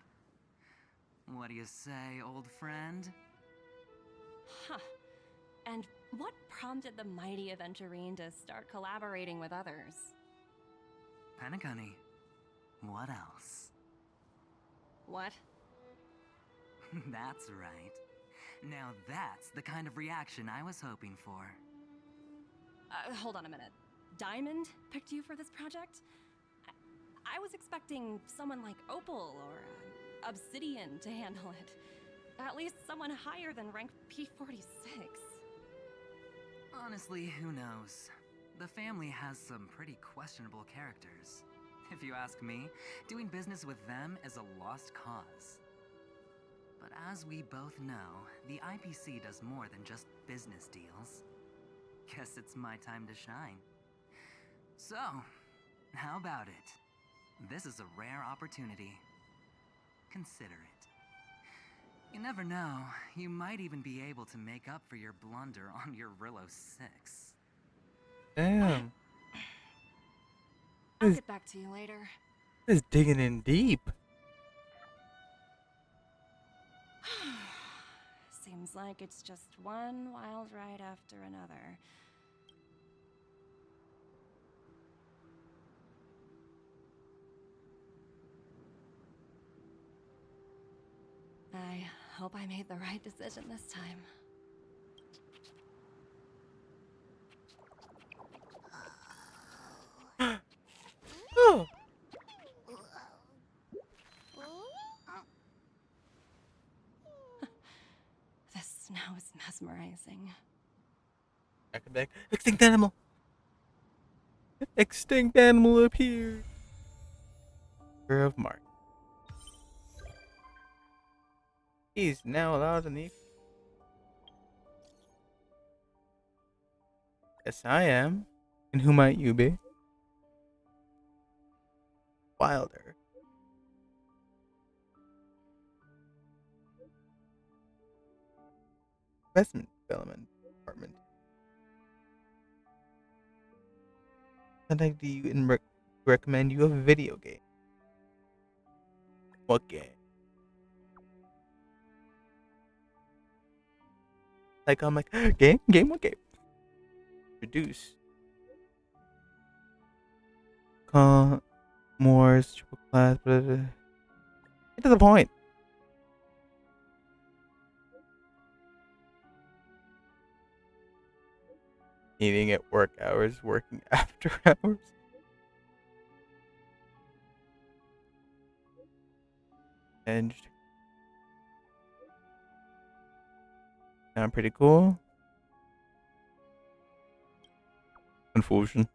What do you say, old friend? Huh. And what prompted the mighty Aventurine to start collaborating with others? Penacony. What else? What? That's right. Now that's the kind of reaction I was hoping for. Hold on a minute. Diamond picked you for this project? I was expecting someone like Opal or Obsidian to handle it. At least someone higher than rank P46. Honestly, who knows? The family has some pretty questionable characters. If you ask me, doing business with them is a lost cause. But as we both know, the IPC does more than just business deals. Guess it's my time to shine. So, how about it? This is a rare opportunity. Consider it. You never know, you might even be able to make up for your blunder on your Eurillo 6. Damn. I'll get back to you later. This is digging in deep. Seems like it's just one wild ride after another. I hope I made the right decision this time. Oh. The snow is mesmerizing. Back. Extinct animal. Extinct animal appeared. Of Mark. He's now allowed in the. Yes, I am. And who might you be? Wilder. Investment development department. I'd like to recommend you a video game. What game? Like I'm like game, what game? Reduce. Moore's triple class. Blah, blah. Get to the point. Eating at work hours, working after hours. And sound pretty cool. Confusion.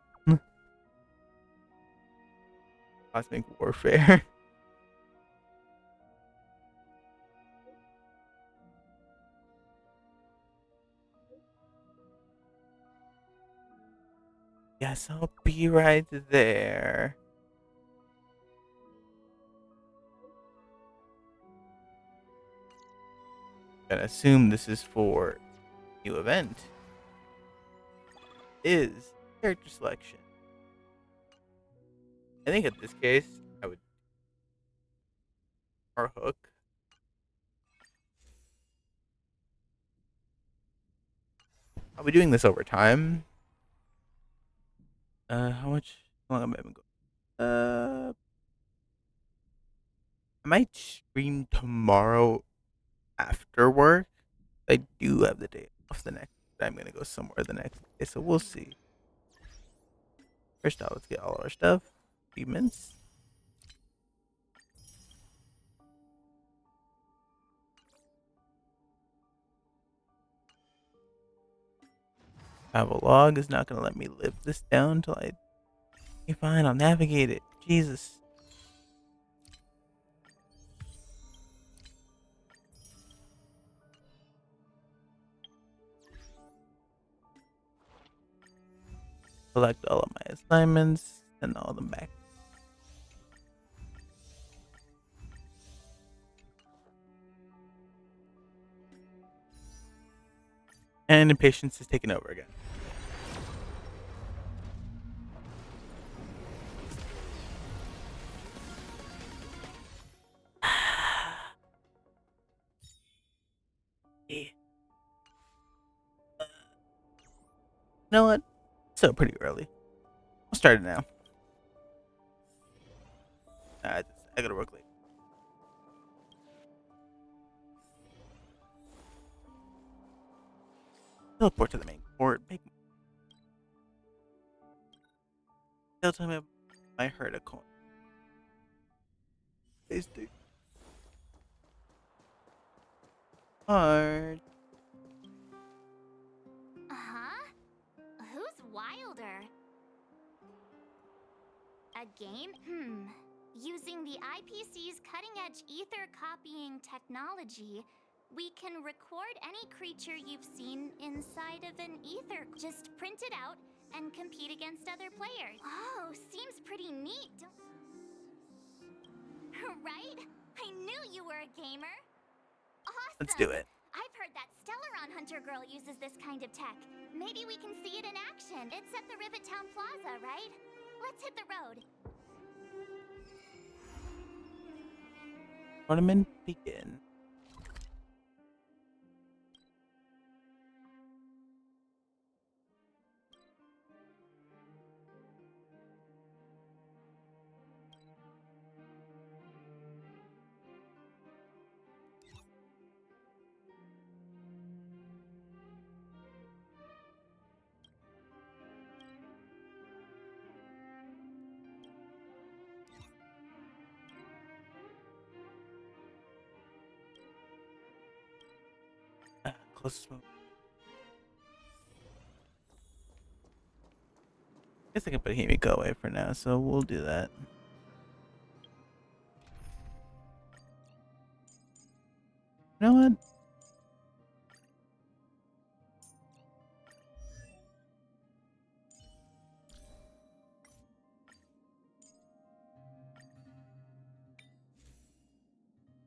Cosmic warfare. Yes, I'll be right there. Gonna assume this is for new event. Is character selection. I think in this case I would or hook. I'll be doing this over time. How much? How long have I been going? I might stream tomorrow after work. I do have the day off the next. I'm gonna go somewhere the next day, so we'll see. First off, let's get all our stuff. Achievements. Travel log is not gonna let me live this down until I. Okay, fine, I'll navigate it. Jesus. Collect all of my assignments, send all of them back. And impatience is taking over again. Yeah. You know what? Still pretty early. I'll start it now. I gotta work late. Teleport to the main port. They'll tell me I heard a coin. Tasty. Hard. Huh? Who's Wilder? A game? Using the IPC's cutting-edge ether copying technology, we can record any creature you've seen inside of an ether. Just print it out and compete against other players. Oh, seems pretty neat. Right? I knew you were a gamer. Awesome! Let's do it. I've heard that Stellaron Hunter girl uses this kind of tech. Maybe we can see it in action. It's at the Rivet Town Plaza, right? Let's hit the road. Tournament begin. Closest one. Guess I can put Himiko away for now, so we'll do that. You know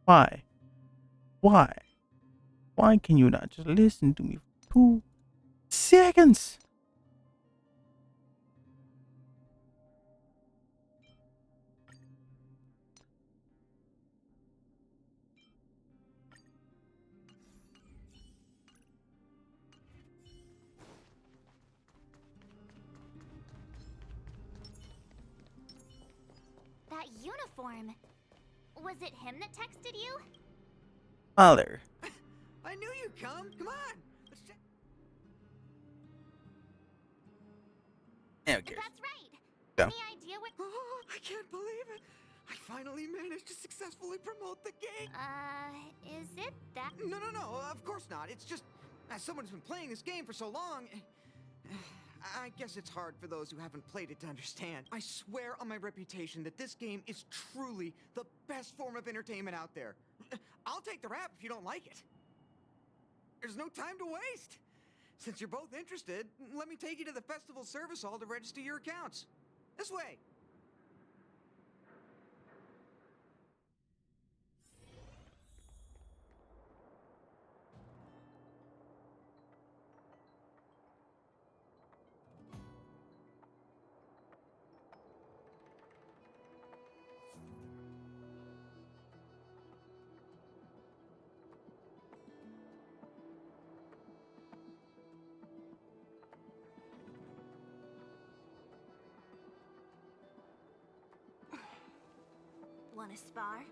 Why? Why? Why can you not just listen to me for 2 seconds? That uniform. Was it him that texted you? Father. I knew you'd come. Come on. Let's check. Okay. That's right. Go. Any idea what? Oh, I can't believe it. I finally managed to successfully promote the game. Is it that? No, of course not. It's just, as someone who's been playing this game for so long, I guess it's hard for those who haven't played it to understand. I swear on my reputation that this game is truly the best form of entertainment out there. I'll take the rap if you don't like it. There's no time to waste. Since you're both interested, let me take you to the festival service hall to register your accounts. This way. Want to spar?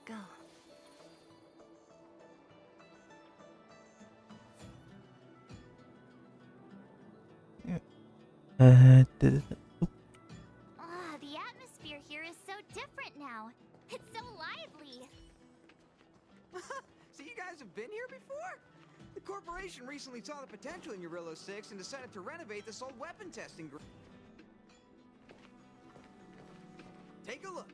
Go. The atmosphere here is so different now. It's so lively. So you guys have been here before? The corporation recently saw the potential in Urillo 6 and decided to renovate this old weapon testing group. Take a look.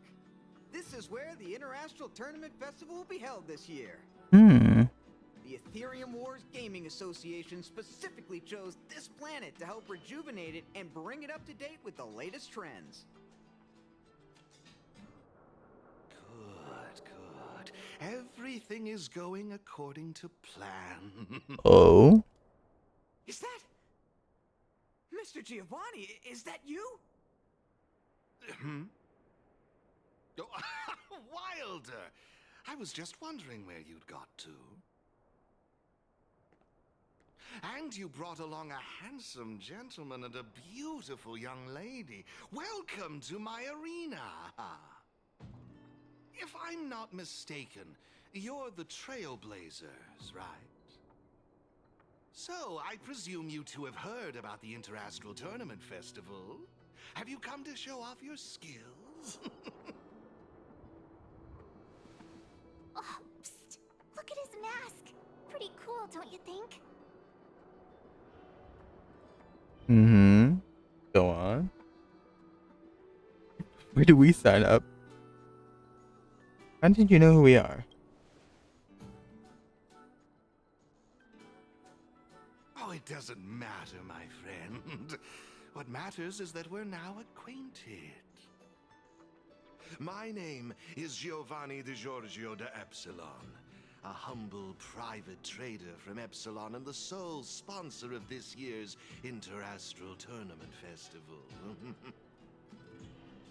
This is where the Interastral Tournament Festival will be held this year. The Ethereum Wars Gaming Association specifically chose this planet to help rejuvenate it and bring it up to date with the latest trends. Good. Everything is going according to plan. Oh? Is that... Mr. Giovanni, is that you? Hmm? Oh, Wilder! I was just wondering where you'd got to. And you brought along a handsome gentleman and a beautiful young lady. Welcome to my arena! If I'm not mistaken, you're the Trailblazers, right? So, I presume you two have heard about the Interastral Tournament Festival? Have you come to show off your skills? Oh, psst. Look at his mask. Pretty cool, don't you think? Go on. Where do we sign up? How did you know who we are? Oh, it doesn't matter, my friend. What matters is that we're now acquainted. My name is Giovanni Di Giorgio de Epsilon, a humble private trader from Epsilon and the sole sponsor of this year's Interastral Tournament Festival.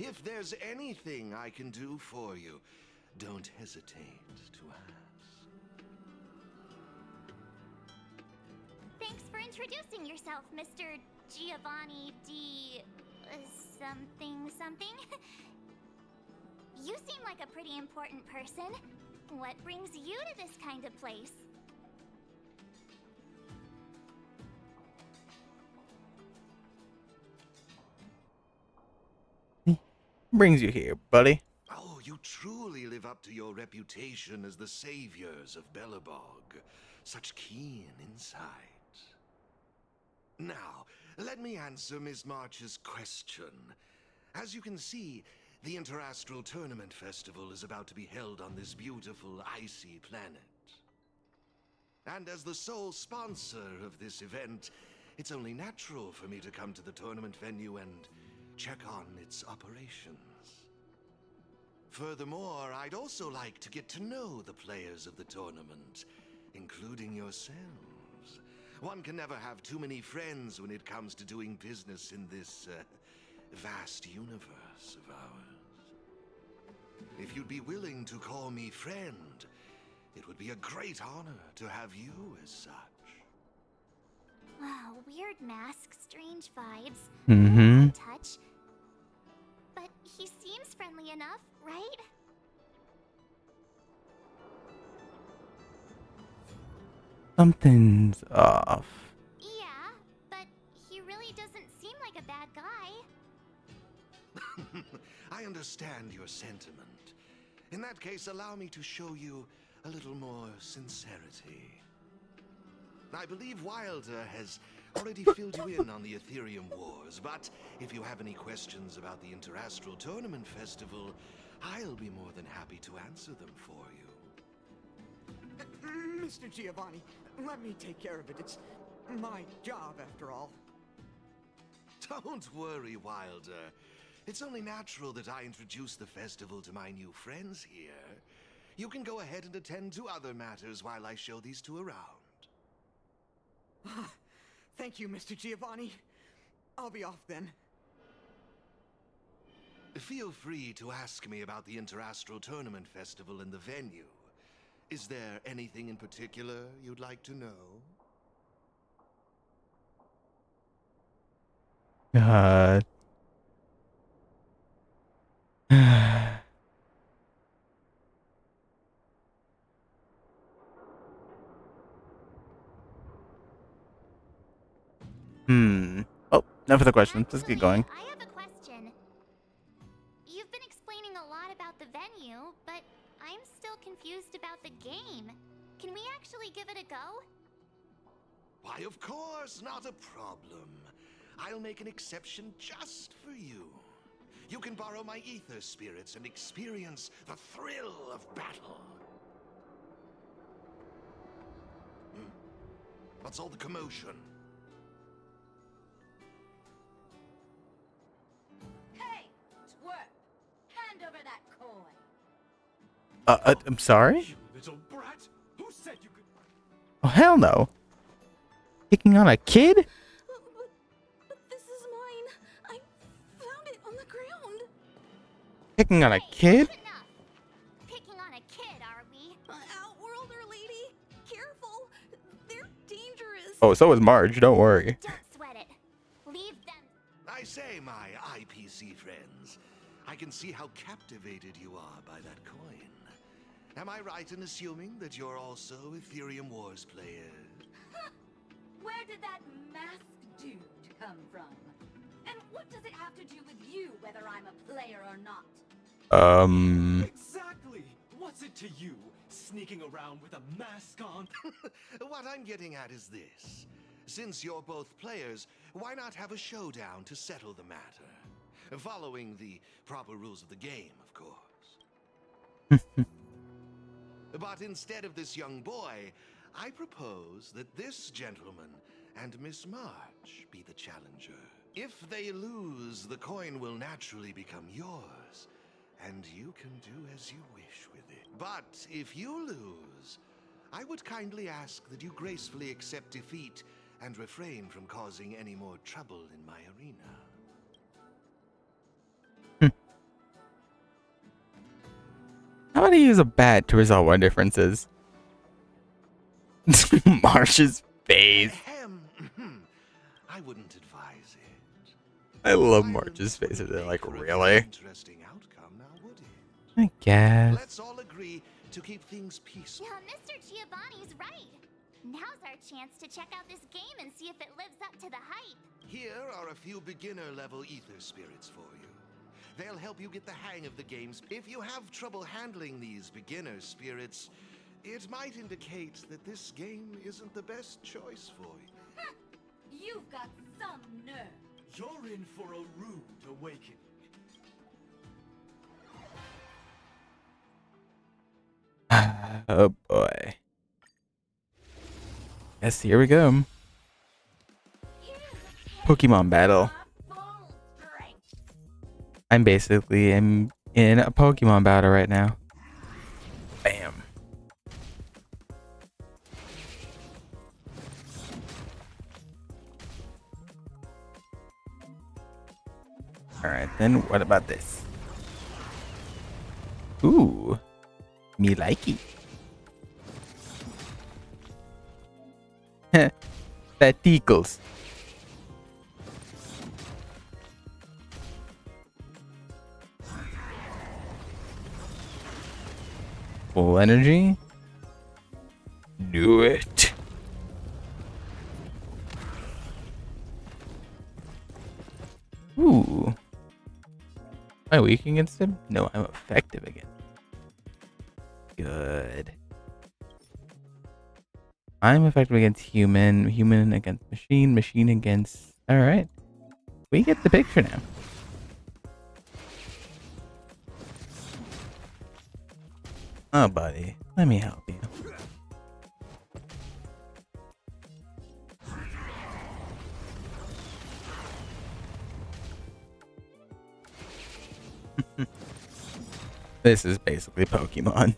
If there's anything I can do for you, don't hesitate to ask. Thanks for introducing yourself, Mr. Giovanni D... something. You seem like a pretty important person. What brings you to this kind of place? Brings you here, buddy. Oh, you truly live up to your reputation as the saviors of Belobog. Such keen insight. Now, let me answer Ms. March's question. As you can see, The Interastral Tournament Festival is about to be held on this beautiful, icy planet. And as the sole sponsor of this event, it's only natural for me to come to the tournament venue and check on its operations. Furthermore, I'd also like to get to know the players of the tournament, including yourselves. One can never have too many friends when it comes to doing business in this vast universe of ours. If you'd be willing to call me friend, it would be a great honor to have you as such. Wow, weird mask, strange vibes. Mm-hmm. Touch. But he seems friendly enough, right? Something's off. Yeah, but he really doesn't seem like a bad guy. I understand your sentiment. In that case, allow me to show you a little more sincerity. I believe Wilder has already filled you in on the Ethereum Wars, but if you have any questions about the Interastral Tournament Festival, I'll be more than happy to answer them for you. Mr. Giovanni, let me take care of it. It's my job, after all. Don't worry, Wilder. It's only natural that I introduce the festival to my new friends here. You can go ahead and attend to other matters while I show these two around. Thank you, Mr. Giovanni. I'll be off then. Feel free to ask me about the Interastral Tournament Festival and the venue. Is there anything in particular you'd like to know? God. Oh, enough of the questions. Let's get going. I have a question. You've been explaining a lot about the venue, but I'm still confused about the game. Can we actually give it a go? Why, of course, not a problem. I'll make an exception just for you. You can borrow my ether spirits and experience the thrill of battle. What's all the commotion? Hey, twerp! Hand over that coin. I'm sorry? You little brat! Who said you could? Oh, hell no. Picking on a kid? But this is mine. I found it on the ground. Picking on a kid? Picking on a kid, are we? Outworlder lady, careful. They're dangerous. Oh, so is Marge. Don't worry. Don't sweat it. Leave them. I say, my IPC friends, I can see how captivated you are by that coin. Am I right in assuming that you're also Ethereum Wars players? Where did that masked dude come from? And what does it have to do with you, whether I'm a player or not? Exactly! What's it to you, sneaking around with a mask on? What I'm getting at is this. Since you're both players, why not have a showdown to settle the matter? Following the proper rules of the game, of course. But instead of this young boy, I propose that this gentleman and Miss March be the challenger. If they lose, the coin will naturally become yours, and you can do as you wish with it. But if you lose, I would kindly ask that you gracefully accept defeat and refrain from causing any more trouble in my arena. How about I use a bat to resolve our differences? Marsh's face. I wouldn't advise it. I love Marge's faces. They're like, really? Interesting outcome now, would it? I guess. Let's all agree to keep things peaceful. Mr. Giovanni's right. Now's our chance to check out this game and see if it lives up to the hype. Here are a few beginner-level ether spirits for you. They'll help you get the hang of the games. If you have trouble handling these beginner spirits, it might indicate that this game isn't the best choice for you. You've got some nerve. You're in for a rude awakening. Oh boy. Yes, here we go. Pokemon battle. I'm basically in a Pokemon battle right now. Bam. Alright, then what about this? Ooh. Me likey. That tickles. Full energy. Do it. Ooh. Am I weak against him? No, I'm effective against him. Good. I'm effective against human, human against machine, machine against... Alright. We get the picture now. Oh, buddy. Let me help you. This is basically Pokemon.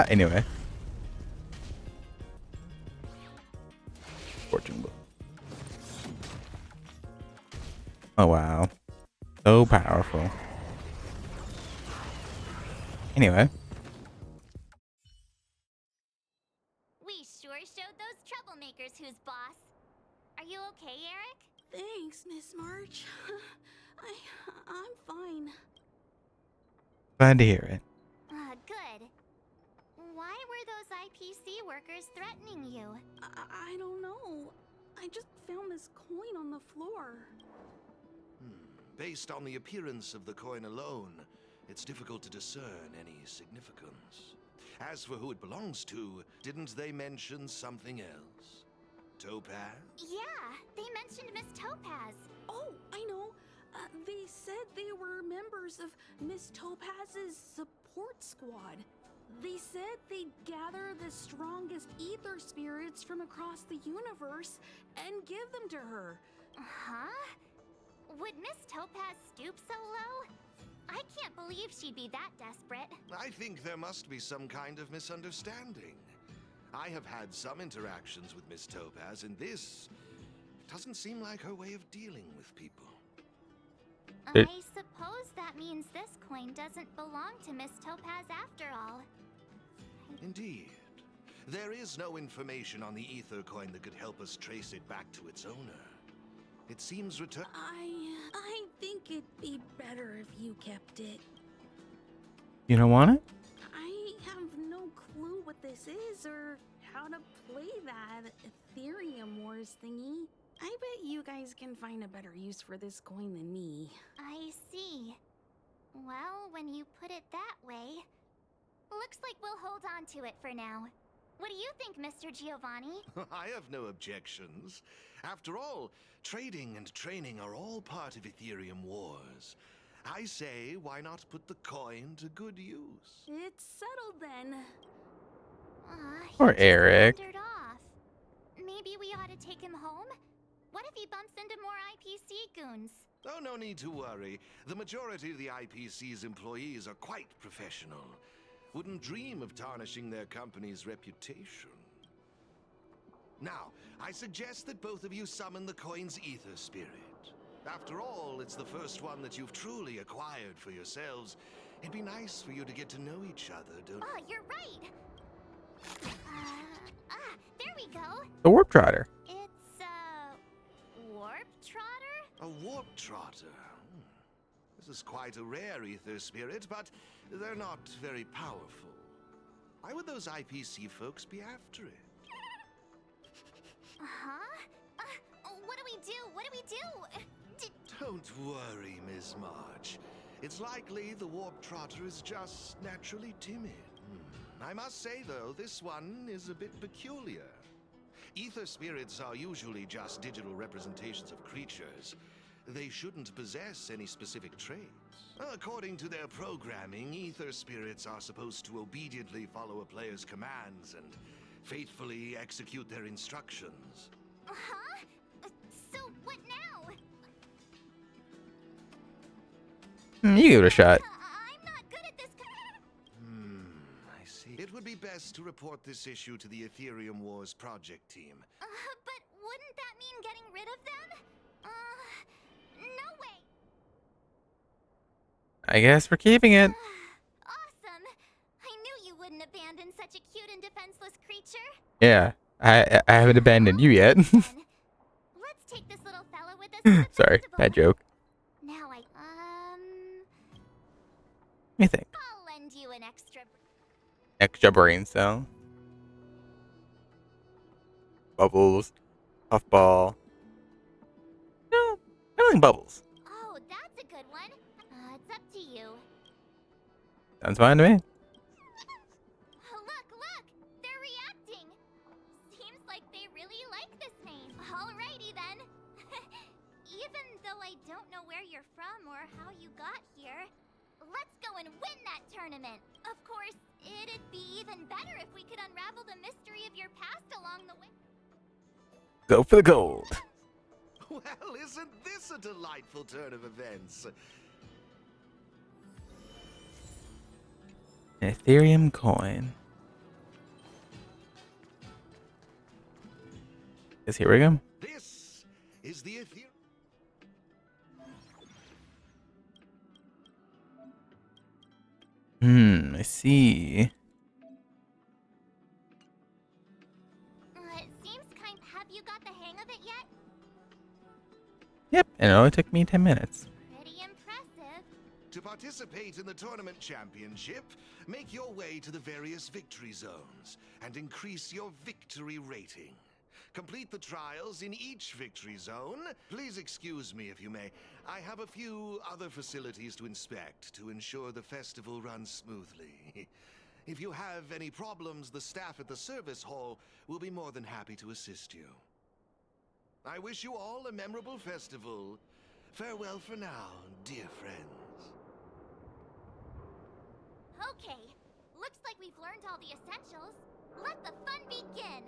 Anyway. Fortune book. Oh wow. So powerful. Anyway. We sure showed those troublemakers who's boss. Are you okay, Eric? Thanks, Miss March. I'm fine. Glad to hear it. Good. Why were those IPC workers threatening you? I don't know. I just found this coin on the floor. Based on the appearance of the coin alone, it's difficult to discern any significance. As for who it belongs to, didn't they mention something else? Topaz? Yeah, they mentioned Miss Topaz. Oh, I know. They said they were members of Miss Topaz's support squad. They said they'd gather the strongest ether spirits from across the universe and give them to her. Huh? Would Miss Topaz stoop so low? I can't believe she'd be that desperate. I think there must be some kind of misunderstanding. I have had some interactions with Miss Topaz, and this doesn't seem like her way of dealing with people. I suppose that means this coin doesn't belong to Miss Topaz after all. Indeed. There is no information on the ether coin that could help us trace it back to its owner. It seems I think it'd be better if you kept it. You don't want it? I have no clue what this is or how to play that Ethereum Wars thingy. I bet you guys can find a better use for this coin than me. I see. Well, when you put it that way, looks like we'll hold on to it for now. What do you think, Mr. Giovanni? I have no objections. After all, trading and training are all part of Ethereum Wars. I say, why not put the coin to good use? It's settled then. Or Eric. Wandered off. Maybe we ought to take him home? What if he bumps into more IPC goons? Oh, no need to worry. The majority of the IPC's employees are quite professional. Wouldn't dream of tarnishing their company's reputation. Now, I suggest that both of you summon the coin's ether spirit. After all, it's the first one that you've truly acquired for yourselves. It'd be nice for you to get to know each other, don't Oh, you're right! There we go! The Warp Trotter. It's a... Warp Trotter? A warp trotter. This is quite a rare ether spirit, but they're not very powerful. Why would those IPC folks be after it? Huh? What do we do? What do we do? Don't worry, Miss March. It's likely the warp trotter is just naturally timid. I must say, though, this one is a bit peculiar. Ether spirits are usually just digital representations of creatures. They shouldn't possess any specific traits. According to their programming, ether spirits are supposed to obediently follow a player's commands and faithfully execute their instructions. Huh? So what now? You give it a shot. I'm not good at this. I see. It would be best to report this issue to the Ethereum Wars project team. But wouldn't that mean getting rid of them? No way. I guess we're keeping it. Awesome. I knew you wouldn't abandon such a cute and defenseless creature. Yeah, I haven't abandoned you yet. Let's take this little fella with us to the Sorry, festival. bad joke. Now Let me think. I'll lend you an extra. Extra brain cell. Bubbles. Puffball. No, I don't think bubbles. Oh, that's a good one. It's up to you. Sounds fine to me. Look! They're reacting. Seems like they really like this name. Alrighty then. Even though I don't know where you're from or how you got here, let's go and win that tournament. Of course, it'd be even better if we could unravel the mystery of your past along the way. Go for the gold. Well, isn't this a delightful turn of events? An Ethereum coin. Guess here we go. This is the Ethereum. I see. It seems kind. Have you got the hang of it yet? Yep, and it only took me 10 minutes. Pretty impressive. To participate in the tournament championship, make your way to the various victory zones and increase your victory rating. Complete the trials in each victory zone. Please excuse me if you may. I have a few other facilities to inspect to ensure the festival runs smoothly. If you have any problems, the staff at the service hall will be more than happy to assist you. I wish you all a memorable festival. Farewell for now, dear friends. Okay, looks like we've learned all the essentials. Let the fun begin.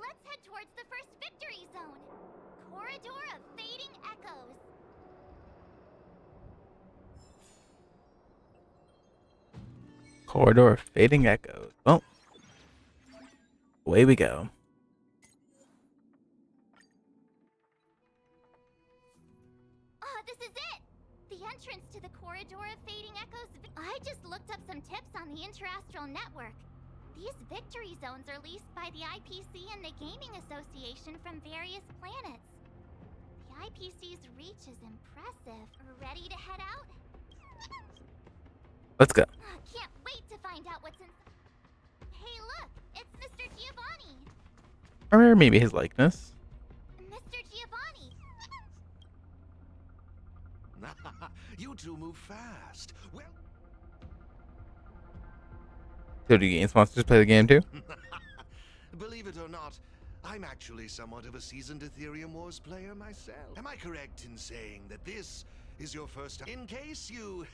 Let's head towards the first victory zone. Corridor of Fading Echoes. Corridor of Fading Echoes. Well, away we go. This is it! The entrance to the Corridor of Fading Echoes. I just looked up some tips on the Interastral Network. These victory zones are leased by the IPC and the Gaming Association from various planets. The IPC's reach is impressive. Ready to head out? Let's go. Can't wait to find out what's in. Hey, look! It's Mr. Giovanni! Or maybe his likeness. Mr. Giovanni! You two move fast. Well, So do game sponsors play the game too? believe it or not, I'm actually somewhat of a seasoned Ethereum Wars player myself. Am I correct in saying that this is your first time? In case you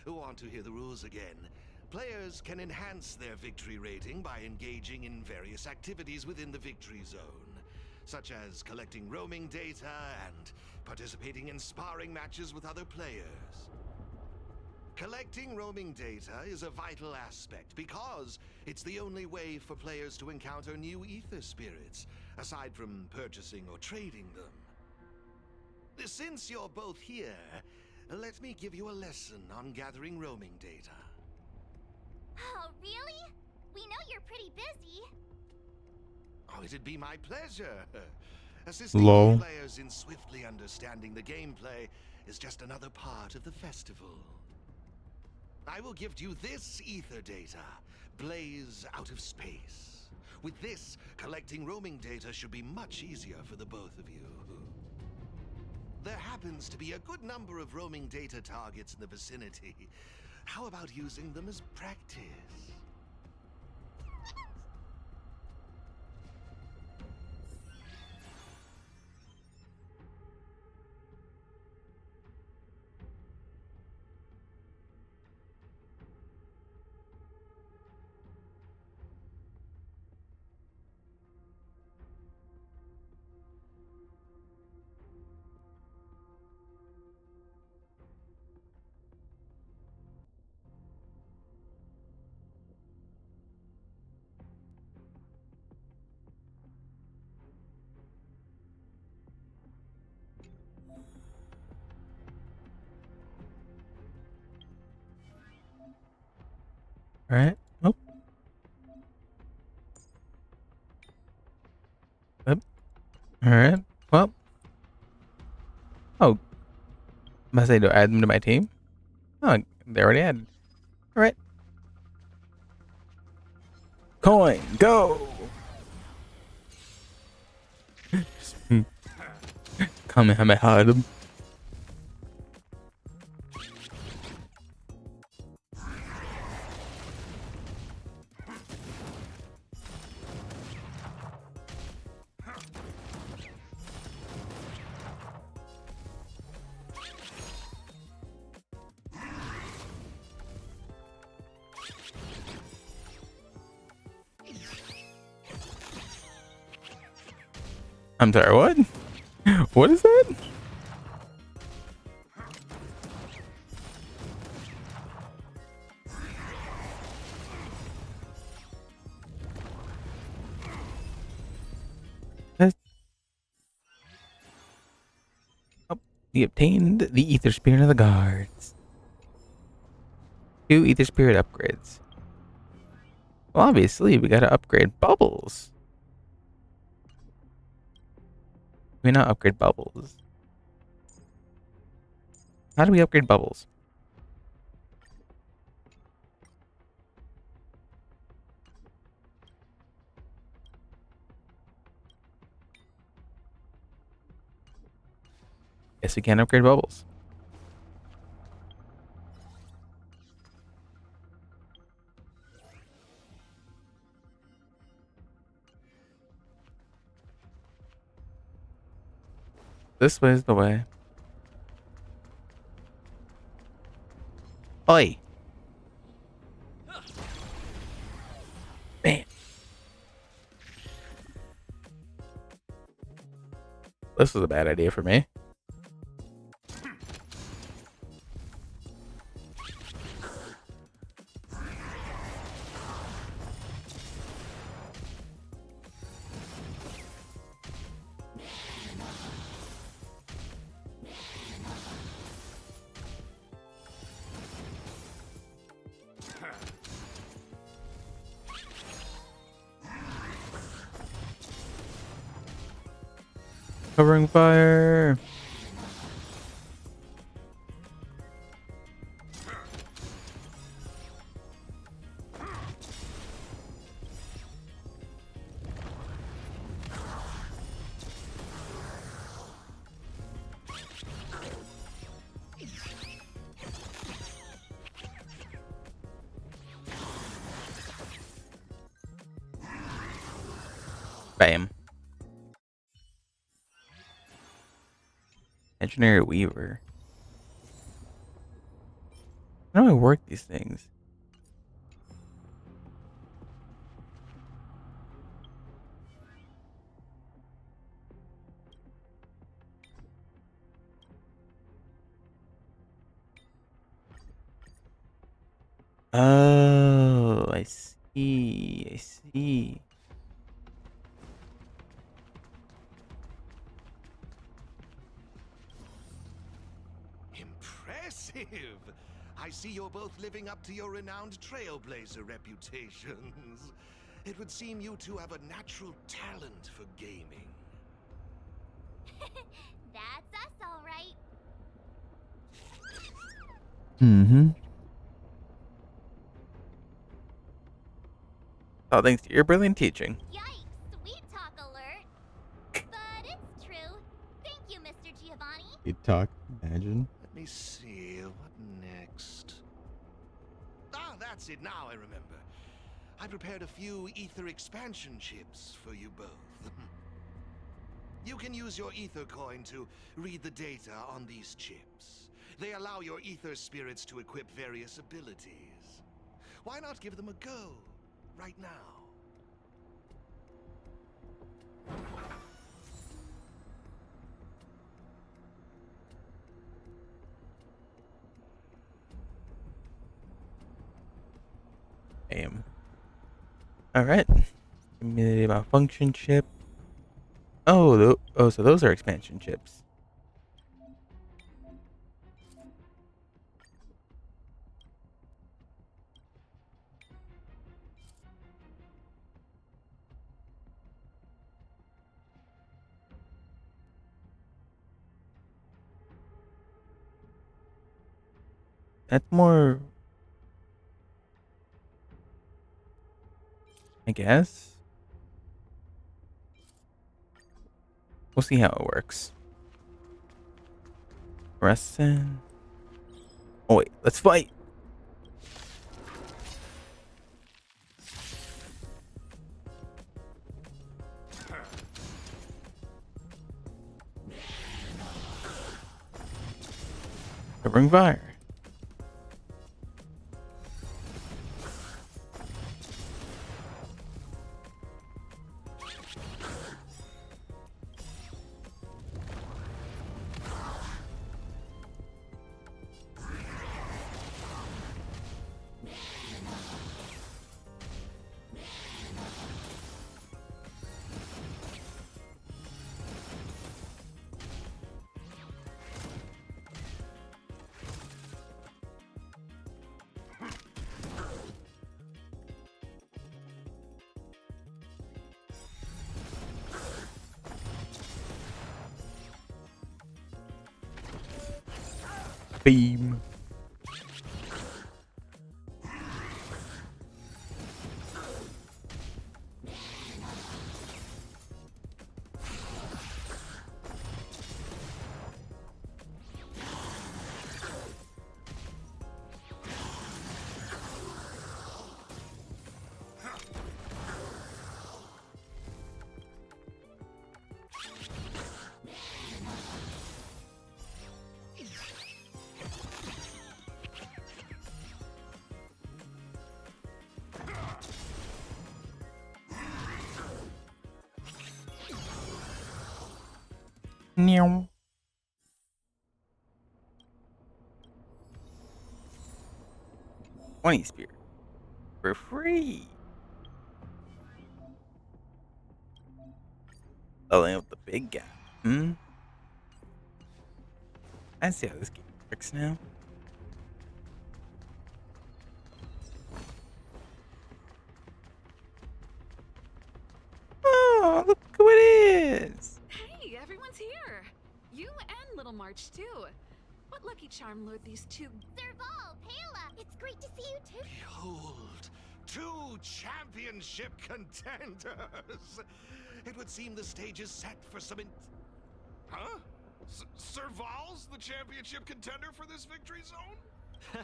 want to hear the rules again, players can enhance their victory rating by engaging in various activities within the victory zone, such as collecting roaming data and participating in sparring matches with other players. Collecting roaming data is a vital aspect because it's the only way for players to encounter new ether spirits, aside from purchasing or trading them. Since you're both here, let me give you a lesson on gathering roaming data. Oh, really? We know you're pretty busy. Oh, it'd be my pleasure. Assisting Lol. players in swiftly understanding the gameplay is just another part of the festival. I will give you this ether data, Blaze out of space. With this, collecting roaming data should be much easier for the both of you. There happens to be a good number of roaming data targets in the vicinity. How about using them as practice? Alright. Oh. Yep. Alright. Well. Oh. Must I add them to my team? Oh, they already added. Alright. Coin, go! Kamehameha them. I'm sorry, what? What is that? Oh, we obtained the Ether Spirit of the Guards. 2 Ether Spirit upgrades. Well, obviously, we gotta upgrade Bubbles. We not upgrade Bubbles. How do we upgrade Bubbles? Guess we can't upgrade Bubbles. This way is the way. Oi! Man. This was a bad idea for me. Covering fire. Bam. Engineer Weaver. How do I work these things? Oh, I see. I see. Impressive! I see you're both living up to your renowned trailblazer reputations. It would seem you two have a natural talent for gaming. That's us, all right. Mm-hmm. All thanks to your brilliant teaching. Yikes, sweet talk alert. But it's true. Thank you, Mr. Giovanni. You talk, imagine. Let me see, what next? Ah, that's it, now I remember. I prepared a few ether expansion chips for you both. You can use your ether coin to read the data on these chips. They allow your ether spirits to equip various abilities. Why not give them a go, right now? Bam. Alright. Immunity malfunction chip. Oh, so those are expansion chips. That's more, I guess. We'll see how it works. Preston. Oh wait, let's fight. Bring fire. Beam. Meow. 20 spirit for free. Leveling up the big guy. I see how this game works now. Oh, look who it is! Hey, everyone's here. You and Little March too. What lucky charm lured these two? Serval, Pela, it's great to see you too. Behold, 2 championship contenders. It would seem the stage is set for some Huh? Serval's the championship contender for this victory zone?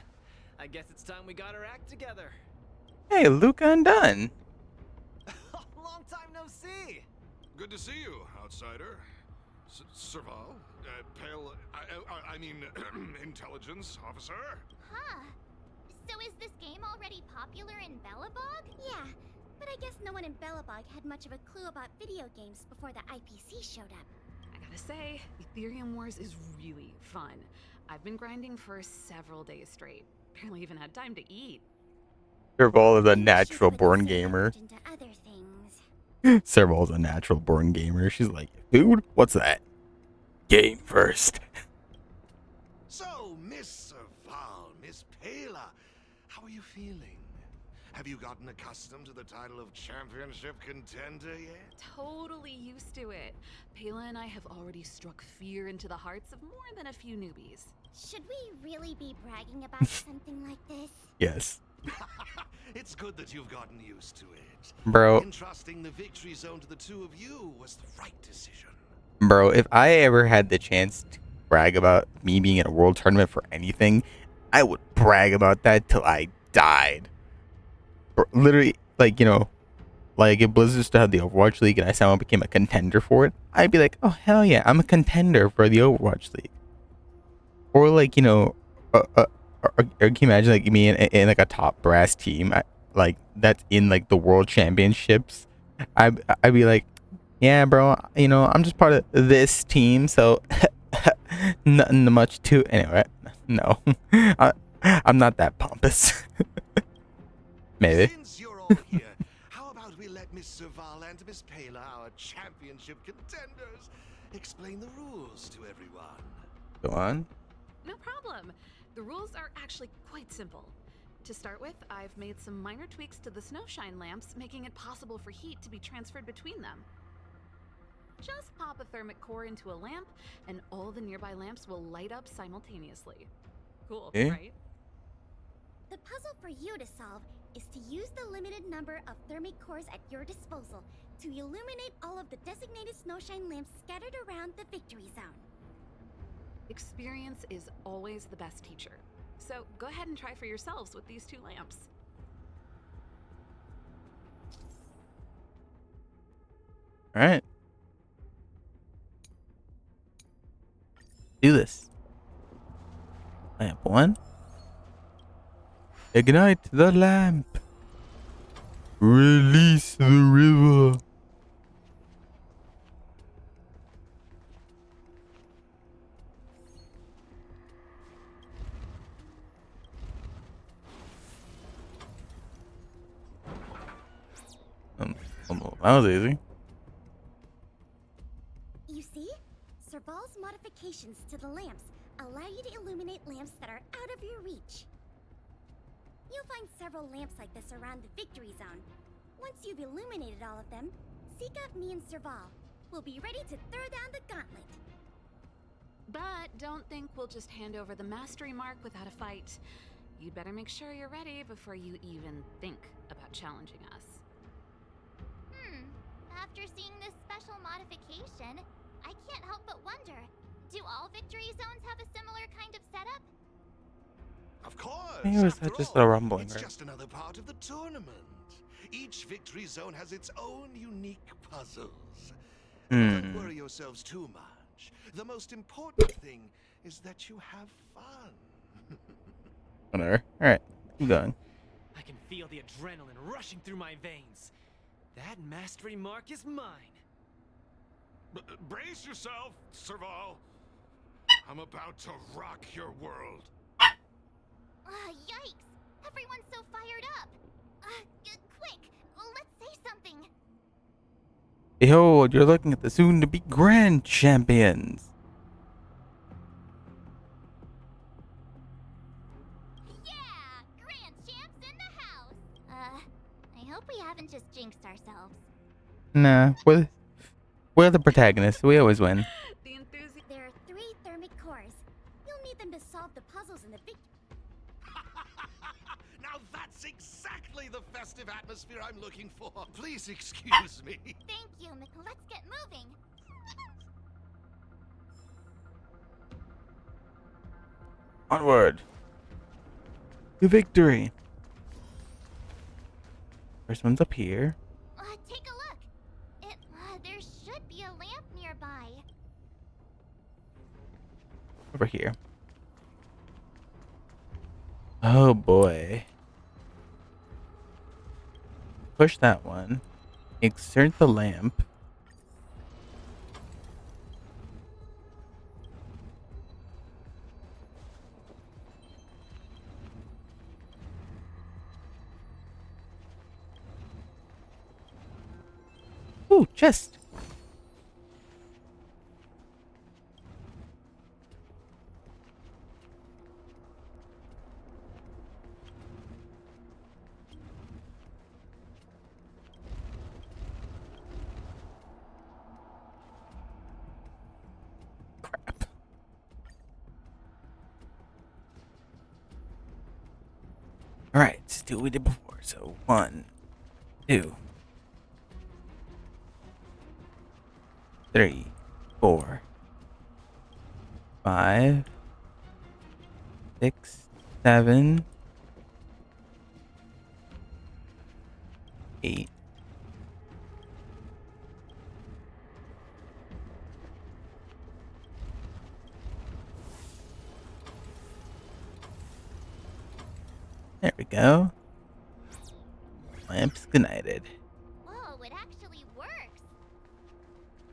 I guess it's time we got our act together. Hey, Luca Undone. Long time no see. Good to see you, outsider. Serval, pale, I mean, intelligence officer. Huh. So is this game already popular in Belobog? Yeah, but I guess no one in Belobog had much of a clue about video games before the IPC showed up. I gotta say, Ethereum Wars is really fun. I've been grinding for several days straight. Barely even had time to eat. Serval is a natural born gamer. Into other things. Serval's a natural born gamer. She's like, dude, what's that? Game first. So, Miss Serval, Miss Pela, how are you feeling? Have you gotten accustomed to the title of championship contender yet? Totally used to it. Pela and I have already struck fear into the hearts of more than a few newbies. Should we really be bragging about something like this? Yes. It's good that you've gotten used to it. Bro. Entrusting the victory zone to the 2 of you was the right decision. Bro, if I ever had the chance to brag about me being in a world tournament for anything, I would brag about that till I died. Literally, like, you know, like if Blizzard still had the Overwatch League and I somehow became a contender for it, I'd be like, oh, hell yeah, I'm a contender for the Overwatch League. Or like, you know, or can you imagine like me in like a top brass team, like that's in like the World Championships? I'd be like, yeah, bro, you know, I'm just part of this team, so nothing much to anyway. No, I'm not that pompous. Maybe. Since you're all here, how about we let Miss Serval and Miss Pela, our championship contenders, explain the rules to everyone? Go on. No problem. The rules are actually quite simple. To start with, I've made some minor tweaks to the snowshine lamps, making it possible for heat to be transferred between them. Just pop a thermic core into a lamp, and all the nearby lamps will light up simultaneously. Cool, right? The puzzle for you to solve is to use the limited number of thermic cores at your disposal to illuminate all of the designated snowshine lamps scattered around the victory zone. Experience is always the best teacher. So go ahead and try for yourselves with these 2 lamps. All right. Do this. Lamp 1. Ignite the lamp. Release the river. That was easy. You see? Serval's modifications to the lamps allow you to illuminate lamps that are out of your reach. You'll find several lamps like this around the victory zone. Once you've illuminated all of them, seek out me and Serval. We'll be ready to throw down the gauntlet. But don't think we'll just hand over the mastery mark without a fight. You'd better make sure you're ready before you even think about challenging us. After seeing this special modification, I can't help but wonder, do all victory zones have a similar kind of setup? Of course. Maybe it was After just all, a rumbling, it's right? just another part of the tournament. Each victory zone has its own unique puzzles. Don't worry yourselves too much. The most important thing is that you have fun. Whatever. All right, keep going. I can feel the adrenaline rushing through my veins. That mastery mark is mine. Brace yourself, Serval. I'm about to rock your world. Yikes! Everyone's so fired up! Quick, let's say something! Behold, you're looking at the soon-to-be grand champions. Yeah! Grand champs in the house! I hope we haven't just jinxed ourselves. Nah, we're the protagonists. We always win. There are 3 thermic cores. You'll need them to solve the puzzles in the victory. Now that's exactly the festive atmosphere I'm looking for. Please excuse me. Thank you, let's get moving. Onward to victory. First one's up here. Take a look. There should be a lamp nearby. Over here. Oh boy. Push that one. Insert the lamp. Ooh, chest. Alright, let's do what we did before. So 1, 2, 3, 4, 5, 6, 7, 8. There we go. Lamps ignited. Whoa, it actually works.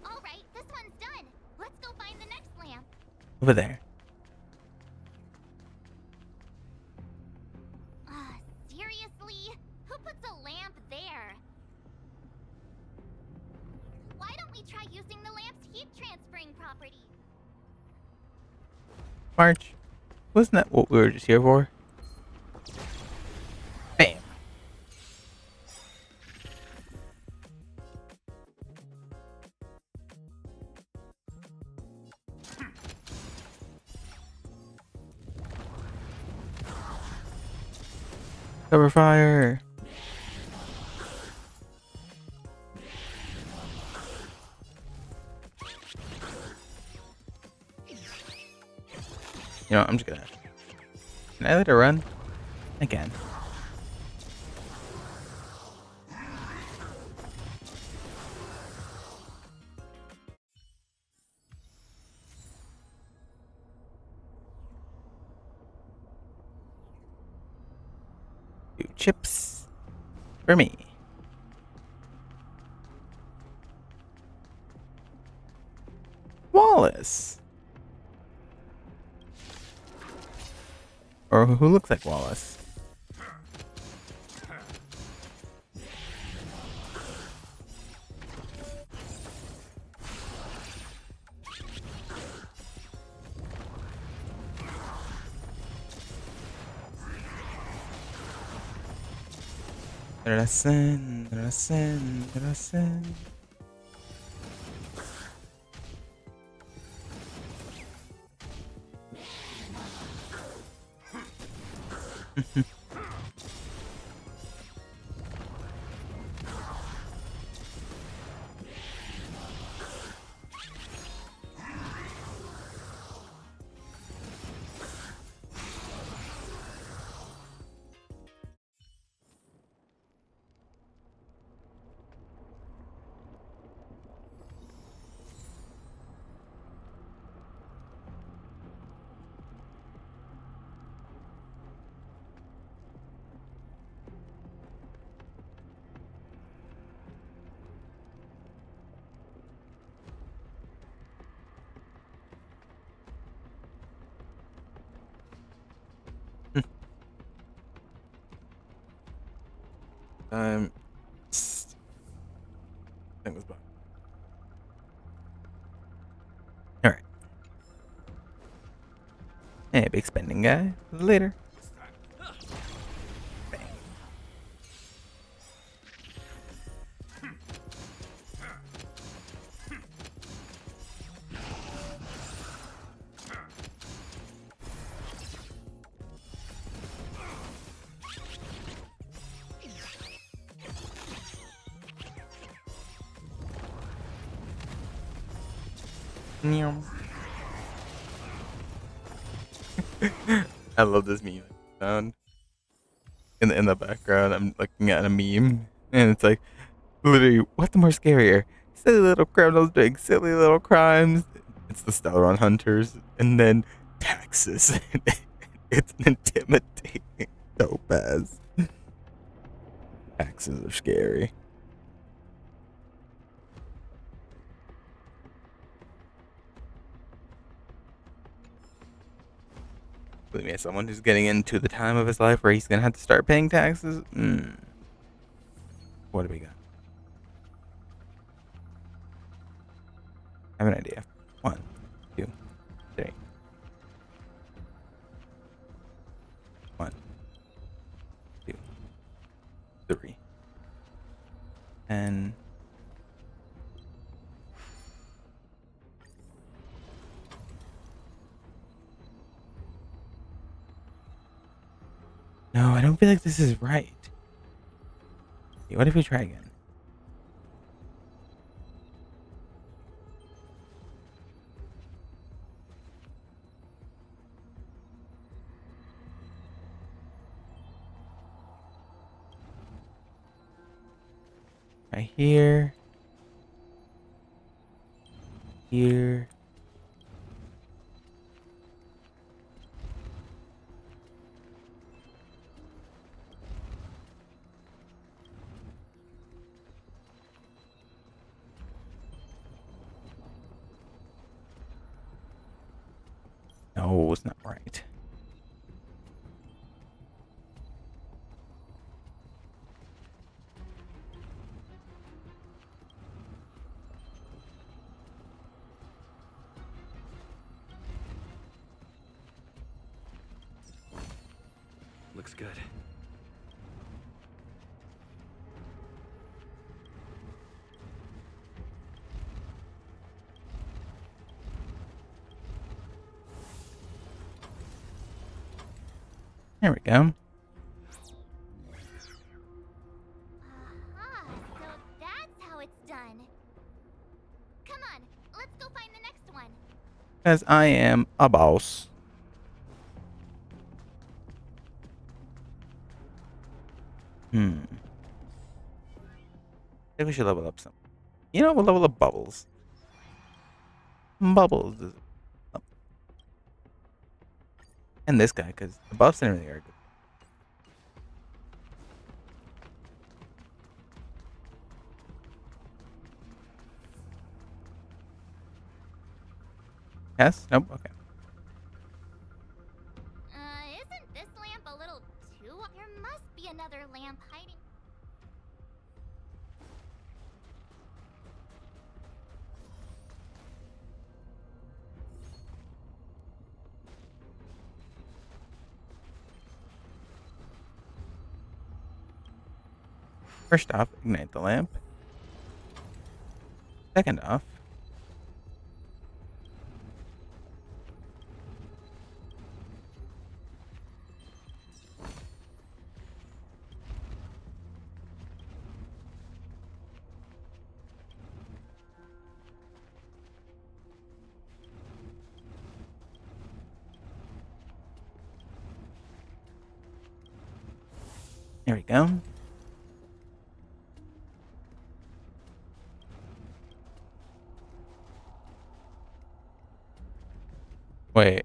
All right, this one's done. Let's go find the next lamp. Over there. Seriously? Who puts a lamp there? Why don't we try using the lamp's heat transferring property? March. Wasn't that what we were just here for? Bam. Cover fire. You know, I'm just gonna. Can I let her run? Again. Two chips for me. Wallace. Or who looks like Wallace? Listen. Um, thing was bugged. All right. Hey, big spending guy. Later. I love this meme sound. In the background, I'm looking at a meme, and it's like, literally, what's more scarier? Silly little criminals doing silly little crimes. It's the Stalron Hunters, and then taxes. It's intimidating. Topaz. Taxes are scary. Believe me, as someone who's getting into the time of his life where he's gonna have to start paying taxes. What do we got? I have an idea. 1, 2, 3. 1, 2, 3. And no, I don't feel like this is right. What if we try again? Right here. Here. No, it's not right. Looks good. There we go. Because I am a boss. I think we should level up some. You know, we'll level up Bubbles. Bubbles is up. And this guy, because the buffs didn't really are good. Yes? Nope? Okay. Isn't this lamp a little too... There must be another lamp hiding... First off, ignite the lamp. Second off, there we go. Wait.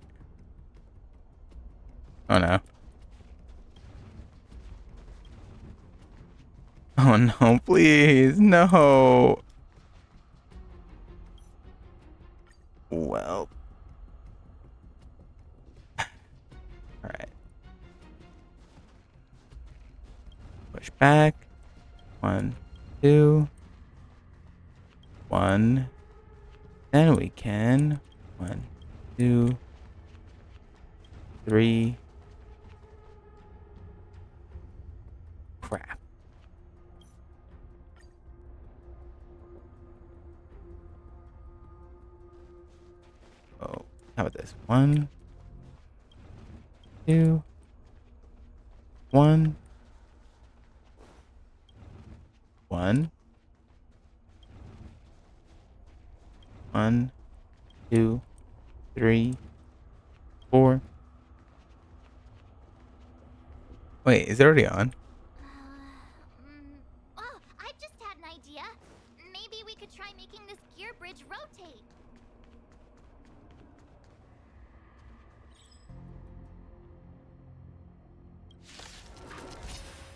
Oh no. Oh no, please, no. Well. Alright. Push back. 1, 2. 1. Then we can. 1, 2, 3. Crap. Oh, how about this? 1, 2, 1, 1, 1, 2, 3, 4. Wait, is it already on? Oh, I just had an idea. Maybe we could try making this gear bridge rotate.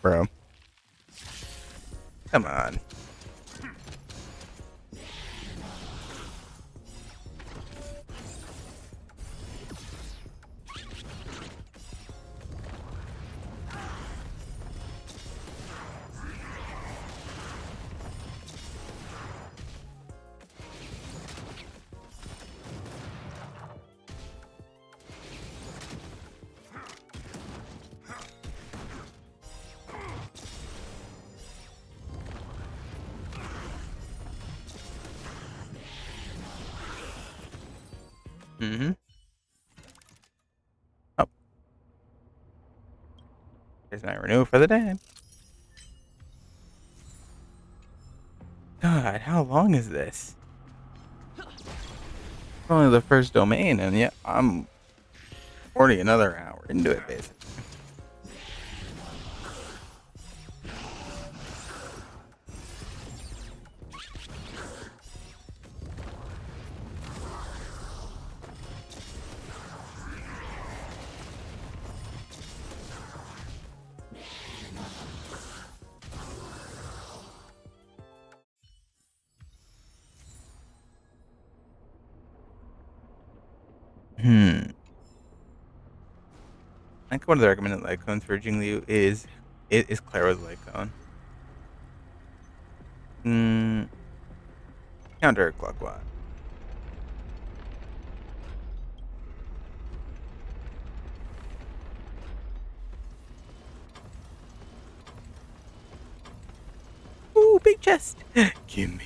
Bro. Come on. Mm-hmm. Oh. Here's my renew for the day. God, how long is this? Only the first domain, and yet I'm already another hour into it, basically. I think one of the recommended Lycones for Jingliu is Clara's Lycone. Counterclockwise. Ooh, big chest. Gimme.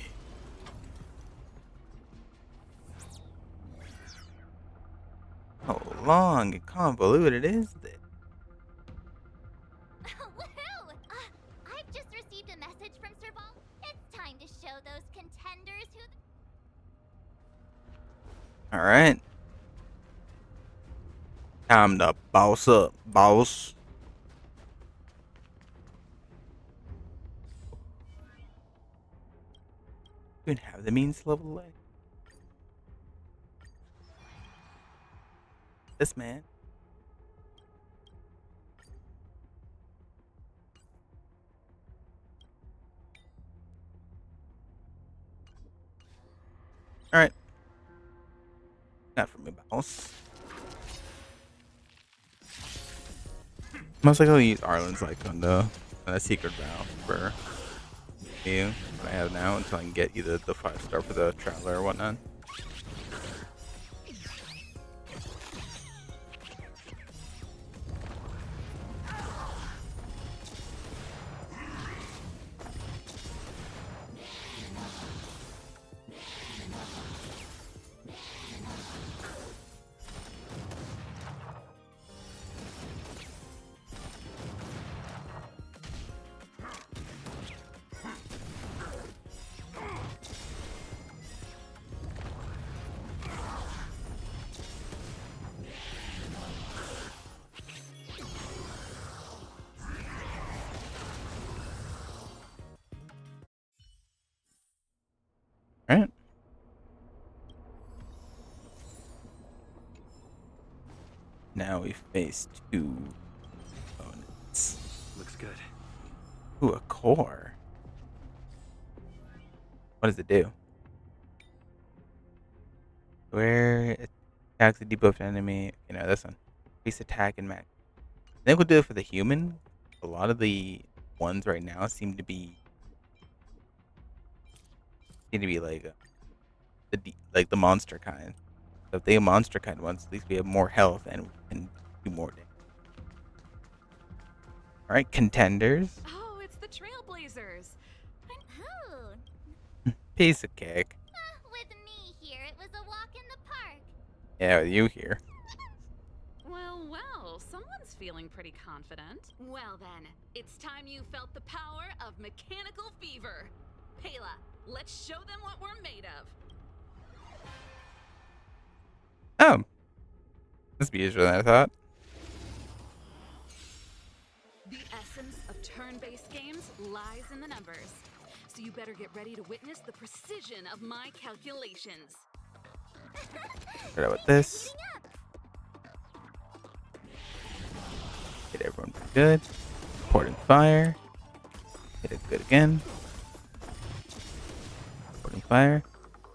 How long and convoluted is this? Woohoo! I've just received a message from Serval. It's time to show those contenders who... Alright. Time to boss up, boss. You even have the means to level away. This man. Alright. Not for me, boss. Most likely I'll use Arlen's like on the secret route for you. What I have now until I can get either the 5-star for the traveler or whatnot. Alright. Now we face 2 opponents. Looks good. Ooh, a core. What does it do? Where it attacks a debuffed enemy. You know, this one. Base attack and max. I think we'll do it for the human. A lot of the ones right now seem to be like the monster kind. So if they have monster kind ones, at least we have more health and we can do more damage. Alright, contenders. Oh, it's the Trailblazers. Oh, Piece of cake. with me here, it was a walk in the park. Yeah, with you here. Well, someone's feeling pretty confident. Well then, it's time you felt the power of mechanical fever. Pela, let's show them what we're made of. Oh. This be easier than I thought. The essence of turn-based games lies in the numbers. So you better get ready to witness the precision of my calculations. Forget about this. Hit everyone pretty good. Porting fire. Hit it good again. Porting fire.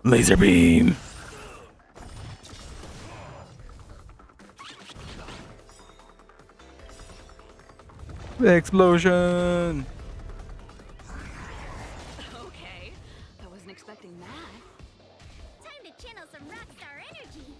Laser beam. Explosion. Okay, I wasn't expecting that. Time to channel some rockstar energy.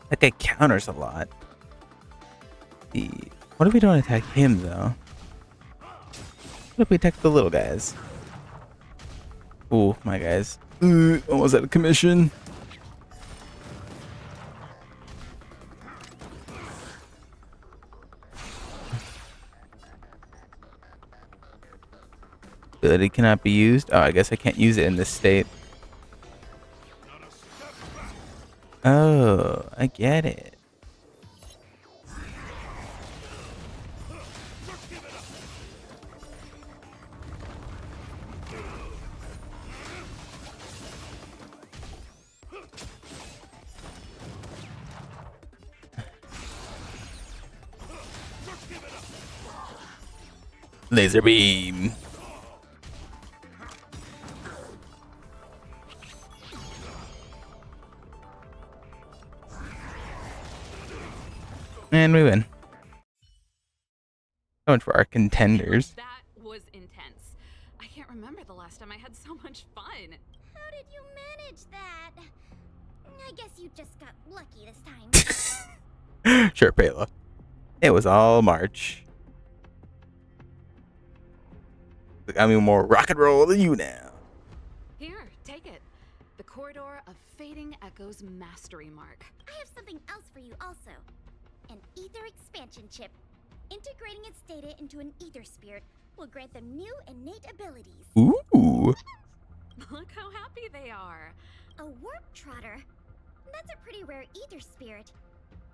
That guy counters a lot. What if we don't attack him though? What if we attack the little guys? Ooh, my guys. Almost out of commission. Ability cannot be used. Oh, I guess I can't use it in this state. Oh, I get it. Laser beam. And we win. So much for our contenders. That was intense. I can't remember the last time I had so much fun. How did you manage that? I guess you just got lucky this time. Sure, Pela. It was all March. Look, I'm even more rock and roll than you now. Here, take it. The Corridor of Fading Echoes Mastery Mark. I have something else for you also. An ether expansion chip. Integrating its data into an ether spirit will grant them new innate abilities. Ooh. Look how happy they are. A warp trotter. That's a pretty rare ether spirit.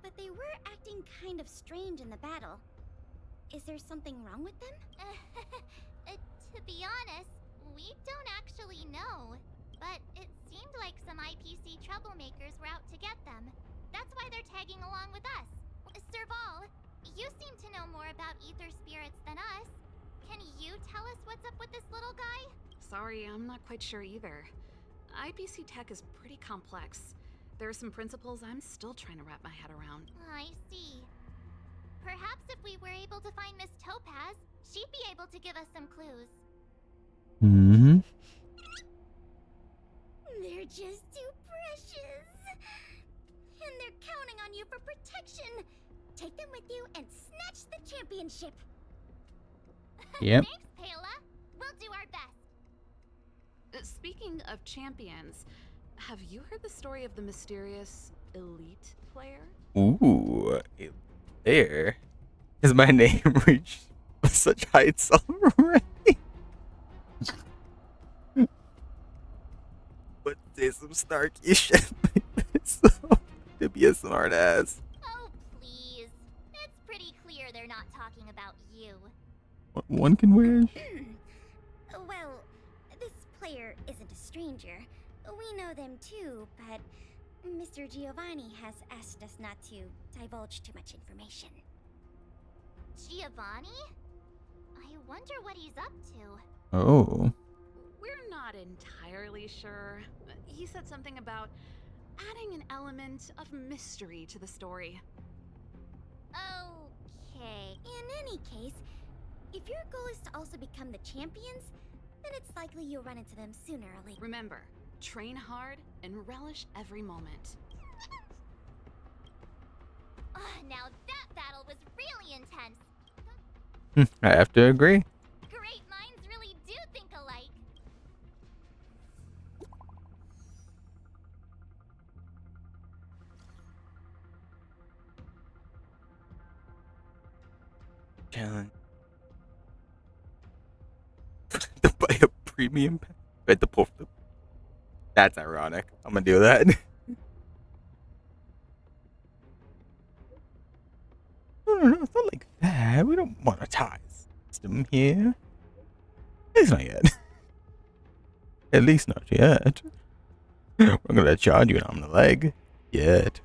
But they were acting kind of strange in the battle. Is there something wrong with them? To be honest, we don't actually know. But it seemed like some IPC troublemakers were out to get them. That's why they're tagging along with us. Serval, you seem to know more about ether spirits than us. Can you tell us what's up with this little guy? Sorry, I'm not quite sure either. IPC tech is pretty complex. There are some principles I'm still trying to wrap my head around. I see. Perhaps if we were able to find Miss Topaz, she'd be able to give us some clues. Mm-hmm. They're just too precious. And they're counting on you for protection. Take them with you and snatch the championship. Yep. Thanks, Paola. We'll do our best. Speaking of champions, have you heard the story of the mysterious elite player? Ooh. There. Has my name reached such heights already? But say some snarky shit like this to be a smart ass. Oh, please. It's pretty clear they're not talking about you. One can wish. Well, this player isn't a stranger. We know them too, but Mr. Giovanni has asked us not to divulge too much information. Giovanni? I wonder what he's up to. Oh. We're not entirely sure. He said something about adding an element of mystery to the story. Okay. In any case, if your goal is to also become the champions, then it's likely you'll run into them sooner or later. Remember, train hard and relish every moment. Now that battle was really intense. I have to agree. Great minds really do think alike. Challenge. To buy a premium pack. Right, the pull. That's ironic. I'm gonna do that. No, it's not like that. We don't monetize system here. At least not yet. At least not yet. We're gonna charge you an arm and a leg. Yet.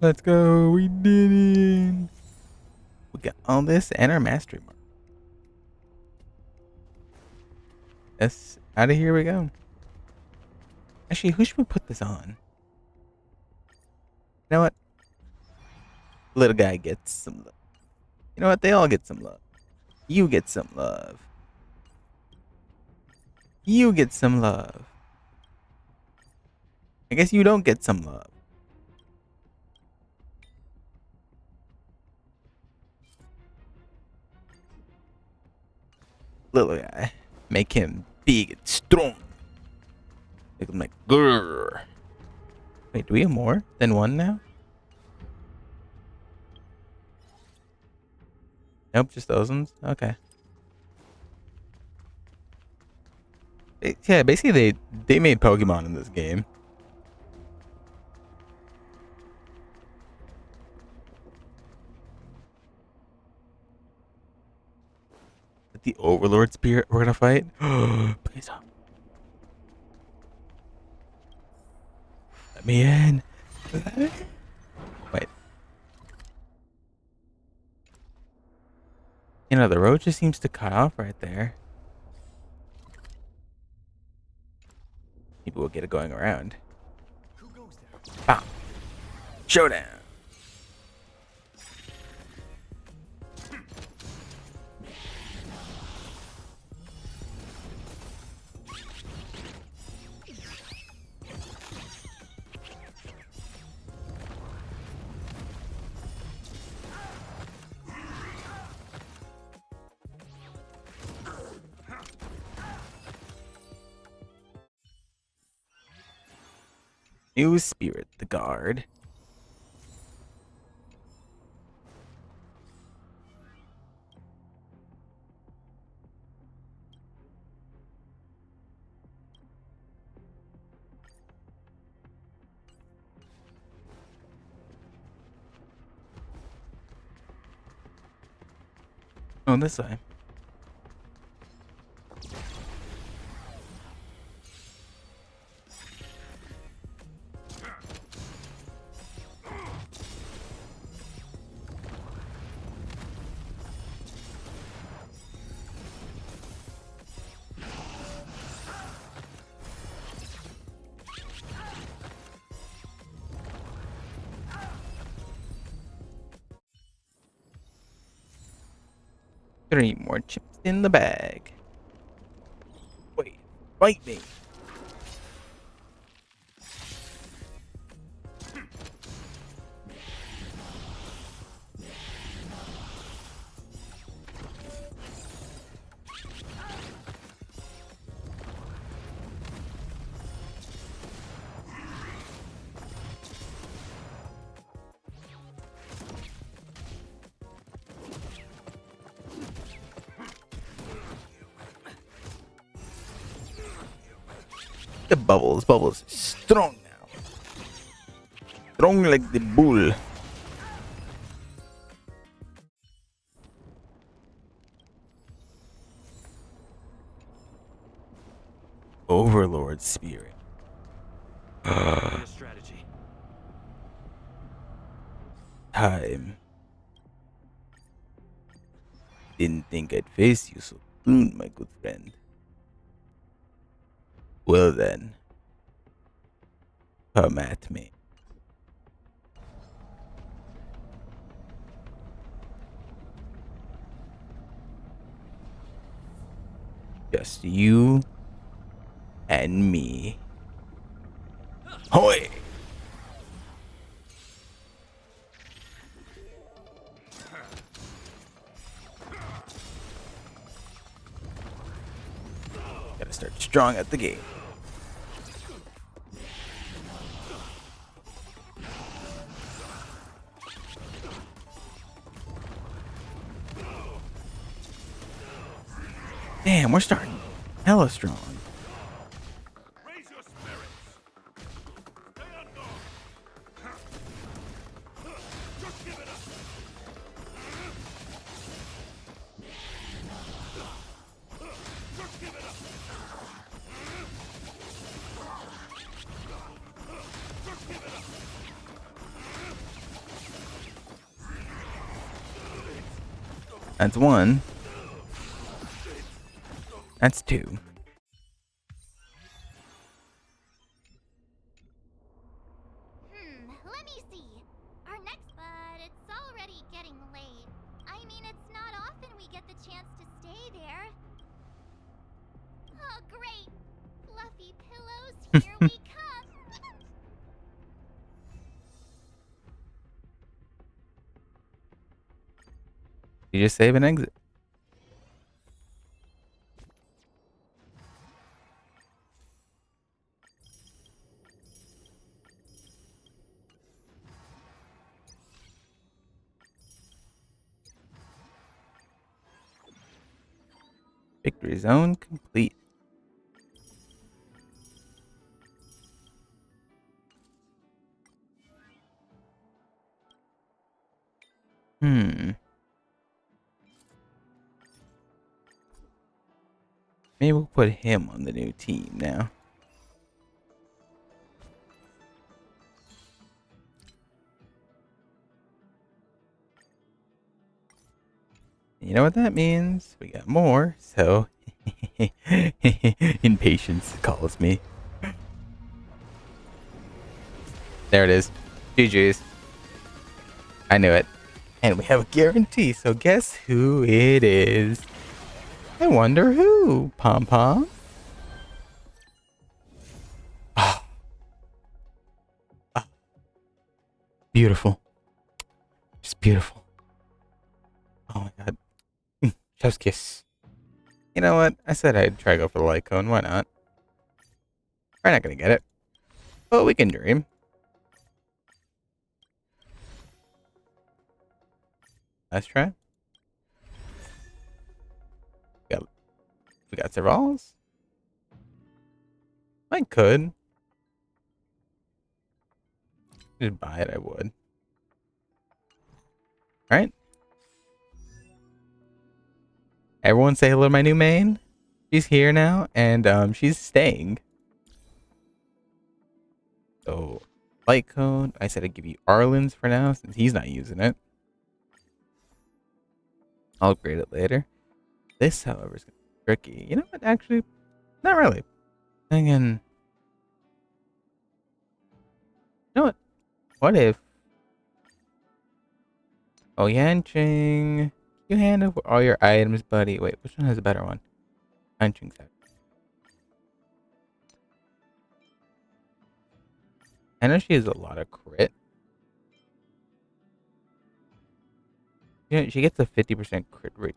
Let's go. We did it. We got all this and our mastery mark. Yes, out of here we go. Actually, who should we put this on? You know what? Little guy gets some love. You know what? They all get some love. You get some love. You get some love. I guess you don't get some love. Little guy. Make him big and strong. Make him like grrr. Wait, do we have more than one now? Nope, just those ones? Okay. Yeah, basically they made Pokemon in this game. The Overlord Spirit we're gonna fight? Please don't. Let me in. Wait. You know, the road just seems to cut off right there. Maybe we'll get it going around. Bam. Showdown. New spirit, the guard. Oh, this way. 3 more chips in the bag. Wait, fight me. The bubbles is strong now. Strong like the bull. Overlord spirit. Strategy. Time. Didn't think I'd face you so soon, my good friend. Well then, come at me. Just you and me. Hoy! Gotta start strong at the gate. Damn, we're starting hella strong. Raise your spirits. Stay on guard. Just give it up. Just give it up. Just give it up. That's 1. That's 2. Let me see. Our next, but it's already getting late. I mean, it's not often we get the chance to stay there. Oh, great. Fluffy pillows, here we come. You just save and exit. Victory zone complete. Maybe we'll put him on the new team now. You know what that means? We got more, so impatience calls me. There it is. GG's. I knew it. And we have a guarantee, so guess who it is? I wonder who, Pom Pom? Beautiful. Just beautiful. Oh my god. Chef's kiss. You know what? I said I'd try to go for the light cone. Why not? We're not gonna get it. But we can dream. Let's try. We got Servals. I could. Just buy it, I would. Alright. Everyone say hello to my new main. She's here now, and she's staying. So, light code. I said I'd give you Arlen's for now, since he's not using it. I'll upgrade it later. This, however, is gonna be tricky. You know what? Actually, not really. Again, you know what? What if? Oh, Yanching. You hand over all your items, buddy. Wait, which one has a better one? Yanching's out. I know she has a lot of crit. You know, she gets a 50% crit rate.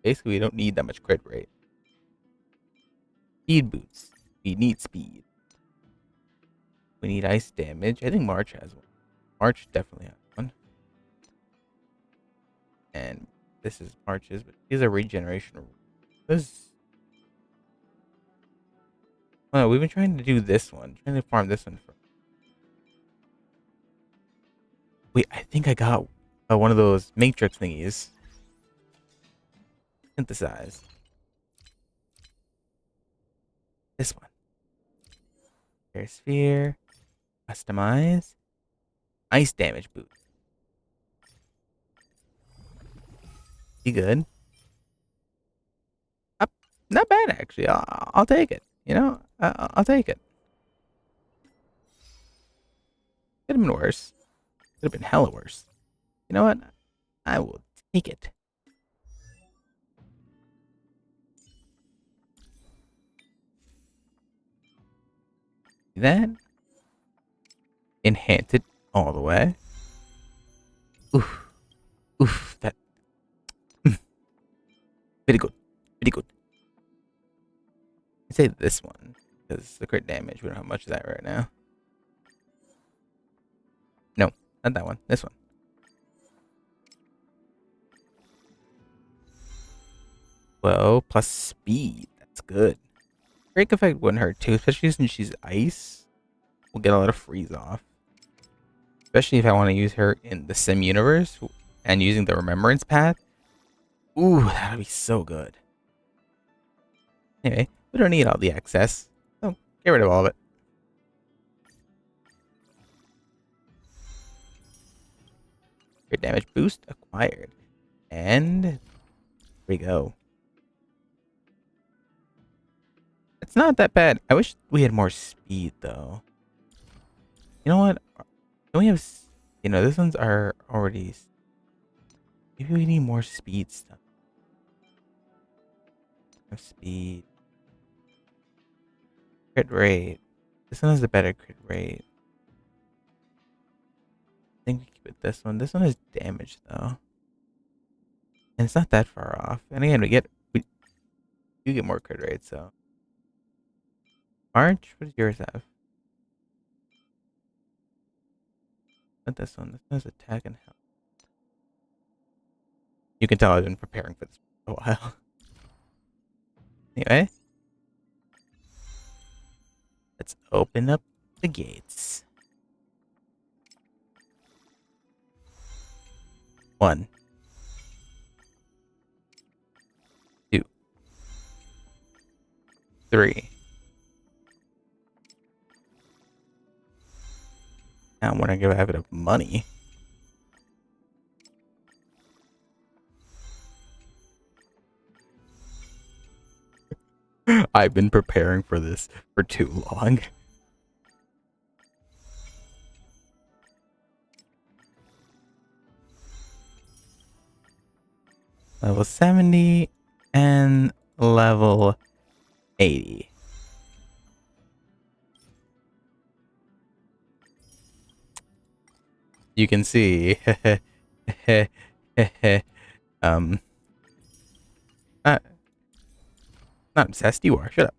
Basically, we don't need that much crit rate. Speed boots. We need speed. We need ice damage. I think March has one. March definitely has one. And this is March's, but she's a regeneration. This. Oh, no, we've been trying to do this one. Trying to farm this one. Wait, I think I got one of those matrix thingies. Synthesize. This one. Air sphere. Customize. Ice damage boost. Be good. Not bad, actually. I'll take it. You know, I'll take it. Could have been worse. Could have been hella worse. You know what? I will take it. See that? Enhance it all the way. Oof. Oof. That. Pretty good. Pretty good. I'd say this one. Because the crit damage, we don't have much of that right now. No, not that one. This one. Well, plus speed. That's good. Break effect wouldn't hurt too, especially since she's ice. We'll get a lot of freeze off. Especially if I want to use her in the sim universe and using the remembrance path. Ooh, that'd be so good. Anyway, we don't need all the excess. So get rid of all of it. Crit damage boost acquired. And here we go. It's not that bad. I wish we had more speed though. You know what? Don't we have, you know, these ones are already, maybe we need more speed stuff. Speed. Crit rate. This one has a better crit rate. I think we keep it this one. This one is damage though. And it's not that far off. And again, we do get more crit rate, so. March, what does yours have? Not this one. This one has attack and health. You can tell I've been preparing for this for a while. Anyway. Let's open up the gates. 1. 2. 3. Now I'm wondering if I have enough money. I've been preparing for this for too long. Level 70 and level 80. You can see. um, not obsessed. You are. Shut up.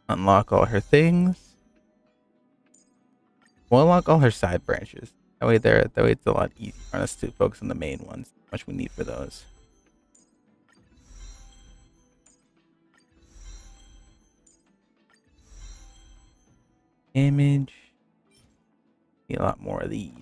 Unlock all her things. We'll unlock all her side branches. That way it's a lot easier for us to focus on the main ones. How much we need for those. Damage. Need a lot more of these.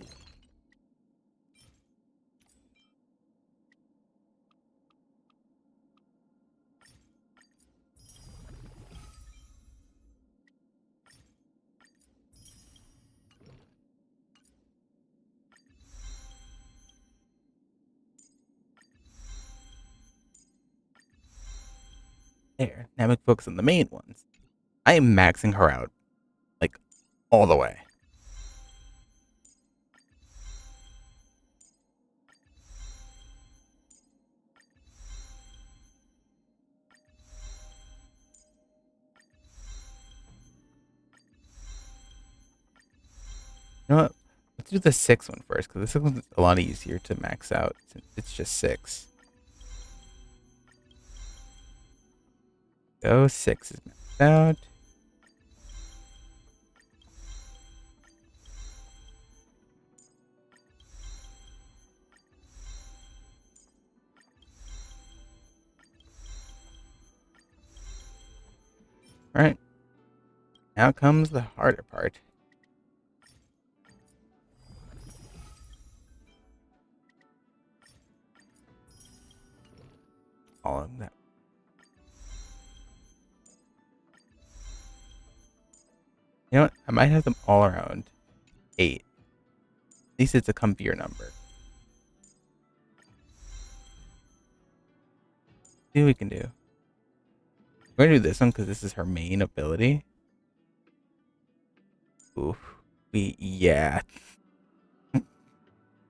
There. Now we can focus on the main ones. I am maxing her out. Like, all the way. You know what? Let's do the 6 one first, because this one's a lot easier to max out since it's just 6. Go, 6 is maxed out. Alright. Now comes the harder part. All of that. You know what? I might have them all around 8. At least it's a comfier number. See what we can do. We're gonna do this one because this is her main ability. Oof. Yeah.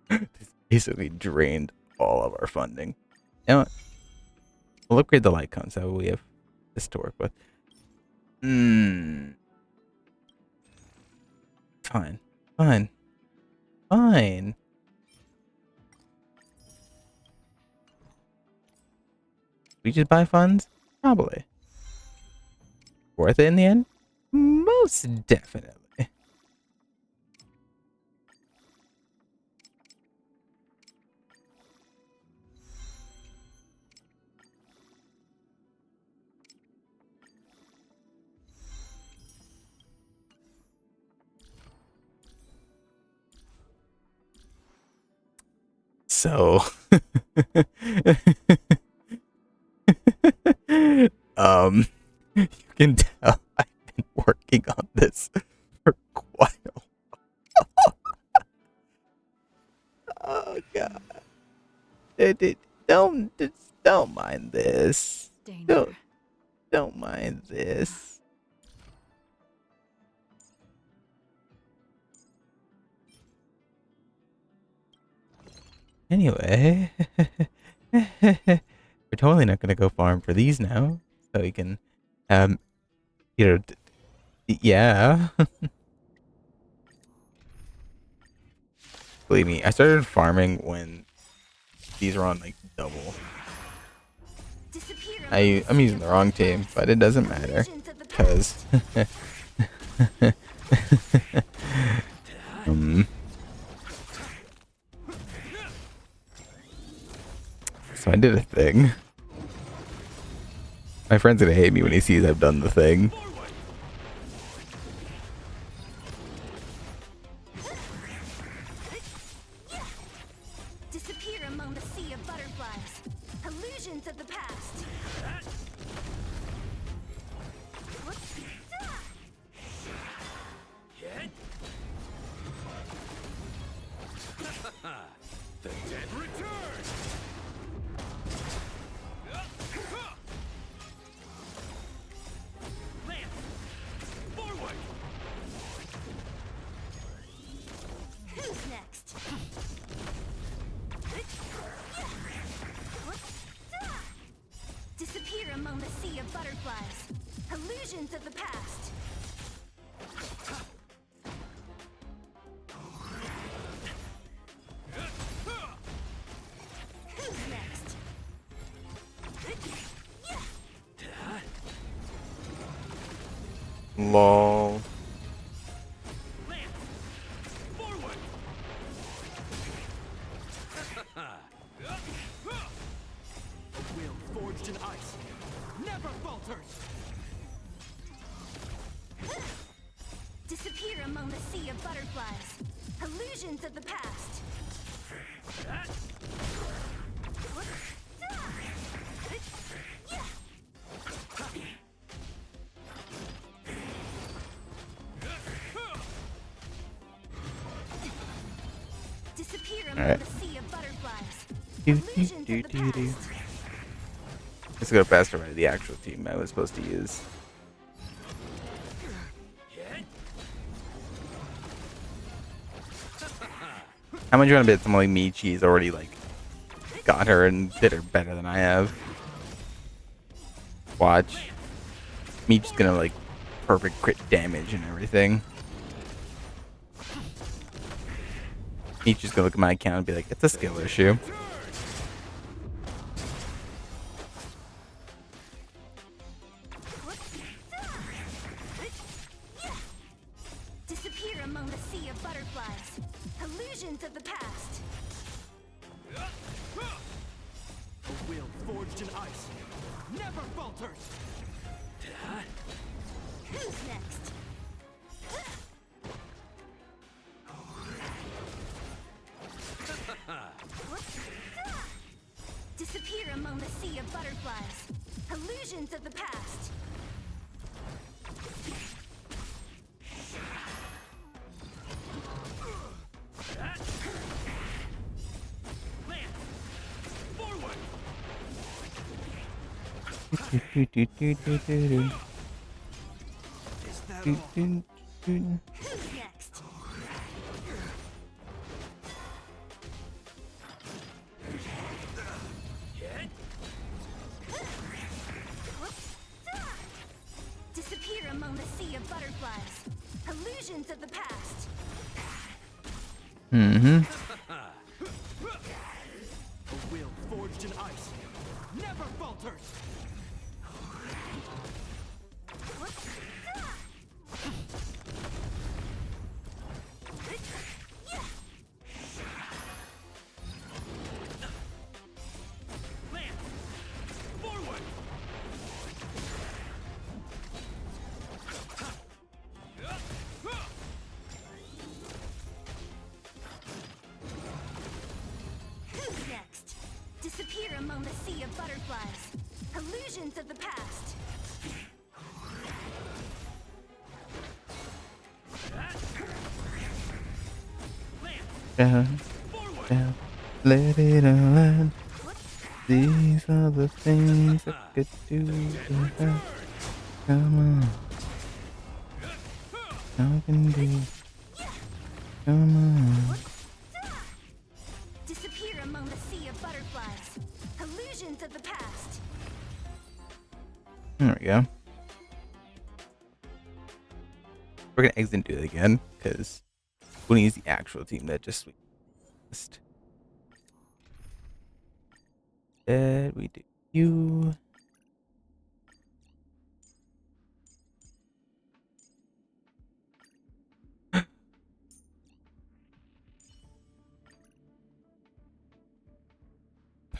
This basically drained all of our funding. You know what? We'll upgrade the light cone so we have this to work with. Fine. Fine. Fine. We just buy funds? Probably. Worth it in the end? Most definitely. So, you can tell I've been working on this for quite a while. Oh god. Don't mind this. Don't mind this. Anyway, we're totally not gonna go farm for these now, so we can, you know, yeah. Believe me, I started farming when these were on like double. I'm using the wrong team, but it doesn't matter, cause so I did a thing. My friend's gonna hate me when he sees I've done the thing. Disappear among the sea of butterflies. Illusions of the past. The dead return! Forward! Who's next? Disappear among the sea of butterflies. Illusions of the past. Who's next? Lol. A will forged in ice never falters. Disappear among the sea of butterflies. Illusions of the past. Disappear among Alright. the sea of butterflies. Do, Illusions of do, the do, do. past. Let's go faster by the actual team I was supposed to use. How much you want to bet someone like Michi's already like got her and did her better than I have? Watch. Michi's gonna like perfect crit damage and everything. Michi's gonna look at my account and be like, it's a skill issue. Disappear among the sea of butterflies. Illusions of the past. A will forged in ice never falters. Who's next? Disappear among the sea of butterflies. Illusions of the past. Do, do, do, do, do, do. Do, do, do. Who's next? Disappear among the sea of butterflies. Illusions of the past. Mm-hmm. A will forged in ice never falters. Who's next? Disappear among the sea of butterflies. Illusions of the past. Down, down, let it all out. These are the things I could do to her. Come on. I can do. Come on. Disappear among the sea of butterflies. Illusions of the past. There we go. We're gonna exit and do it again, because we need to use the actual team that just missed. That we do you.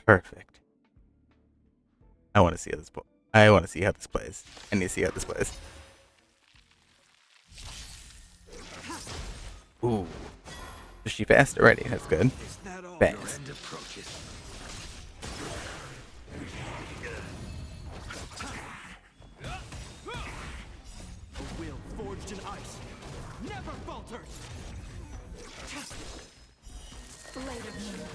Perfect. I want to see how this. I want to see how this plays. I need to see how this plays. Ooh, is she fast already? That's good. Fast. A will forged in ice never falters. Blade of moonlight.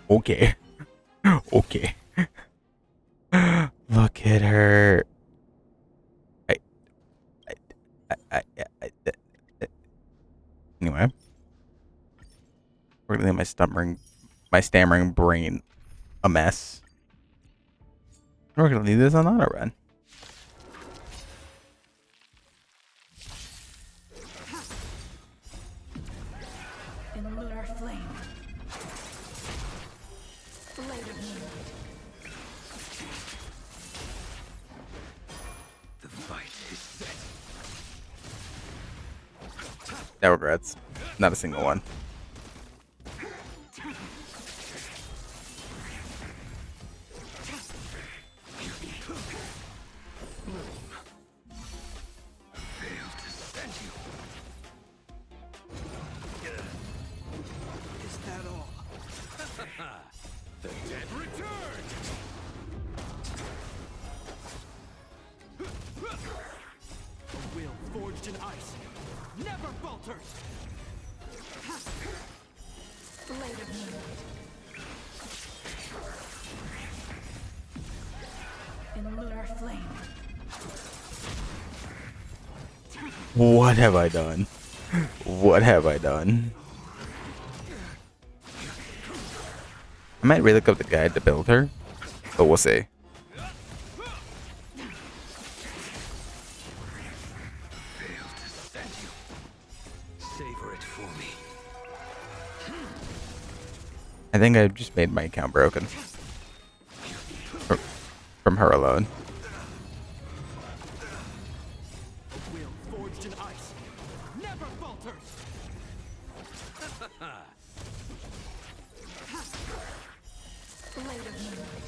Okay. Okay. Look at her. Anyway, we're gonna leave my stammering brain a mess. We're gonna leave this on auto run. No regrets. Not a single one. Is that all? The dead return! A will forged in ice never falters. Blade of moonlight. In lunar flame. What have I done? What have I done? I might really look up the guide to build her, but we'll see. Savor it for me. I think I just made my account broken. From her alone. A will forged in ice never falters. Blade of moonlight.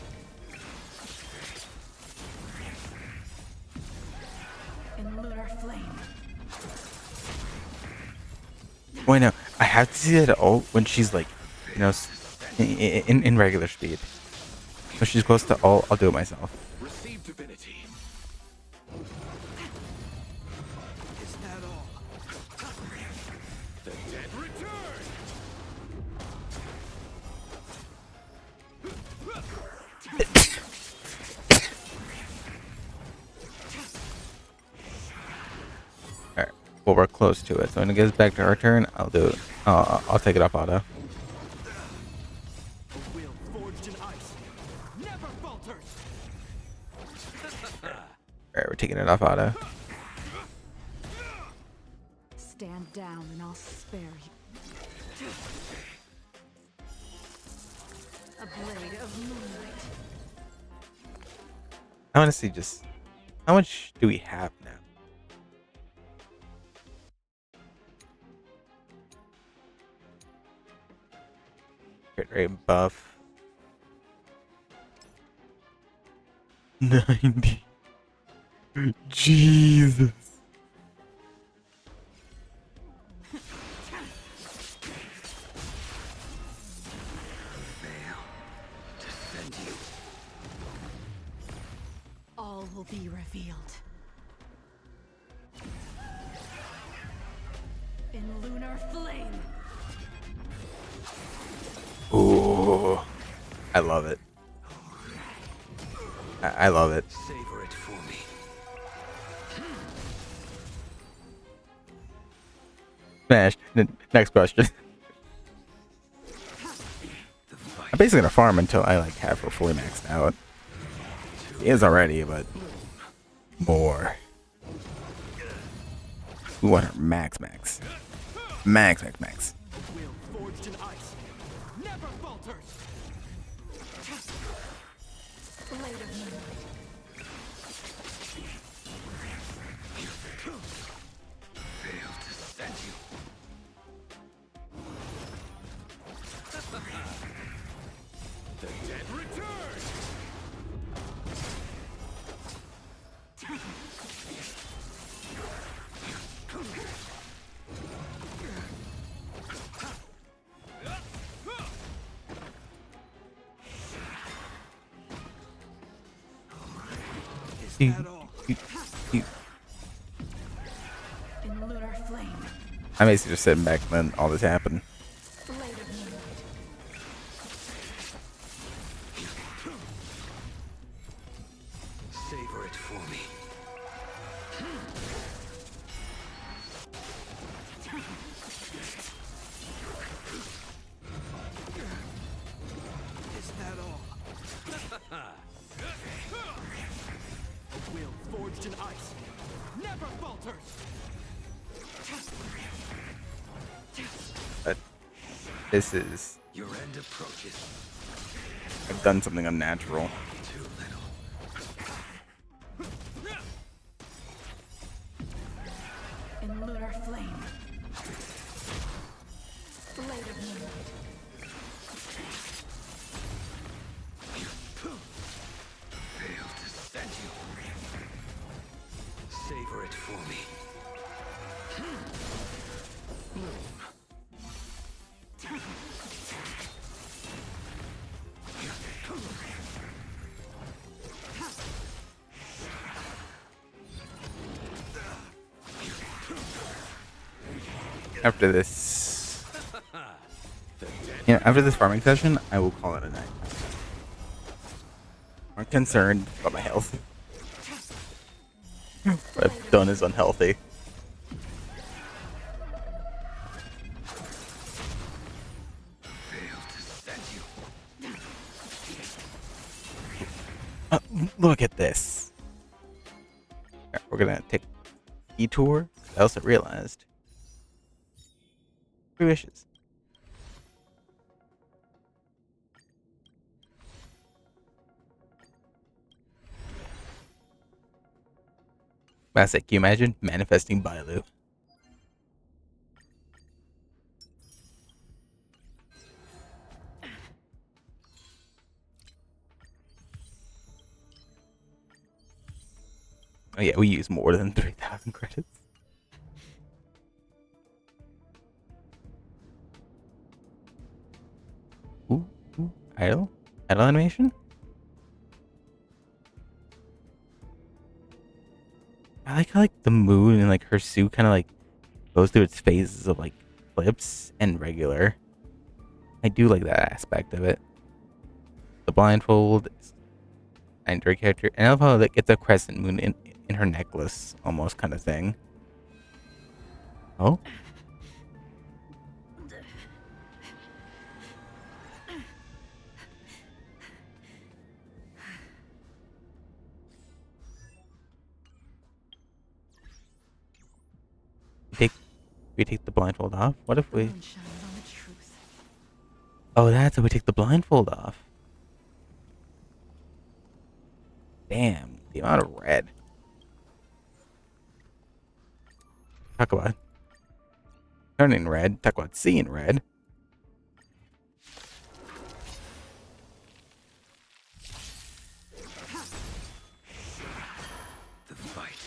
In lunar flame. Wait, no. I have to see that ult when she's like, you know, in regular speed. When she's close to ult, I'll do it myself. Receive divinity. Is that all? The dead return! Alright. Well, we're close to it. So when it gets back to our turn, I'll do it. I'll take it off auto. A will forged in ice never falters. Alright, we're taking it off auto. Stand down and I'll spare you. A blade of moonlight. I want to see just how much do we have now? Crit rate buff. 90. Jesus. All will be revealed. In lunar flame. Ooh. I love it. I love it. Savor it for me. Smash. Next question. I'm basically gonna farm until I like have her fully maxed out. He is already, but more. We want her max. Max. Will forged in ice never falters. Blade of moonlight. Fail to send you. The dead return! You- In lunar flame. I'm basically just sitting back and then all this happened. Blade of moonlight. Savor it for me. Is that all? A will forged in ice never falters. But this is. Your end approaches. I've done something unnatural. Too little. In lunar flame. it for me. After this, after this farming session, I will call it a night. I'm concerned about my health. What I've done is unhealthy. Look at this. Right, we're gonna take a detour. I also realized 3 wishes. Can you imagine manifesting Bailu? Oh yeah, we use more than 3,000 credits. Ooh, idle animation. I like how the moon and her suit kind of goes through its phases of flips and regular. I do like that aspect of it. The blindfold and her character, and I love how it's a crescent moon in her necklace, almost kind of thing. Oh. We take the blindfold off? What if we... Oh, that's how we take the blindfold off. Damn, the amount of red. Talk about turning red. Talk about seeing red.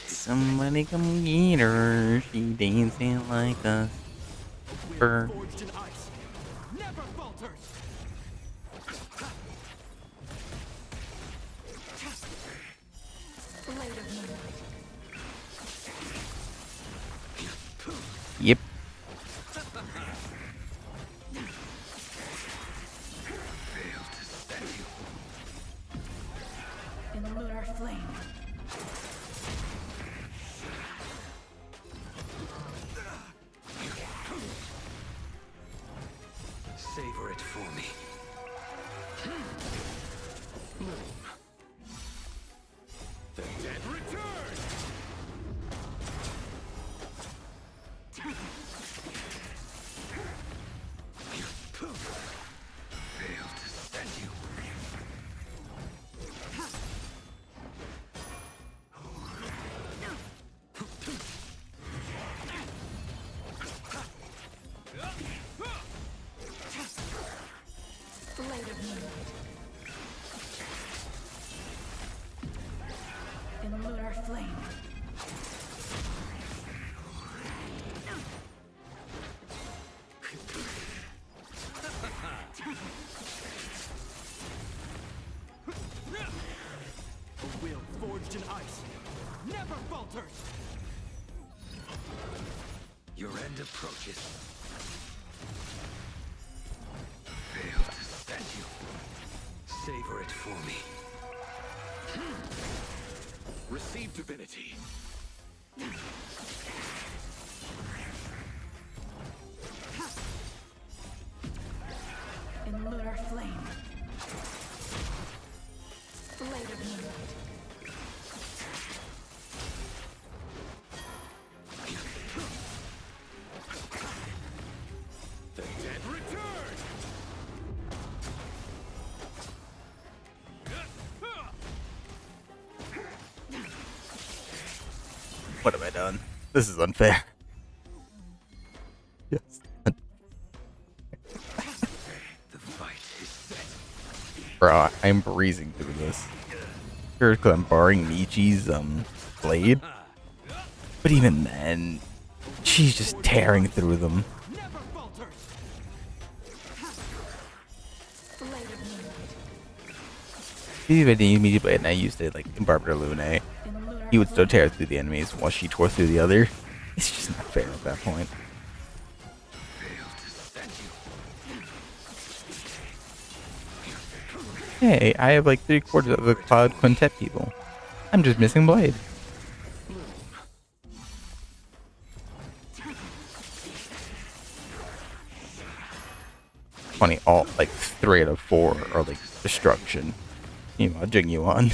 Somebody come get her. She dancing like a bird. Never falters. Yep. In lunar flame. Savor it for me. The dead return. Fail to stand you. Blade of moonlight. In lunar flame. A will forged in ice never falters. Your end approaches. Fail to stand you. Savor it for me. Receive divinity. In lunar flame. Blade of moonlight. The dead return. What have I done? This is unfair. Yes. The fight is set. Bro, I'm breezing through this. Here's because I'm borrowing Michi's blade. But even then, she's just tearing through them. Even the immediate blade, and I used it like in Barbara Lune. He would still tear through the enemies while she tore through the other. It's just not fair at that point. Hey, I have like 3/4 of the Cloud Quintet people. I'm just missing Blade. Funny, all like 3 out of 4 are like destruction. You know, jingliu on.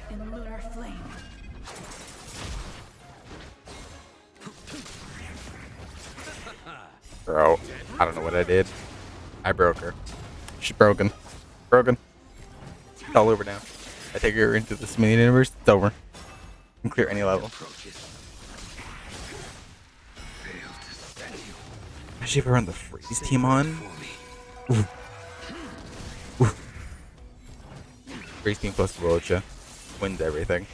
In lunar flame. Bro, I don't know what I did. I broke her. She's broken. Broken. It's all over now. I take her into the Smillion universe, it's over. I can clear any level. Especially if I run the freeze team on. Ooh. Ooh. Freeze team plus Rocha wins everything.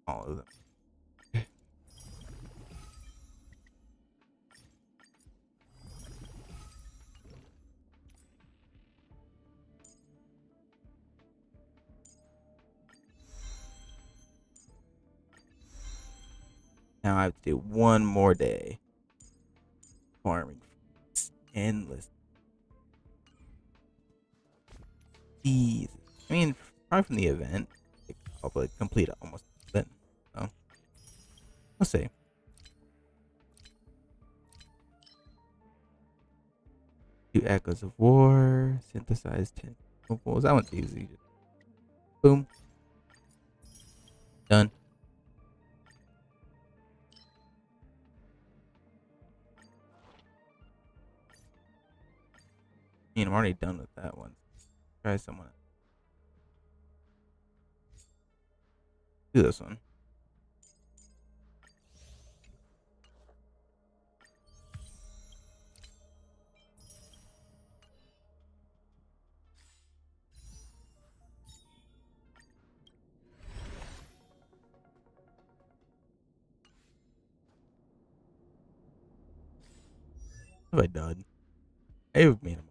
All of them. Now I have to do one more day. Farming. It's endless. Jesus. I mean, probably from the event, I'll probably complete almost then. So, we'll see. Do Echoes of War, synthesize 10 vocals. That one's easy. Boom. Done. I mean, I'm already done with that one. Try someone else. Do this one. What have I done? I've made them.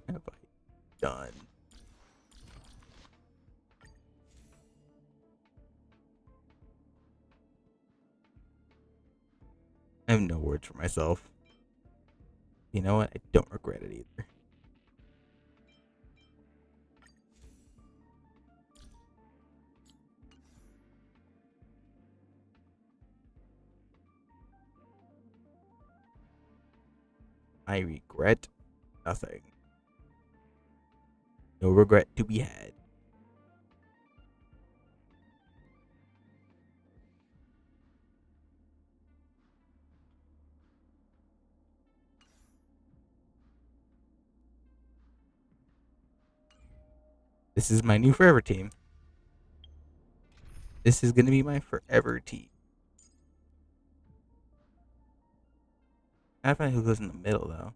What have I done? I have no words for myself. You know what? I don't regret it either. I regret nothing. No regret to be had. This is my new forever team. This is gonna be my forever team. I find who goes in the middle though.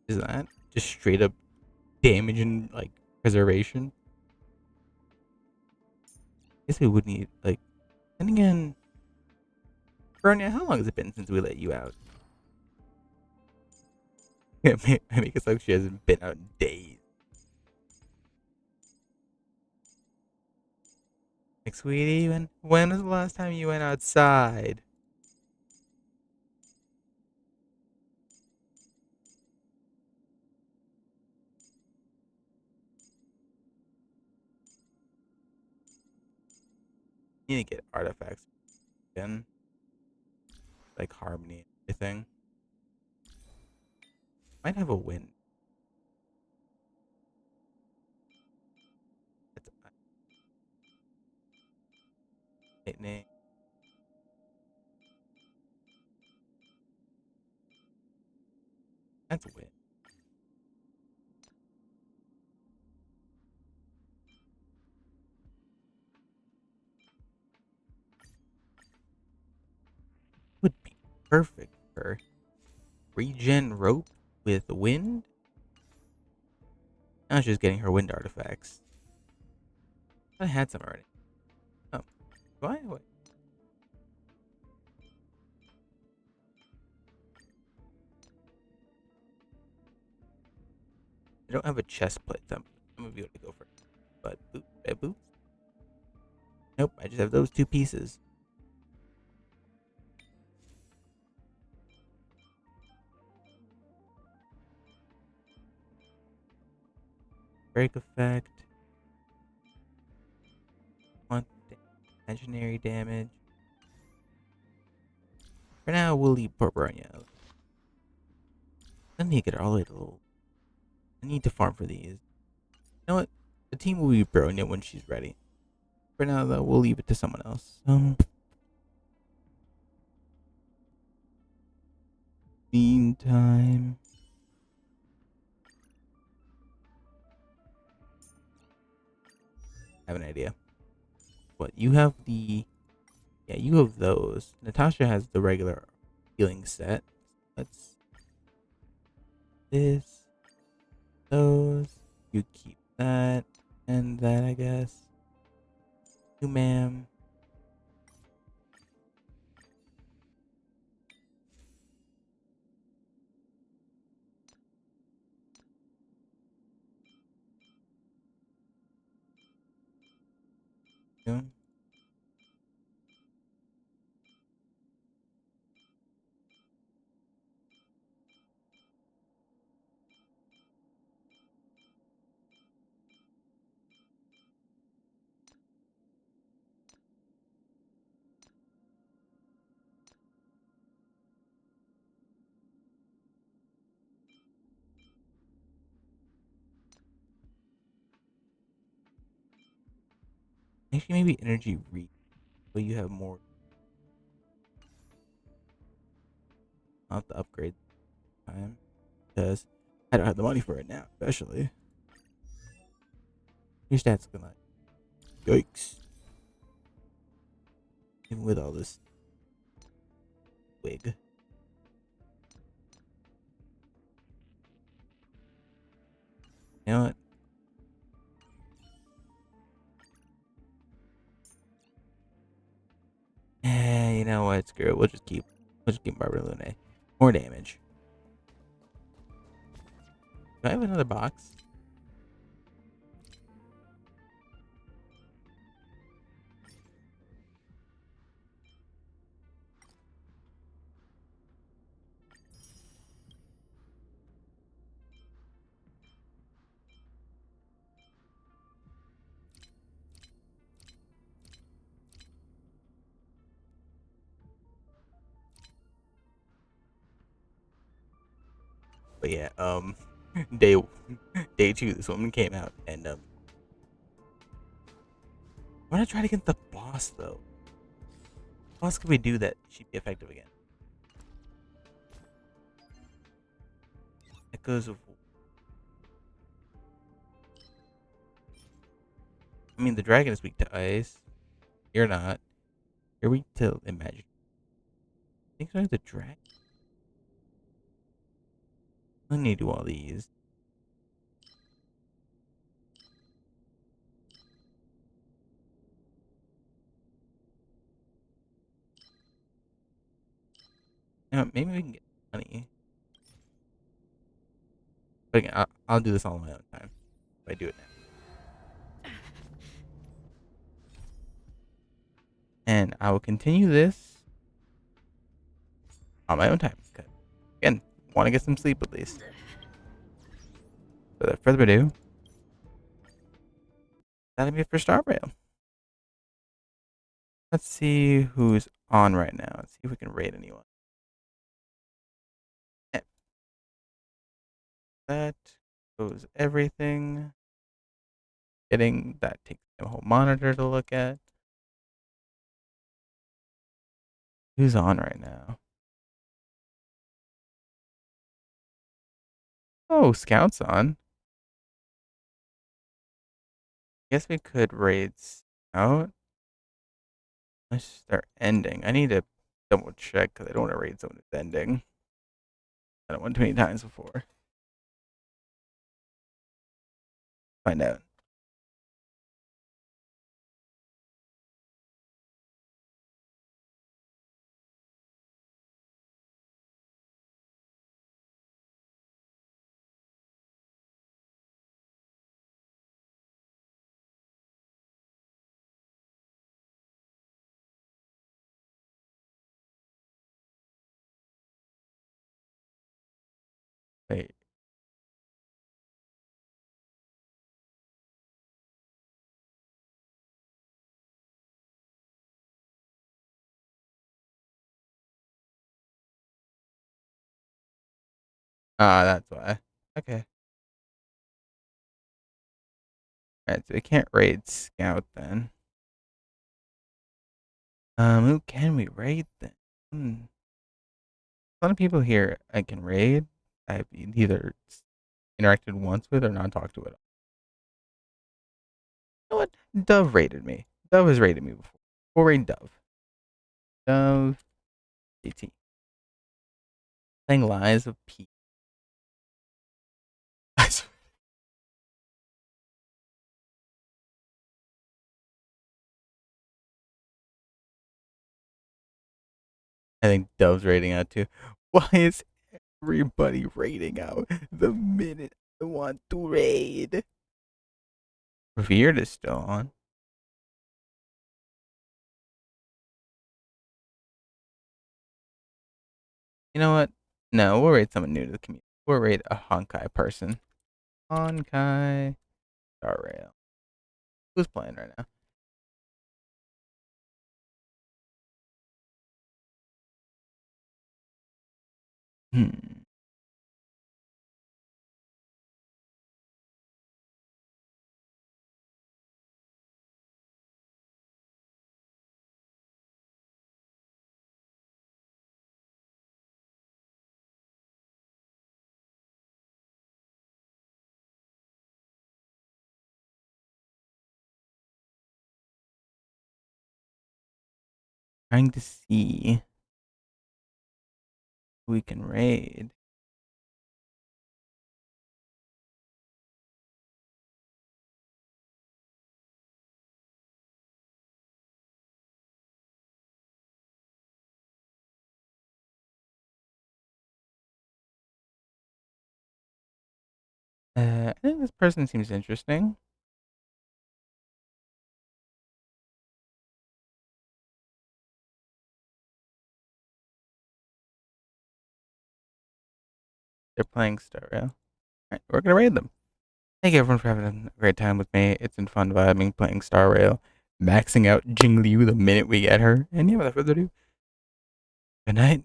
Is that just straight up damage and like preservation? Guess we would need like. And again, Bronya, how long has it been since we let you out? Yeah, I make it like she hasn't been out in days. Like, sweetie, when was the last time you went outside? Need to get artifacts again, like harmony and everything. Might have a win. That's lightning. That's a win. Would be perfect for regen rope with wind. Now she's getting her wind artifacts. I had some already. Oh, do I? Wait. I don't have a chest plate. So I'm gonna be able to go for it. But red boots? Nope. I just have those two pieces. Break effect. Want imaginary damage. For now, we'll leave Barbaronia out. I need to get her all the way to level. I need to farm for these. You know what? The team will be Barbaronia when she's ready. For now, though, we'll leave it to someone else. Meantime. I have an idea. What, you have the... Yeah, you have those. Natasha has the regular healing set. Let's... This. Those. You keep that. And that, I guess. You, ma'am. You. Actually, maybe energy reach. But you have more. I'll have to upgrade time. Because I don't have the money for it now, especially. Your stats looking like. Yikes. Even with all this wig. You know what? You know what? Screw it. We'll just keep Barbara Lune. More damage. Do I have another box? But yeah, day day 2, this woman came out and why not try to get the boss though? What else could we do that she'd be effective again? Echoes of I mean the dragon is weak to ice. You're not. You're weak to imagine. I think so the dragon. I need to do all these. You know, maybe we can get money. But again, I'll do this all on my own time. If I do it now. And I will continue this on my own time. Again, want to get some sleep at least. Without further ado, that'll be it for Star Rail. Let's see who's on right now. Let's see if we can raid anyone. Eh, that goes everything. Getting that takes a whole monitor to look at. Who's on right now? Oh, Scout's on. Guess we could raid Scout. Let's start ending. I need to double check because I don't want to raid someone who's ending. I don't want too many times before. Find out. Wait. Ah, that's why. Okay. Alright, so we can't raid Scout then. Who can we raid then? A lot of people here I can raid. I've either interacted once with or not talked to at all. You know what? Dove raided me. Dove has raided me before. We'll raid Dove. Dove DT. Playing Lies of P. I think Dove's raiding out too. Why is everybody raiding out the minute I want to raid? Revered is still on. You know what? No, we'll raid someone new to the community. We'll raid a Honkai person. Honkai Star Rail. Who's playing right now? Hmm. Trying to see who we can raid. I think this person seems interesting. They're playing Star Rail. Alright, we're gonna raid them. Thank you everyone for having a great time with me. It's been fun vibing, playing Star Rail, maxing out Jingliu the minute we get her. And yeah, without further ado, good night,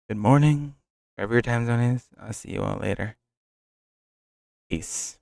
good morning, wherever your time zone is. I'll see you all later. Peace.